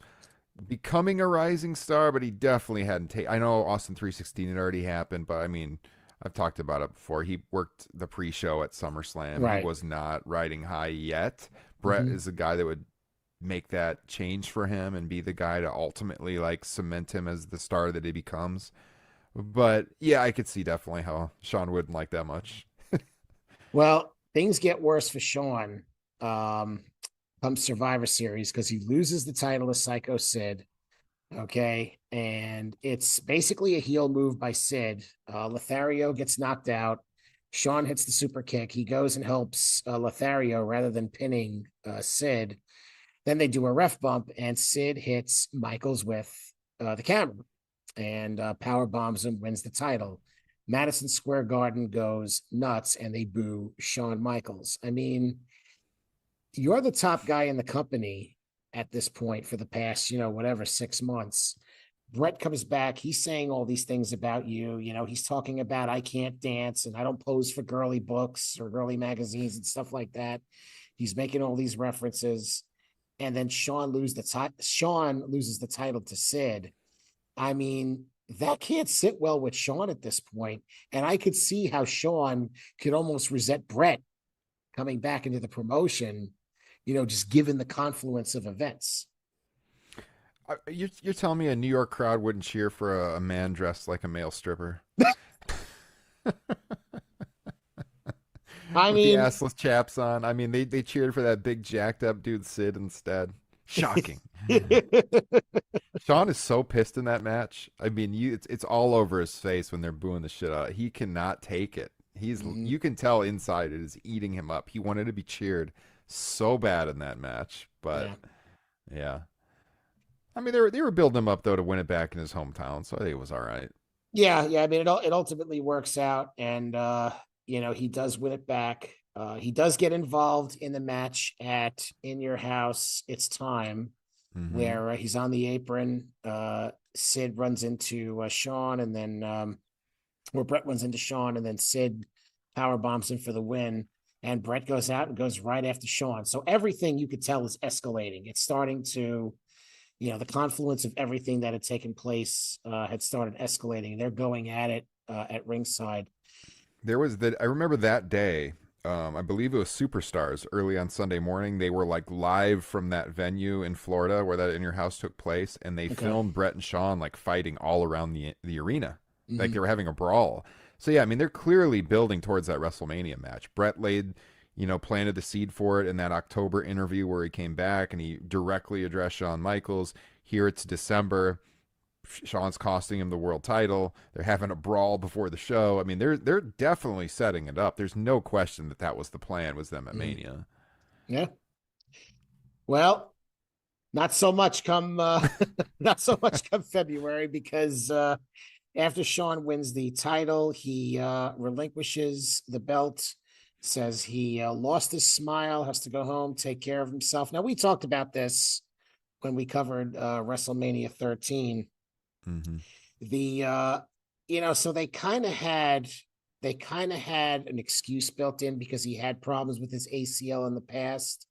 becoming a rising star, but he definitely hadn't taken. I know Austin 316 had already happened, but I mean, I've talked about it before. He worked the pre-show at SummerSlam. He Right. was not riding high yet. Brett Mm-hmm. is the guy that would make that change for him and be the guy to ultimately like cement him as the star that he becomes. But yeah, I could see definitely how Sean wouldn't like that much. Well, things get worse for Sean um, come Survivor Series because he loses the title to Psycho Sid. Okay. And it's basically a heel move by Sid. Lothario gets knocked out. Sean hits the super kick. He goes and helps Lothario rather than pinning Sid. Then they do a ref bump, and Sid hits Michaels with the camera and power bombs him, wins the title. Madison Square Garden goes nuts, and they boo Shawn Michaels. I mean, you're the top guy in the company at this point for the past, whatever, 6 months. Brett comes back. He's saying all these things about you. He's talking about I can't dance and I don't pose for girly books or girly magazines and stuff like that. He's making all these references. And then Sean loses the title to Sid. I mean, that can't sit well with Sean at this point. And I could see how Sean could almost resent Brett coming back into the promotion, just given the confluence of events. You're telling me a New York crowd wouldn't cheer for a man dressed like a male stripper I with the mean, assless chaps on? I mean, they cheered for that big jacked up dude Sid instead. Shocking. Sean is so pissed in that match. I mean, it's all over his face when they're booing the shit out. He cannot take it. Mhm. You can tell inside it is eating him up. He wanted to be cheered so bad in that match, but Yeah. yeah. I mean, they were building him up though to win it back in his hometown, so I think it was all right. Yeah, yeah. I mean, it ultimately works out, and he does win it back. He does get involved in the match at In Your House. It's time Mm-hmm. where he's on the apron. Sid runs into Sean, and then where Brett runs into Sean, and then Sid power bombs him for the win. And Brett goes out and goes right after Sean. So everything you could tell is escalating. It's starting to the confluence of everything that had taken place had started escalating. They're going at it at ringside. There was that I remember that day. I believe it was Superstars early on Sunday morning. They were like live from that venue in Florida where that In Your House took place, and they Okay. filmed Brett and Sean like fighting all around the arena, like they Mm-hmm. were having a brawl. So yeah, I mean they're clearly building towards that WrestleMania match. Brett laid, planted the seed for it in that October interview where he came back and he directly addressed Shawn Michaels. Here it's December. Sean's costing him the world title. They're having a brawl before the show. I mean, they're definitely setting it up. There's no question that that was the plan. Was them at Mm-hmm. Mania. Yeah. Well, Not so much come not so much come February because after Sean wins the title, he relinquishes the belt, says he lost his smile, has to go home, take care of himself. Now we talked about this when we covered WrestleMania 13. Mm-hmm. The so they kind of had an excuse built in because he had problems with his ACL in the past,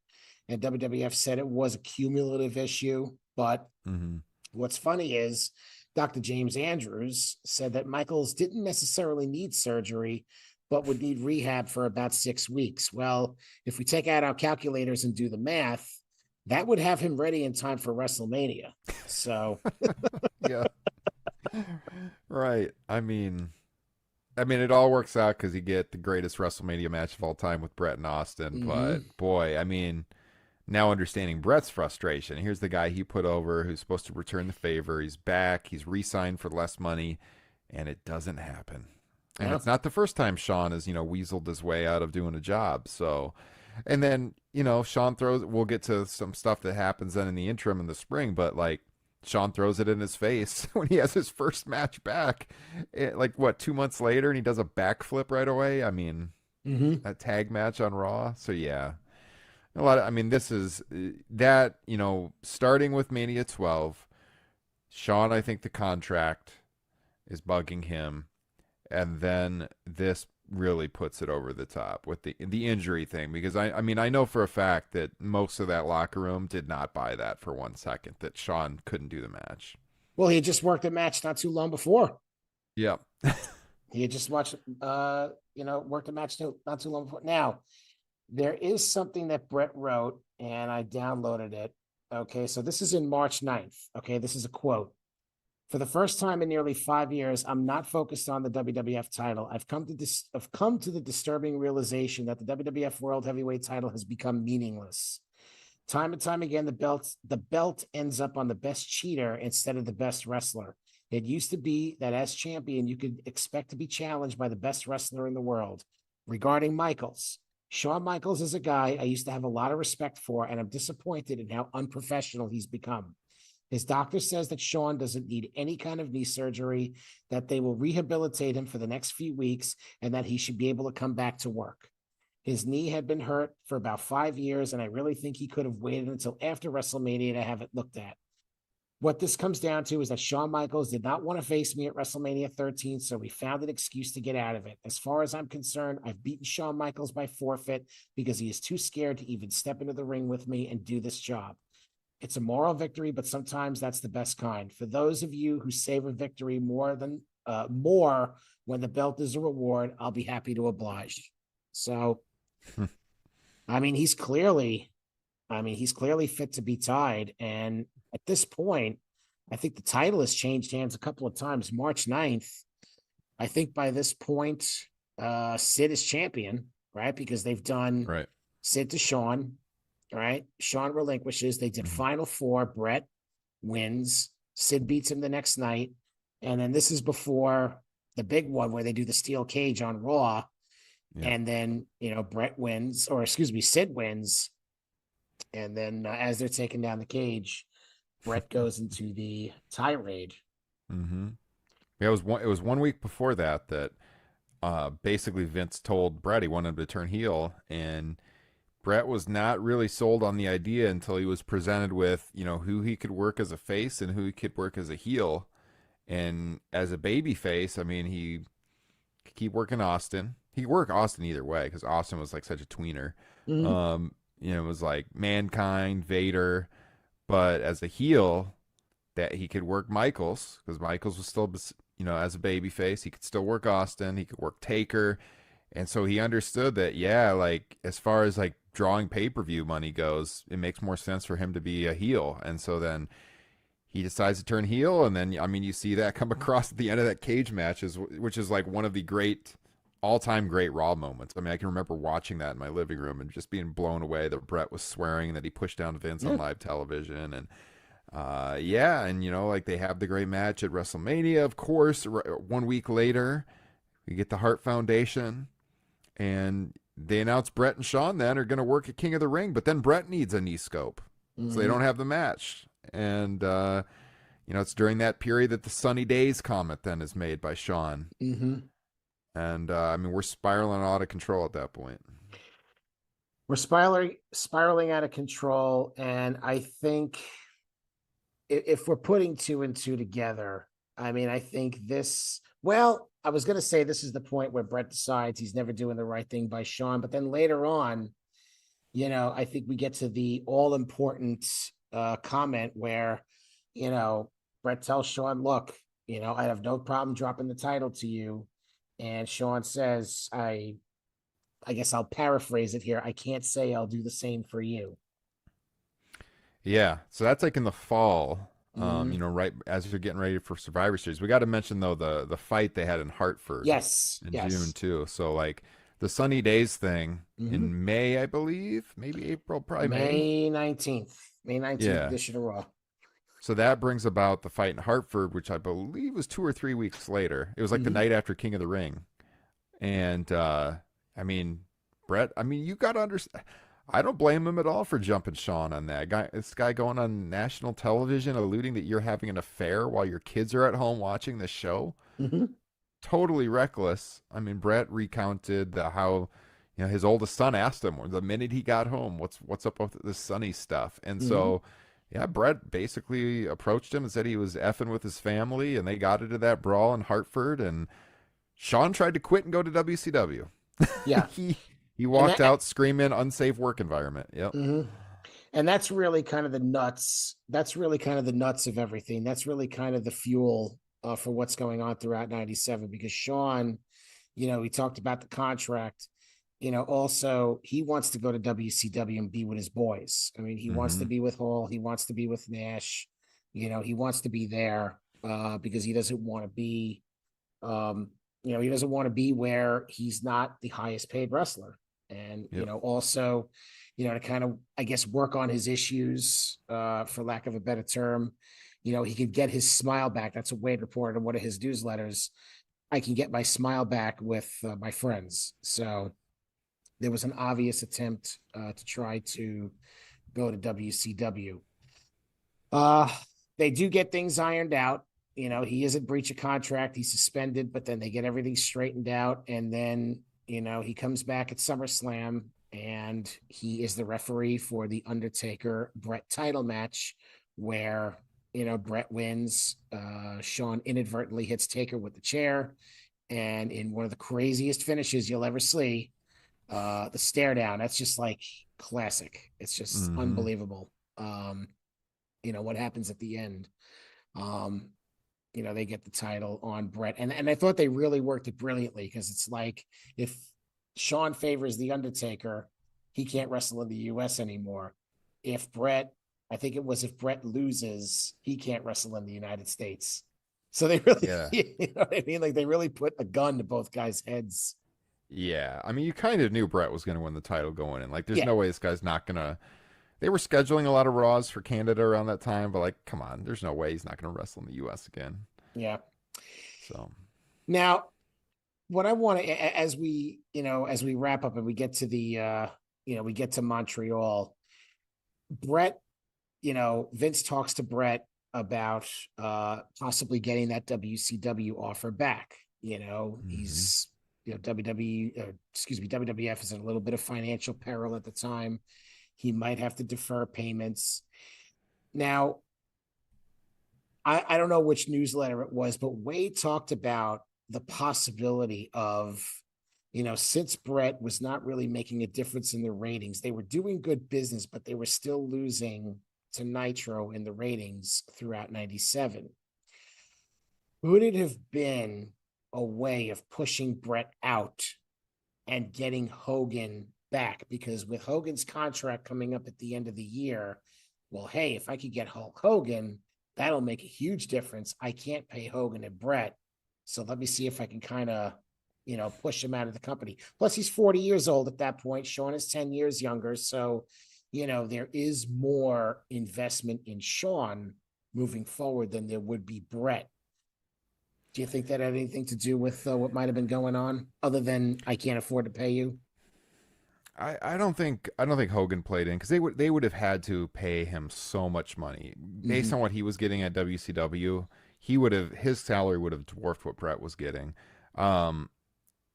and WWF said it was a cumulative issue. But Mm-hmm. what's funny is Dr. James Andrews said that Michaels didn't necessarily need surgery, but would need rehab for about 6 weeks. Well, if we take out our calculators and do the math, that would have him ready in time for WrestleMania. So, Yeah. Right. I mean, it all works out because you get the greatest WrestleMania match of all time with Brett and Austin. mm-hmm. But boy, now understanding Brett's frustration. Here's the guy he put over who's supposed to return the favor. He's back. He's re-signed for less money, and it doesn't happen. And Yeah. it's not the first time Sean has, weaseled his way out of doing a job. So, and then, Sean throws, we'll get to some stuff that happens then in the interim in the spring, but like Sean throws it in his face when he has his first match back, like what, 2 months later, and he does a backflip right away. I mean, Mm-hmm. that tag match on Raw. So yeah, a lot of, this is that, starting with Mania 12, Sean, I think the contract is bugging him. And then this really puts it over the top with the injury thing, because I know for a fact that most of that locker room did not buy that for 1 second, that Sean couldn't do the match. Well, he had just worked a match not too long before. Yep. He had just worked a match not too long before. Now, there is something that Brett wrote, and I downloaded it. Okay, so this is in March 9th. Okay, this is a quote. For the first time in nearly 5 years, I'm not focused on the WWF title. I've come to the disturbing realization that the WWF World Heavyweight title has become meaningless. Time and time again, the belt ends up on the best cheater instead of the best wrestler. It used to be that as champion, you could expect to be challenged by the best wrestler in the world. Regarding Michaels, Shawn Michaels is a guy I used to have a lot of respect for, and I'm disappointed in how unprofessional he's become. His doctor says that Shawn doesn't need any kind of knee surgery, that they will rehabilitate him for the next few weeks, and that he should be able to come back to work. His knee had been hurt for about 5 years, and I really think he could have waited until after WrestleMania to have it looked at. What this comes down to is that Shawn Michaels did not want to face me at WrestleMania 13, so we found an excuse to get out of it. As far as I'm concerned, I've beaten Shawn Michaels by forfeit because he is too scared to even step into the ring with me and do this job. It's a moral victory, but sometimes that's the best kind. For those of you who savor victory more when the belt is a reward, I'll be happy to oblige. So, I mean, he's clearly fit to be tied. And at this point, I think the title has changed hands a couple of times. March 9th, I think by this point, Sid is champion, right? Because they've done Right. Sid to Sean, right? Sean relinquishes. They did Final Four. Brett wins. Sid beats him the next night. And then this is before the big one where they do the steel cage on Raw. Yeah. And then, Sid wins. And then as they're taking down the cage, Brett goes into the tirade. Mm-hmm. Yeah, it was 1 week before that basically Vince told Brett he wanted him to turn heel, and Brett was not really sold on the idea until he was presented with, who he could work as a face and who he could work as a heel. And as a baby face, he could keep working Austin. He could work Austin either way because Austin was like such a tweener. Mm-hmm. It was like Mankind, Vader, but as a heel, that he could work Michaels because Michaels was still, as a baby face, he could still work Austin. He could work Taker. And so he understood that, yeah, like as far as like drawing pay-per-view money goes, it makes more sense for him to be a heel. And so then he decides to turn heel. And then, you see that come across at the end of that cage match, which is like one of the all-time great Raw moments. I can remember watching that in my living room and just being blown away that Brett was swearing that he pushed down Vince on live television. And like they have the great match at WrestleMania, of course. 1 week later, we get the Hart Foundation, and they announce Brett and Shawn then are going to work at King of the Ring, but then Brett needs a knee scope. so they Mm-hmm. don't have the match. And it's during that period that the Sunny Days comment then is made by Sean. Mm-hmm. And I mean, we're spiraling out of control at that point. We're spiraling out of control, and I think if we're putting two and two together, I mean, I think this. Well, I was going to say this is the point where Brett decides he's never doing the right thing by Sean, but then later on, I think we get to the all important comment where, Brett tells Sean, "Look, I have no problem dropping the title to you," and Sean says, I guess I'll paraphrase it here. I can't say I'll do the same for you. Yeah, so that's like in the fall. Mm-hmm. Right as you're getting ready for Survivor Series. We got to mention though the fight they had in Hartford Yes, in June yes. too. So like the Sunny Days thing Mm-hmm. in May, I believe, maybe April, probably May. May 19th. May 19th Yeah. edition of Raw. So that brings about the fight in Hartford, which I believe was 2 or 3 weeks later. It was like the Mm-hmm. night after King of the Ring. And I mean, Brett, I mean, you got to understand. I don't blame him at all for jumping Sean on that guy. This guy going on national television, alluding that you're having an affair while your kids are at home watching the show. Mm-hmm. Totally reckless. I mean, Brett recounted how, his oldest son asked him the minute he got home, "What's up with this Sonny stuff?" And Mm-hmm. so, yeah, Brett basically approached him and said he was effing with his family, and they got into that brawl in Hartford, and Sean tried to quit and go to WCW. Yeah. he he And walked that out screaming unsafe work environment. Yep. mm-hmm. And that's really kind of the nuts. That's really kind of the nuts of everything. That's really kind of the fuel for what's going on throughout 97 because Sean, we talked about the contract. Also he wants to go to WCW and be with his boys. I mean, he wants to Mm-hmm. be with Hall, he wants to be with Nash, he wants to be there because he doesn't want to be he doesn't want to be where he's not the highest paid wrestler. And, Yep. also, to kind of, I guess, work on his issues, for lack of a better term, he could get his smile back. That's what Wade reported in one of his newsletters. I can get my smile back with my friends. So there was an obvious attempt to try to go to WCW. Uh, they do get things ironed out. He is not breach of contract. He's suspended, but then they get everything straightened out. And then, he comes back at SummerSlam and he is the referee for the Undertaker Brett title match where, Brett wins. Sean inadvertently hits Taker with the chair. And in one of the craziest finishes you'll ever see, the stare down, that's just like classic. It's just Mm-hmm. unbelievable. What happens at the end. Um, they get the title on Brett. And I thought they really worked it brilliantly because it's like if Sean favors the Undertaker, he can't wrestle in the US anymore. If Brett, I think it was if Brett loses, he can't wrestle in the United States. So they really, Yeah. you know what I mean? Like they really put a gun to both guys' heads. Yeah. I mean, you kind of knew Brett was going to win the title going in. Like, there's Yeah, no way this guy's not going to. They were scheduling a lot of Raws for Canada around that time, but like, come on, there's no way he's not going to wrestle in the U.S. again. yeah. So, Now, what I want to, as we wrap up and we get to the, we get to Montreal, Brett, Vince talks to Brett about possibly getting that WCW offer back. hmm He's, WWE, WWF is in a little bit of financial peril at the time. He might have to defer payments. Now, I don't know which newsletter it was, but Wade talked about the possibility of, since Brett was not really making a difference in the ratings, they were doing good business, but they were still losing to Nitro in the ratings throughout 97. Would it have been a way of pushing Brett out and getting Hogan back? Because with Hogan's contract coming up at the end of the year, well, hey, if I could get Hulk Hogan, that'll make a huge difference. I can't pay Hogan and Brett. So let me see if I can kind of, push him out of the company. Plus, he's 40 years old at that point. Sean is 10 years younger. So, there is more investment in Sean moving forward than there would be Brett. Do you think that had anything to do with what might have been going on other than I can't afford to pay you? I don't think Hogan played in because they would have had to pay him so much money based Hmm. on what he was getting at WCW. His salary would have dwarfed what Brett was getting. Um,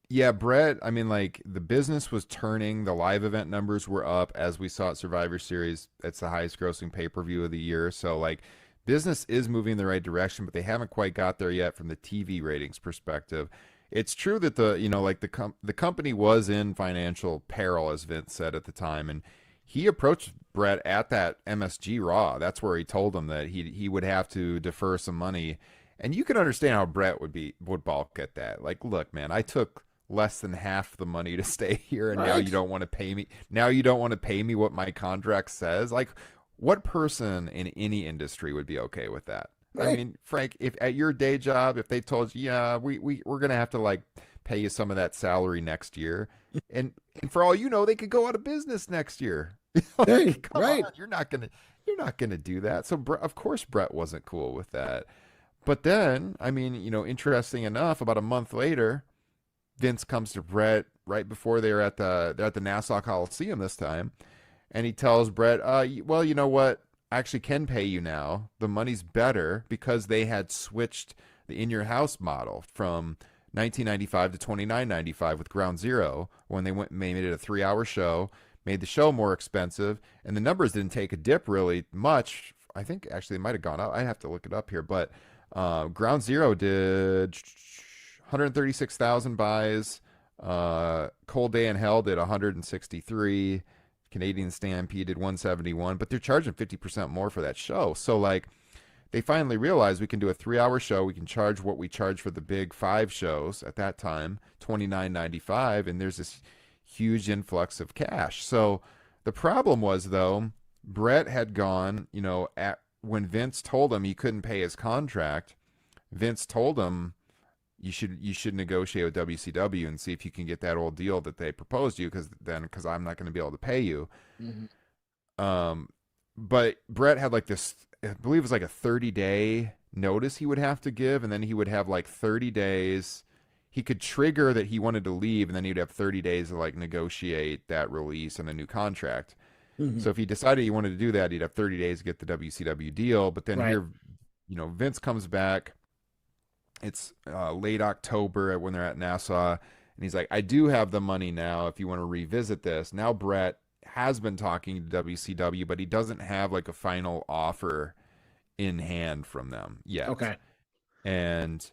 yeah, Brett. I mean, like the business was turning. The live event numbers were up as we saw at Survivor Series. It's the highest grossing pay per view of the year. So like business is moving in the right direction, but they haven't quite got there yet from the TV ratings perspective. It's true that like the company was in financial peril, as Vince said at the time, and he approached Brett at that MSG Raw. That's where he told him that he would have to defer some money, and you can understand how Brett would balk at that. Like, look, man, I took less than half the money to stay here, and now you Right. don't want to pay me. Now you don't want to pay me what my contract says. Like, what person in any industry would be okay with that? I Right. mean, Frank, if at your day job, if they told you, yeah, we're gonna have to like pay you some of that salary next year, and for all you know, they could go out of business next year. Hey, Like, come on, right. you're not gonna do that. So of course Brett wasn't cool with that. But then, I mean, interesting enough, about a month later, Vince comes to Brett right before they're at the Nassau Coliseum this time, and he tells Brett, well, you know what? I actually can pay you now. The money's better because they had switched the in your house model from 1995 to 29.95 with Ground Zero when they made it a 3-hour show, made the show more expensive, and the numbers didn't take a dip really much. I think actually it might have gone up. I have to look it up here, but Ground Zero did 136,000 buys. Cold Day in Hell did 163. Canadian Stampede did 171, but they're charging 50% more for that show. So like they finally realized we can do a 3-hour show. We can charge what we charge for the big 5 shows at that time, 29.95, and there's this huge influx of cash. So the problem was though, Brett had gone, at when Vince told him he couldn't pay his contract, Vince told him you should negotiate with WCW and see if you can get that old deal that they proposed you because I'm not going to be able to pay you. Hmm. Um, but Brett had like this, I believe it was like a 30-day notice he would have to give, and then he would have like 30 days. He could trigger that he wanted to leave, and then he'd have 30 days to like negotiate that release and a new contract. Hmm. So if he decided he wanted to do that, he'd have 30 days to get the WCW deal. But then Right. here, Vince comes back. It's late October when they're at Nassau, and he's like, "I do have the money now. If you want to revisit this." Now Brett has been talking to WCW, but he doesn't have like a final offer in hand from them yet, Okay. and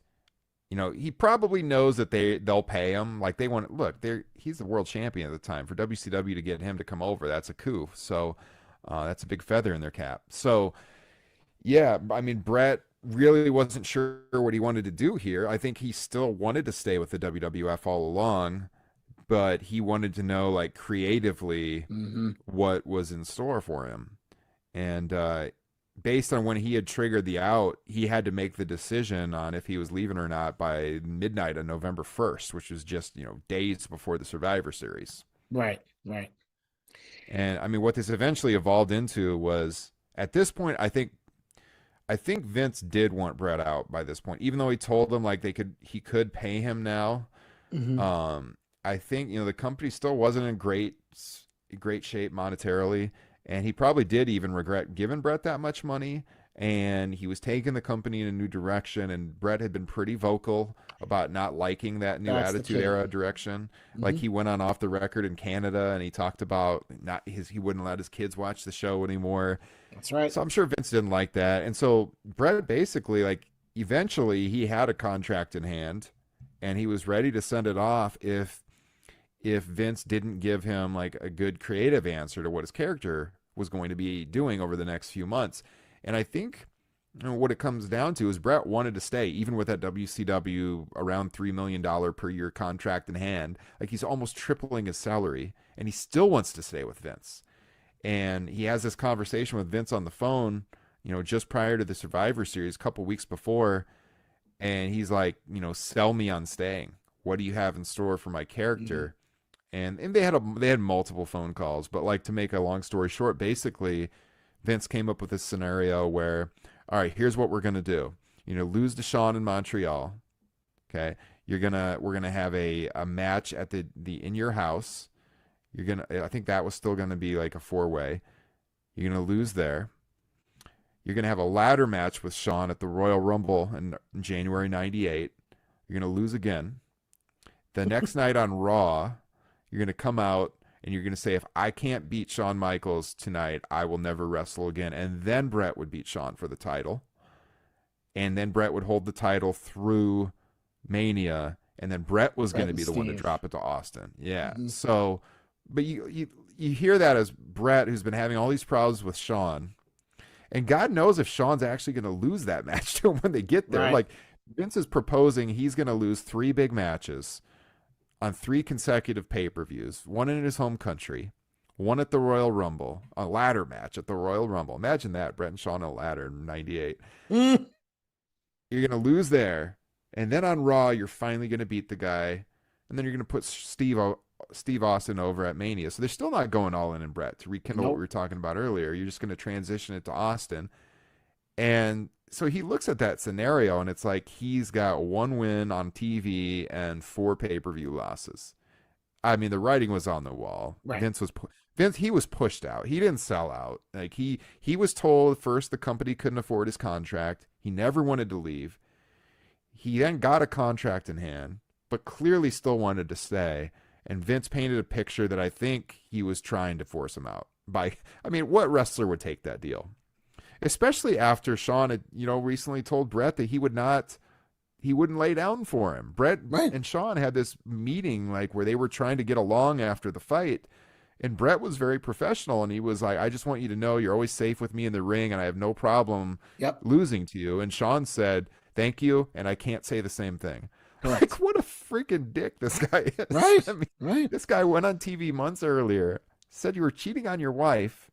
he probably knows that they'll pay him. Like they want look, he's the world champion at the time. For WCW to get him to come over, that's a coup. So that's a big feather in their cap. So yeah, I mean, Brett really wasn't sure what he wanted to do here. I think he still wanted to stay with the WWF all along, but he wanted to know, like, creatively Hmm. what was in store for him. And based on when he had triggered the out, he had to make the decision on if he was leaving or not by midnight on November 1st, which was just, days before the Survivor Series. Right. Right. And I mean, what this eventually evolved into was at this point, I think Vince did want Brett out by this point, even though he told them like he could pay him now. Hmm. I think the company still wasn't in great shape monetarily, and he probably did even regret giving Brett that much money. And he was taking the company in a new direction, and Brett had been pretty vocal about not liking that new That's the Attitude key. Era direction. Like Hmm. he went on off the record in Canada, and he talked about not his he wouldn't let his kids watch the show anymore. That's right. So I'm sure Vince didn't like that. And so Brett basically, like, eventually he had a contract in hand and he was ready to send it off if Vince didn't give him like a good creative answer to what his character was going to be doing over the next few months. And I think what it comes down to is Brett wanted to stay, even with that WCW around $3 million per year contract in hand. Like he's almost tripling his salary, and he still wants to stay with Vince. And he has this conversation with Vince on the phone, just prior to the Survivor Series, a couple weeks before, and he's like, sell me on staying. What do you have in store for my Hmm. character? And they had multiple phone calls, but like to make a long story short, basically, Vince came up with this scenario where, all right, here's what we're gonna do. Lose to Sean in Montreal. Okay, we're gonna have a match at the in your house. I think that was still gonna be like a four-way. You're gonna lose there. You're gonna have a ladder match with Shawn at the Royal Rumble in January '98. You're gonna lose again. The next night on Raw, you're gonna come out and you're gonna say, if I can't beat Shawn Michaels tonight, I will never wrestle again. And then Bret would beat Shawn for the title. And then Bret would hold the title through Mania, and then Bret was going Brett to and be the one to Steve. drop it to Austin. Yeah. Hmm. So, but you hear that as Bret, who's been having all these problems with Shawn, and God knows if Shawn's actually going to lose that match to him when they get there. Right. Like Vince is proposing he's going to lose three big matches on three consecutive pay-per-views, one in his home country, one at the Royal Rumble, a ladder match at the Royal Rumble. Imagine that, Bret and Shawn on a ladder in '98. Mm. You're going to lose there. And then on Raw, you're finally going to beat the guy. And then you're going to put Steve Austin over at Mania. So they're still not going all in Bret to rekindle what we Nope. were talking about earlier. You're just going to transition it to Austin. And so he looks at that scenario and it's like he's got one win on TV and four pay-per-view losses. I mean, the writing was on the wall. Right. Vince, he was pushed out. He didn't sell out. Like he was told first the company couldn't afford his contract. He never wanted to leave. He then got a contract in hand, but clearly still wanted to stay. And Vince painted a picture that I think he was trying to force him out. I mean, what wrestler would take that deal? Especially after Shawn had, recently told Bret that he wouldn't lay down for him. Bret Right. and Shawn had this meeting like where they were trying to get along after the fight. And Bret was very professional and he was like, I just want you to know you're always safe with me in the ring and I have no problem Yep. losing to you. And Shawn said, thank you, and I can't say the same thing. Correct. Like, what a freaking dick this guy is. Right. I mean, Right. this guy went on TV months earlier, said you were cheating on your wife,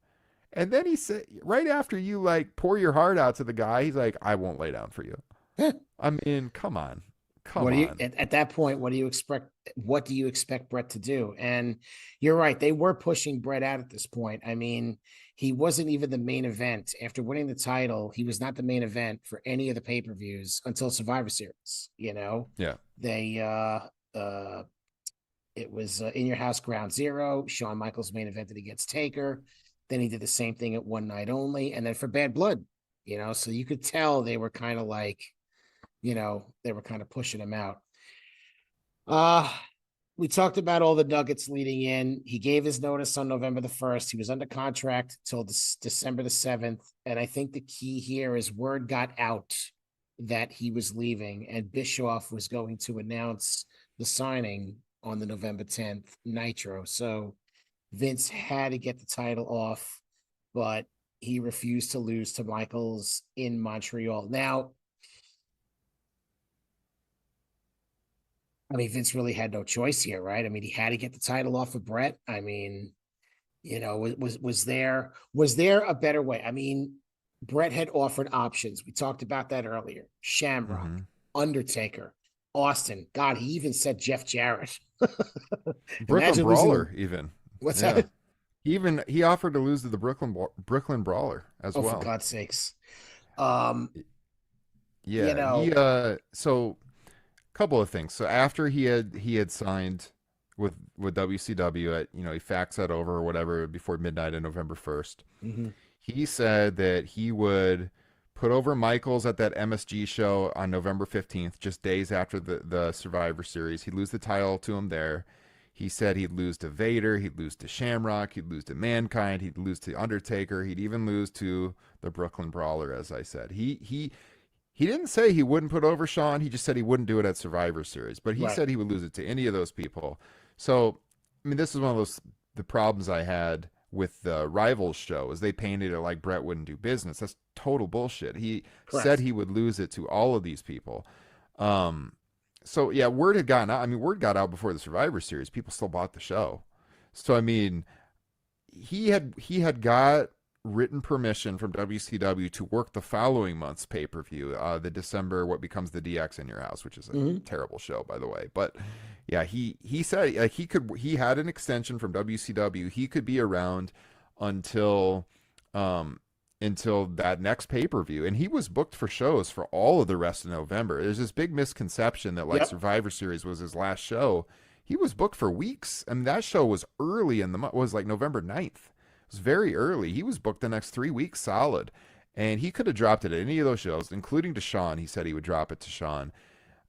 and then he said, right after you like pour your heart out to the guy, he's like, I won't lay down for you. Yeah. I mean, come on. Come What do you on. at that point? What do you expect? What do you expect Brett to do? And you're right; they were pushing Brett out at this point. I mean, he wasn't even the main event after winning the title. He was not the main event for any of the pay-per-views until Survivor Series. Yeah. They it was In Your House Ground Zero. Shawn Michaels main evented against Taker. Then he did the same thing at One Night Only, and then for Bad Blood. So you could tell they were kind of like they were kind of pushing him out. Uh, we talked about all the nuggets leading in. He gave his notice on November the 1st. He was under contract till December the 7th. And I think the key here is word got out that he was leaving and Bischoff was going to announce the signing on the November 10th Nitro. So Vince had to get the title off, but he refused to lose to Michaels in Montreal. Now, I mean, Vince really had no choice here, right? I mean, he had to get the title off of Bret. I mean, was there a better way? I mean, Bret had offered options. We talked about that earlier. Shamrock, Mm-hmm. Undertaker, Austin. God, he even said Jeff Jarrett. Brooklyn Imagine losing Brawler, to even. what's Yeah. that? He offered to lose to the Brooklyn Brawler as Oh, for well. God's sakes. Um, you Yeah. know, So couple of things. So after he had signed with WCW at he faxed that over or whatever before midnight on November 1st. mhm, He said that he would put over Michaels at that MSG show on November 15th, just days after the Survivor Series. He'd lose the title to him there. He said he'd lose to Vader, he'd lose to Shamrock, he'd lose to Mankind, he'd lose to Undertaker, he'd even lose to the Brooklyn Brawler, as I said. He didn't say he wouldn't put over Shawn. He just said he wouldn't do it at Survivor Series. But he right. said he would lose it to any of those people. So, I mean, this is one of the problems I had with the Rivals show is they painted it like Bret wouldn't do business. That's total bullshit. He said Correct. he would lose it to all of these people. So yeah, word had gotten out. I mean, word got out before the Survivor Series. People still bought the show. So I mean, he had got written permission from WCW to work the following month's pay-per-view, the December what becomes the DX in Your House, which is a Mhm. terrible show by the way. But yeah, he said like he had an extension from WCW. He could be around until until that next pay-per-view, and he was booked for shows for all of the rest of November. There's this big misconception that like Yep. Survivor Series was his last show. he was booked for weeks. I mean, that show was early in the month, was like November 9th. It was very early. He was booked the next 3 weeks solid. And he could have dropped it at any of those shows, including to Sean. He said he would drop it to Sean.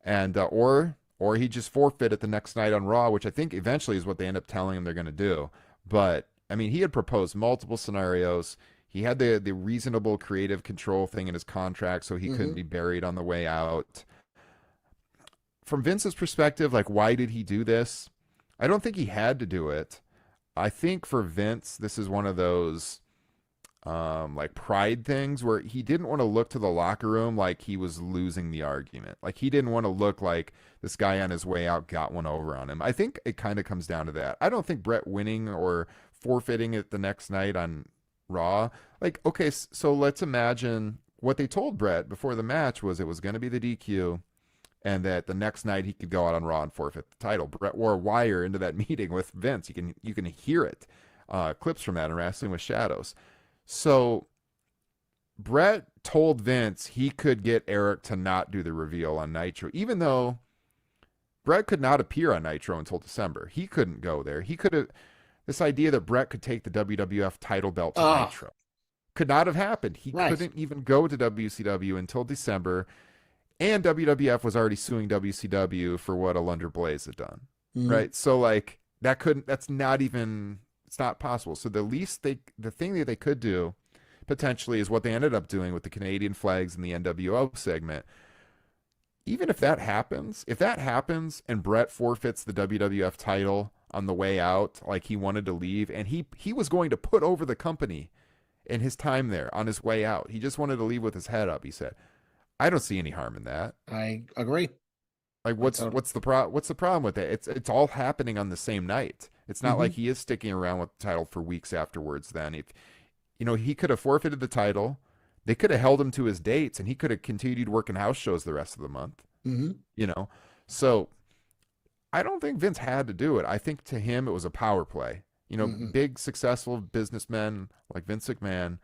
And, or he just forfeit it the next night on Raw, which I think eventually is what they end up telling him they're going to do. But, I mean, he had proposed multiple scenarios. He had the reasonable creative control thing in his contract, so he couldn't Mm-hmm. be buried on the way out. From Vince's perspective, like, why did he do this? I don't think he had to do it. I think for Vince, this is one of those like pride things where he didn't want to look to the locker room like he was losing the argument. Like he didn't want to look like this guy on his way out got one over on him. I think it kind of comes down to that. I don't think Brett winning or forfeiting it the next night on Raw. Like, okay, so let's imagine what they told Brett before the match was it was going to be the DQ and that the next night he could go out on Raw and forfeit the title. Brett wore a wire into that meeting with Vince. You can hear it. Clips from that in Wrestling with Shadows. So Brett told Vince he could get Eric to not do the reveal on Nitro, even though Brett could not appear on Nitro until December. He couldn't go there. He could have, this idea that Brett could take the WWF title belt to Oh, Nitro could not have happened. He right. couldn't even go to WCW until December, and WWF was already suing WCW for what Alundra Blaze had done. Mm-hmm. Right? So like that's not even, it's not possible. So the thing that they could do potentially is what they ended up doing with the Canadian flags and the NWO segment. Even if that happens and Brett forfeits the WWF title on the way out, like he wanted to leave, and he was going to put over the company in his time there on his way out. He just wanted to leave with his head up, he said. I don't see any harm in that. I agree. Like what's the problem with it? It's all happening on the same night. It's not Mm-hmm. like he is sticking around with the title for weeks afterwards then. If he could have forfeited the title, they could have held him to his dates and he could have continued working house shows the rest of the month, Mm-hmm. you know. So, I don't think Vince had to do it. I think to him it was a power play. Mm-hmm. Big successful businessmen like Vince McMahon,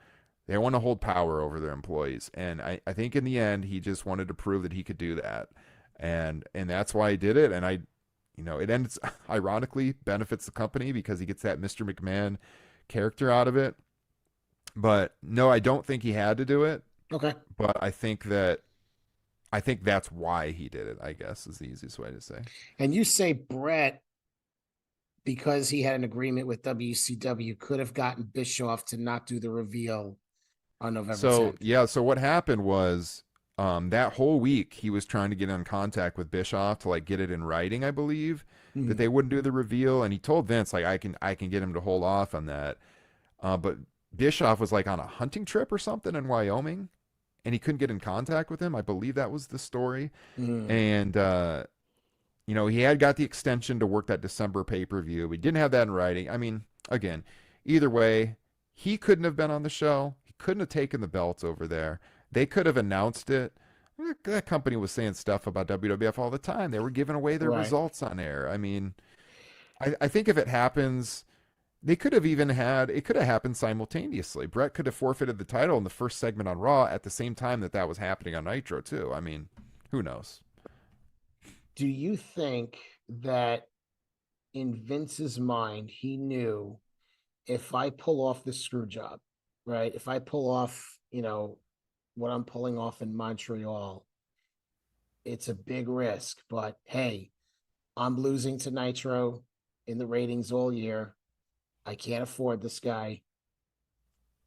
they want to hold power over their employees. And I think in the end he just wanted to prove that he could do that. And that's why he did it. And it ends ironically benefits the company because he gets that Mr. McMahon character out of it. But no, I don't think he had to do it. Okay. But I think that's why he did it, I guess, is the easiest way to say. And you say Brett, because he had an agreement with WCW, could have gotten Bischoff to not do the reveal on November So 10th. yeah, so what happened was that whole week he was trying to get in contact with Bischoff to like get it in writing, I believe, that Mm-hmm. they wouldn't do the reveal, and he told Vince like I can get him to hold off on that. But Bischoff was like on a hunting trip or something in Wyoming, and he couldn't get in contact with him. I believe that was the story. Mm-hmm. And he had got the extension to work that December pay-per-view. We didn't have that in writing. I mean, again, either way, he couldn't have been on the show. He couldn't have taken the belts over there. They could have announced it. That company was saying stuff about WWF all the time. They were giving away their Right. results on air. I mean, I think if it happens, they could have even had it could have happened simultaneously. Brett could have forfeited the title in the first segment on Raw at the same time that was happening on Nitro too. I mean, who knows? Do you think that in Vince's mind, he knew if I pull off this screw job, right? If I pull off, what I'm pulling off in Montreal, it's a big risk, but hey, I'm losing to Nitro in the ratings all year. I can't afford this guy.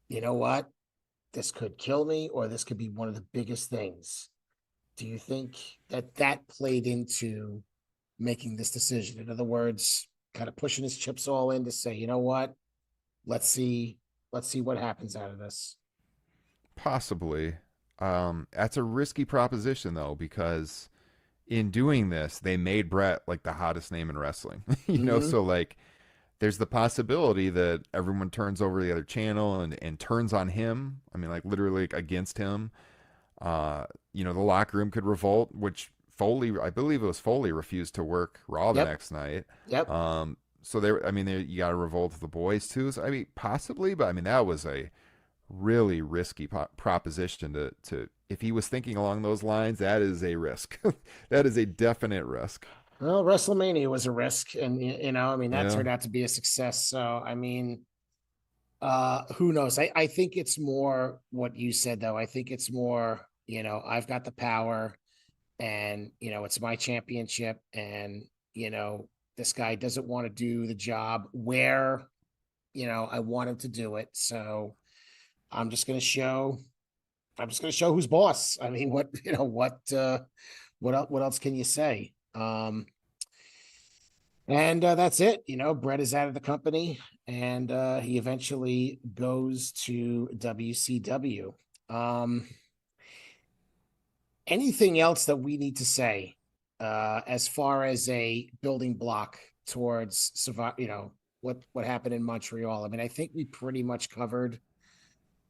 You know what? This could kill me, or this could be one of the biggest things. Do you think that played into making this decision? In other words, kind of pushing his chips all in to say, you know what? Let's see what happens out of this. Possibly. That's a risky proposition though, because in doing this, they made Brett like the hottest name in wrestling. Mm-hmm. So like there's the possibility that everyone turns over the other channel and turns on him. I mean, like literally like, against him. The locker room could revolt, which Foley, I believe it was Foley, refused to work Raw the Yep. next night. Yep. So you got to revolt the boys too. So I mean, possibly, but I mean that was a really risky proposition to if he was thinking along those lines, that is a risk. That is a definite risk. Well, WrestleMania was a risk, and I mean, that Yeah. turned out to be a success. So, I mean, who knows? I think it's more what you said, though. I think it's more, I've got the power, and it's my championship, and this guy doesn't want to do the job where I want him to do it. So I'm just going to show. I'm just going to show who's boss. I mean, what what else can you say? And that's it. Brett is out of the company, and he eventually goes to WCW. Um, Anything else that we need to say as far as a building block towards survive? What happened in Montreal. I mean, I think we pretty much covered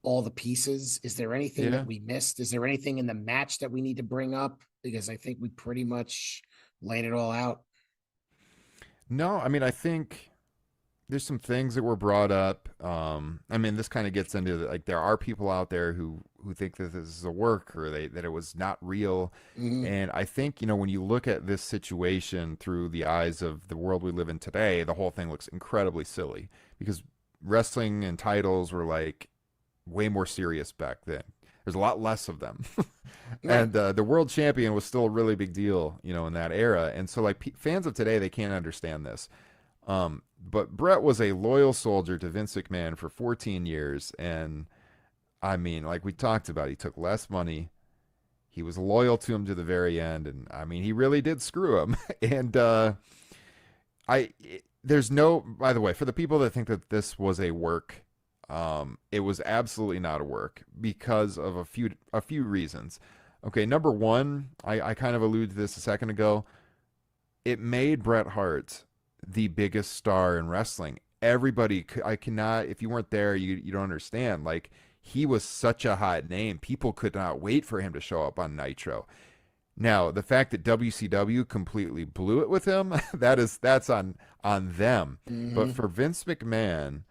all the pieces. Is there anything that Yeah. we missed? Is there anything in the match that we need to bring up? Because I think we pretty much laid it all out. No, I mean, I think there's some things that were brought up. I mean, this kind of gets into like there are people out there who think that this is a work or that it was not real. Mhm. And I think, when you look at this situation through the eyes of the world we live in today, the whole thing looks incredibly silly because wrestling and titles were like way more serious back then. There's a lot less of them. Right. And the world champion was still a really big deal, in that era. And so, like, fans of today, they can't understand this. But Brett was a loyal soldier to Vince McMahon for 14 years. And I mean, like we talked about, he took less money. He was loyal to him to the very end. And I mean, he really did screw him. And there's no, by the way, for the people that think that this was a work, it was absolutely not a work because of a few reasons. Okay, number one, I kind of alluded to this a second ago. It made Bret Hart the biggest star in wrestling. Everybody, I cannot, if you weren't there, you don't understand. Like, he was such a hot name. People could not wait for him to show up on Nitro. Now, the fact that WCW completely blew it with him, that's on them. But Hmm. for Vince McMahon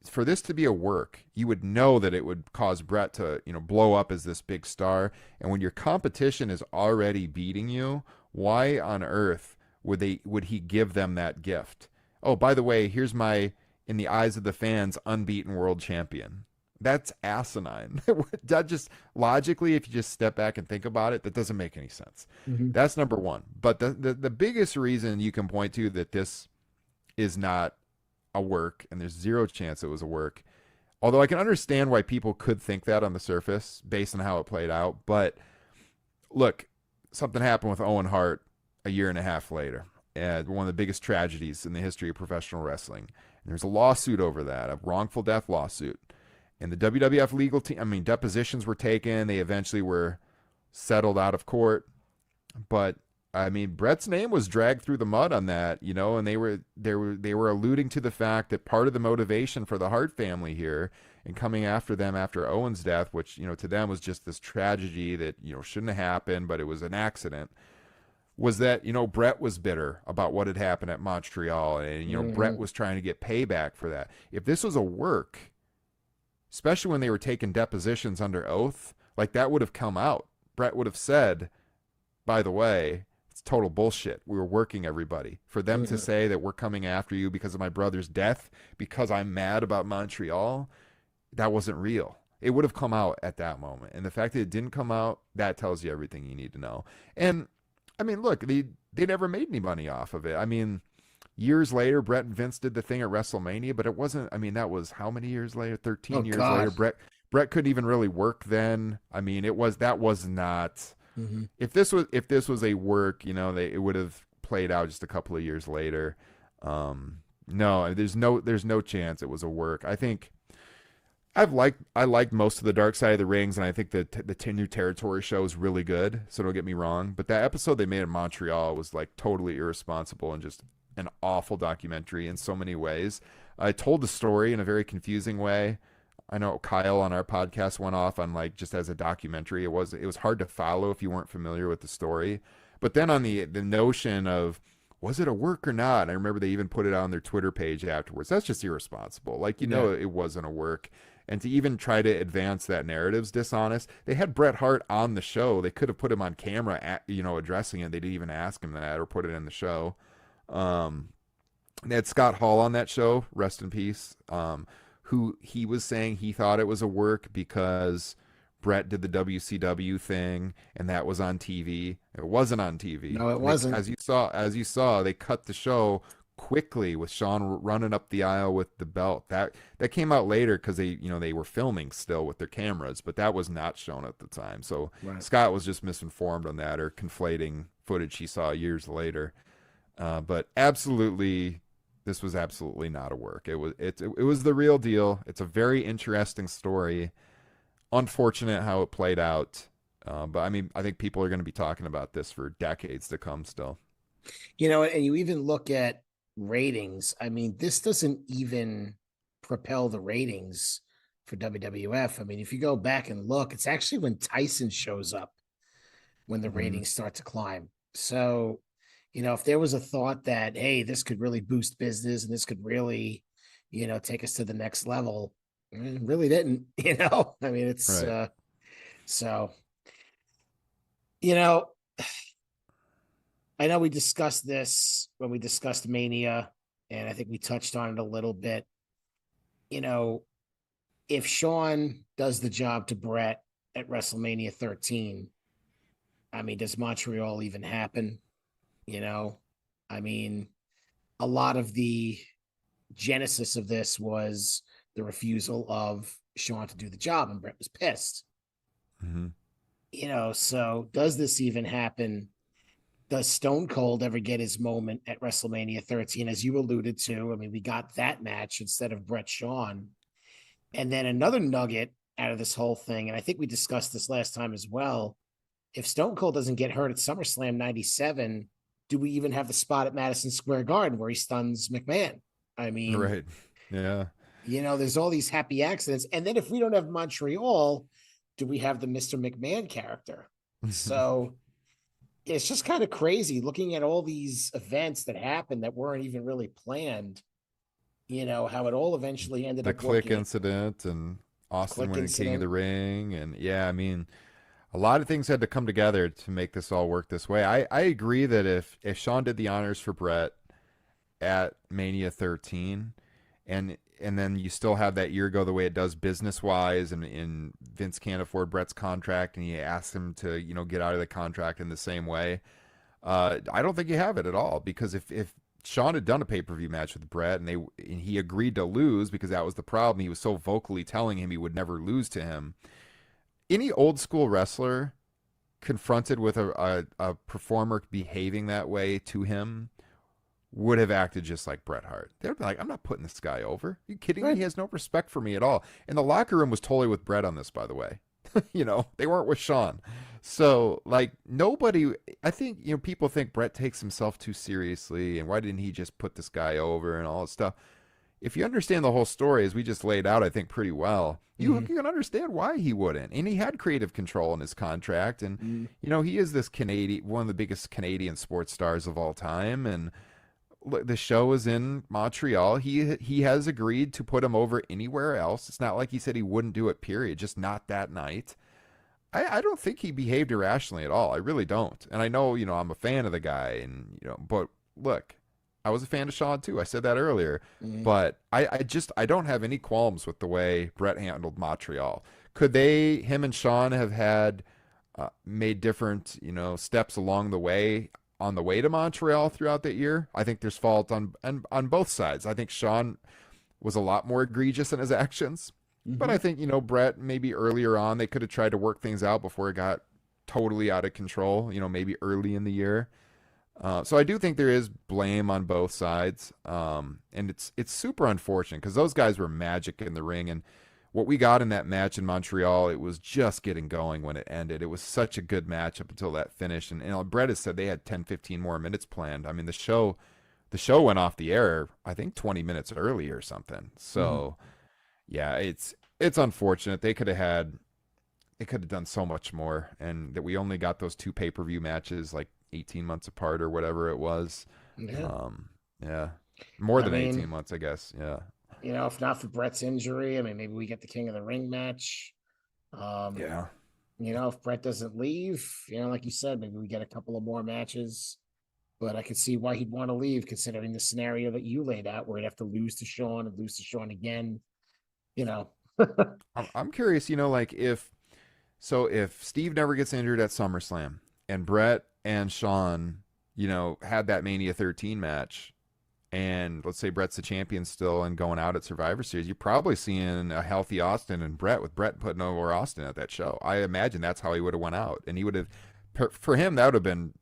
for this to be a work, you would know that it would cause Brett to, blow up as this big star. And when your competition is already beating you, why on earth would he give them that gift? Oh, by the way, here's my, in the eyes of the fans, unbeaten world champion. That's asinine. That just logically, if you just step back and think about it, that doesn't make any sense. Hmm. That's number one. But the biggest reason you can point to that this is not a work and there's zero chance it was a work, although I can understand why people could think that on the surface based on how it played out. But look, something happened with Owen Hart a year and a half later. And one of the biggest tragedies in the history of professional wrestling. And there's a lawsuit over that, a wrongful death lawsuit. And the WWF legal team, I mean, depositions were taken. They eventually were settled out of court. But I mean, Brett's name was dragged through the mud on that, and they were alluding to the fact that part of the motivation for the Hart family here and coming after them after Owen's death, which, to them was just this tragedy that, shouldn't have happened, but it was an accident, was that, Brett was bitter about what had happened at Montreal and, Brett Hmm. was trying to get payback for that. If this was a work, especially when they were taking depositions under oath, like that would have come out. Brett would have said, by the way, it's total bullshit. We were working everybody. For them to Hmm. say that we're coming after you because of my brother's death, because I'm mad about Montreal, that wasn't real. It would have come out at that moment. And the fact that it didn't come out, that tells you everything you need to know. And I mean, look, they never made any money off of it. I mean, years later, Brett and Vince did the thing at WrestleMania, but it wasn't, I mean, that was how many years later? Oh 13 years later. God. Brett couldn't even really work then. I mean, that was not, Hmm. if this was a work, it would have played out just a couple of years later. No, there's no chance it was a work. I think I liked most of the Dark Side of the Rings, and I think the New Territory show is really good. So don't get me wrong, but that episode they made in Montreal was like totally irresponsible and just an awful documentary in so many ways. I told the story in a very confusing way. I know Kyle on our podcast went off on like just as a documentary. It was hard to follow if you weren't familiar with the story. But then on the notion of was it a work or not? I remember they even put it on their Twitter page afterwards. That's just irresponsible. Like Yeah. it wasn't a work. And to even try to advance that narrative's dishonest. They had Bret Hart on the show. They could have put him on camera, addressing it. They didn't even ask him that or put it in the show. Um, they had Scott Hall on that show, rest in peace, who he was saying he thought it was a work because Bret did the WCW thing and that was on TV. It wasn't on TV. No, it And they, wasn't. as you saw, they cut the show quickly with Shawn running up the aisle with the belt. That came out later because they were filming still with their cameras, but that was not shown at the time. So Right. Scott was just misinformed on that or conflating footage he saw years later. But absolutely, this was absolutely not a work. It was the real deal. It's a very interesting story. Unfortunate how it played out. But I mean, I think people are going to be talking about this for decades to come still. And you even look at ratings. I mean, this doesn't even propel the ratings for WWF. I mean, if you go back and look, it's actually when Tyson shows up when the Mm-hmm. ratings start to climb. So, if there was a thought that, hey, this could really boost business and this could really, take us to the next level, it really didn't, I mean, it's Right. so, you know, I know we discussed this when we discussed Mania, and I think we touched on it a little bit. You know, if Shawn does the job to Bret at WrestleMania 13, I mean, does Montreal even happen? You know, I mean, a lot of the genesis of this was the refusal of Shawn to do the job, and Bret was pissed. Mm-hmm. So does this even happen? Does Stone Cold ever get his moment at WrestleMania 13? As you alluded to, I mean, we got that match instead of Bret Shawn. And then another nugget out of this whole thing, and I think we discussed this last time as well. If Stone Cold doesn't get hurt at SummerSlam 97, do we even have the spot at Madison Square Garden where he stuns McMahon? I mean, Right. Yeah. there's all these happy accidents. And then if we don't have Montreal, do we have the Mr. McMahon character? So it's just kind of crazy looking at all these events that happened that weren't even really planned, how it all eventually ended The up Click working. incident and Austin Click winning King of incident. the Ring. And yeah, I mean, a lot of things had to come together to make this all work this way. I agree that if Shawn did the honors for Bret at Mania 13, and then you still have that year go the way it does business wise, and Vince can't afford Bret's contract, and he asks him to get out of the contract in the same way. I don't think you have it at all because if Shawn had done a pay per view match with Bret and he agreed to lose because that was the problem, he was so vocally telling him he would never lose to him. Any old school wrestler confronted with a performer behaving that way to him would have acted just like Bret Hart. They'd be like, I'm not putting this guy over. Are you kidding me? Right. He has no respect for me at all. And the locker room was totally with Bret on this, by the way. They weren't with Shawn. So, like, nobody, I think, people think Bret takes himself too seriously and why didn't he just put this guy over and all this stuff. If you understand the whole story, as we just laid out, I think pretty well, you Mm-hmm. can understand why he wouldn't. And he had creative control in his contract. And, Mm-hmm. he is this Canadian, one of the biggest Canadian sports stars of all time. And the show is in Montreal. He has agreed to put him over anywhere else. It's not like he said he wouldn't do it, period. Just not that night. I don't think he behaved irrationally at all. I really don't. And I know, I'm a fan of the guy and but look, I was a fan of Shawn too. I said that earlier. Mm-hmm. But I don't have any qualms with the way Bret handled Montreal. Could him and Shawn have had made different, steps along the way on the way to Montreal throughout that year? I think there's fault on both sides. I think Shawn was a lot more egregious in his actions. But Mm-hmm. I think, Bret, maybe earlier on, they could have tried to work things out before it got totally out of control, maybe early in the year. So I do think there is blame on both sides. And it's super unfortunate because those guys were magic in the ring. And what we got in that match in Montreal, it was just getting going when it ended. It was such a good match up until that finish. And Bret has said they had 10, 15 more minutes planned. I mean, the show went off the air, I think 20 minutes early or something. Mm-hmm. So yeah, it's unfortunate. They could have done so much more, and that we only got those two pay-per-view matches like 18 months apart or whatever it was. Yeah. Yeah, more I than mean, 18 months, I guess. Yeah. if not for Brett's injury, I mean, maybe we get the King of the Ring match. Um, Yeah. if Brett doesn't leave, like you said, maybe we get a couple of more matches. But I could see why he'd want to leave, considering the scenario that you laid out, where he'd have to lose to Sean and lose to Sean again. You know, I'm curious, like if Steve never gets injured at SummerSlam and Brett and Sean, had that Mania 13 match, and let's say Brett's the champion still and going out at Survivor Series, you're probably seeing a healthy Austin and Brett, with Brett putting over Austin at that show. I imagine that's how he would have went out, and he would have, for him, that would have been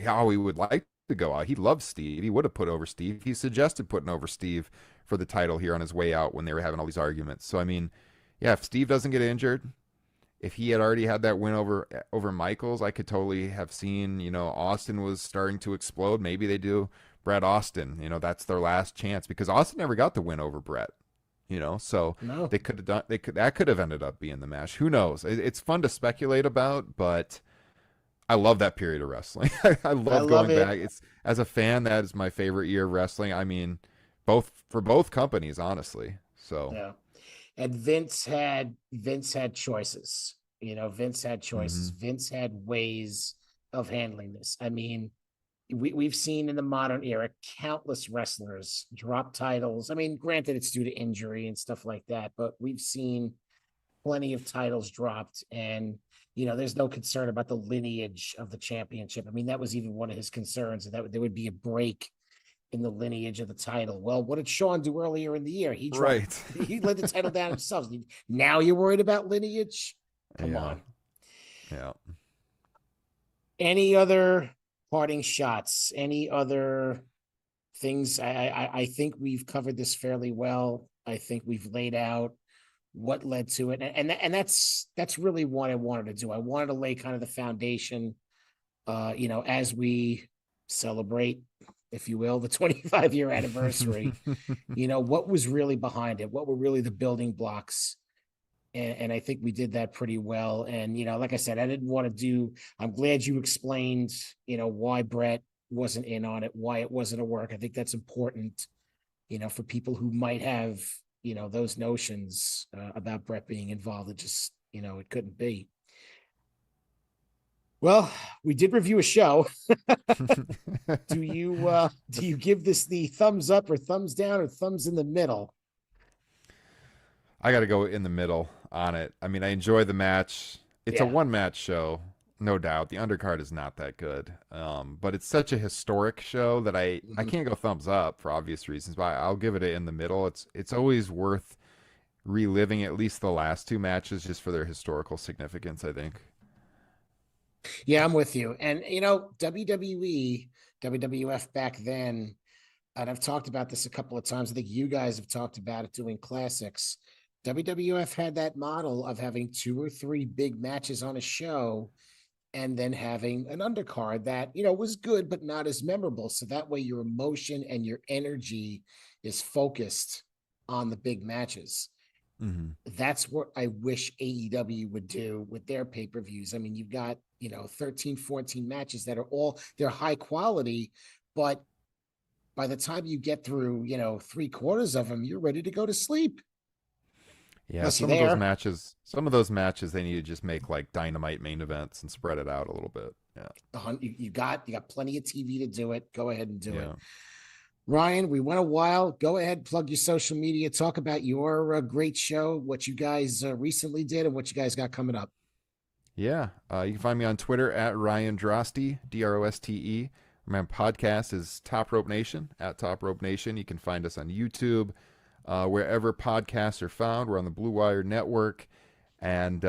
how he would like to go out. He loves Steve. He would have put over Steve. He suggested putting over Steve for the title here on his way out when they were having all these arguments. So I mean, yeah, if Steve doesn't get injured, if he had already had that win over Michaels, I could totally have seen, Austin was starting to explode. Maybe they do Brett Austin. That's their last chance, because Austin never got the win over Brett. So no, they could have done. That could have ended up being the match. Who knows? It's fun to speculate about, but I love that period of wrestling. I I love love going it. back. It's, as a fan, that is my favorite year of wrestling. I mean, both companies, honestly. So, Yeah. And Vince had choices. Vince had choices. hmm Vince had ways of handling this. I mean, we've seen in the modern era countless wrestlers drop titles. I mean, granted, it's due to injury and stuff like that, but we've seen plenty of titles dropped, and there's no concern about the lineage of the championship. I mean, that was even one of his concerns, that there would be a break in the lineage of the title. Well, what did Sean do earlier in the year? He dropped, right. he laid the title down himself. Now you're worried about lineage? Come Yeah. on. Yeah. Any other parting shots? Any other things? I think we've covered this fairly well. I think we've laid out what led to it, and that's really what I wanted to do. I wanted to lay kind of the foundation, as we celebrate, if you will, the 25-year anniversary. What was really behind it? What were really the building blocks? And I think we did that pretty well. And like I said, I didn't want to do. I'm glad you explained, why Brett wasn't in on it, why it wasn't a work. I think that's important, for people who might have, those notions about Brett being involved. It just, it couldn't be. Well, we did review a show. Do you give this the thumbs up or thumbs down or thumbs in the middle? I got to go in the middle on it. I mean, I enjoy the match. It's a Yeah. one match show, no doubt. The undercard is not that good, but it's such a historic show that I Mhm. can't go thumbs up for obvious reasons. But I'll give it a in the middle. It's always worth reliving at least the last two matches just for their historical significance, I think. Yeah, I'm with you. And WWE, WWF back then, and I've talked about this a couple of times. I think you guys have talked about it doing classics. WWF had that model of having two or three big matches on a show and then having an undercard that, was good, but not as memorable. So that way your emotion and your energy is focused on the big matches. hmm That's what I wish AEW would do with their pay-per-views. I mean, you've got, 13, 14 matches that they're high quality, but by the time you get through, three-quarters of them, you're ready to go to sleep. Yeah, Unless you're there. some of those matches, they need to just make like dynamite main events and spread it out a little bit. Yeah, You got plenty of TV to do it. Go ahead and do it. yeah. Ryan, we went a while. Go ahead, plug your social media. Talk about your great show, what you guys recently did, and what you guys got coming up. Yeah, you can find me on Twitter at Ryan Droste, Droste. My podcast is Top Rope Nation, at Top Rope Nation. You can find us on YouTube, wherever podcasts are found. We're on the Blue Wire Network, and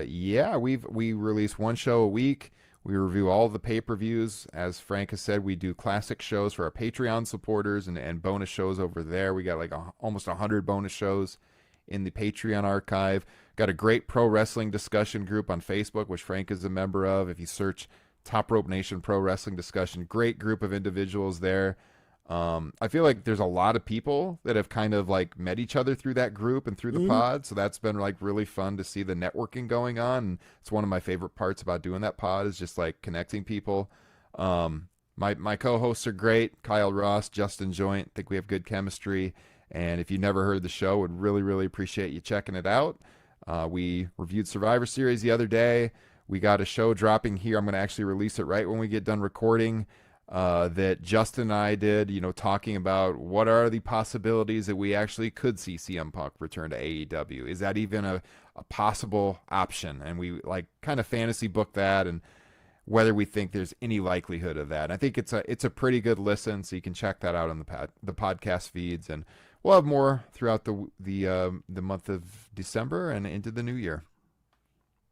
yeah, we release one show a week. We review all the pay-per-views. As Frank has said, we do classic shows for our Patreon supporters and bonus shows over there. We got like almost 100 bonus shows in the Patreon archive. Got a great pro wrestling discussion group on Facebook, which Frank is a member of. If you search Top Rope Nation Pro Wrestling Discussion, great group of individuals there. I feel like there's a lot of people that have kind of like met each other through that group and through the Mhm. pod. So that's been like really fun to see the networking going on. And it's one of my favorite parts about doing that pod is just like connecting people. My co-hosts are great. Kyle Ross, Justin Joint. I think we have good chemistry. And if you never heard the show, would really, really appreciate you checking it out. We reviewed Survivor Series the other day. We got a show dropping here. I'm going to actually release it right when we get done recording. That Justin and I did, talking about what are the possibilities that we actually could see CM Punk return to AEW. Is that even a possible option? And we kind of fantasy book that and whether we think there's any likelihood of that. And I think it's a pretty good listen, so you can check that out on the podcast feeds, and we'll have more throughout the month of December and into the new year.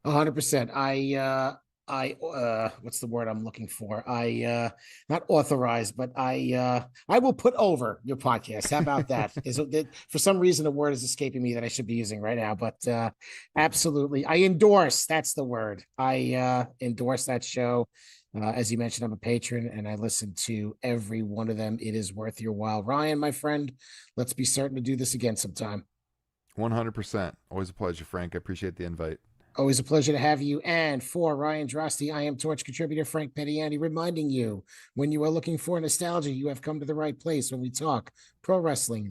100%. What's the word I'm looking for? Not authorized, but I will put over your podcast. How about that? For some reason the word is escaping me that I should be using right now, but absolutely. I endorse, that's the word. I endorse that show. As you mentioned, I'm a patron and I listen to every one of them. It is worth your while. Ryan, my friend, let's be certain to do this again sometime. 100%. Always a pleasure, Frank. I appreciate the invite. Always a pleasure to have you. And for Ryan Droste, I am Torch contributor Frank Pettiani, reminding you, when you are looking for nostalgia, you have come to the right place when we talk pro wrestling,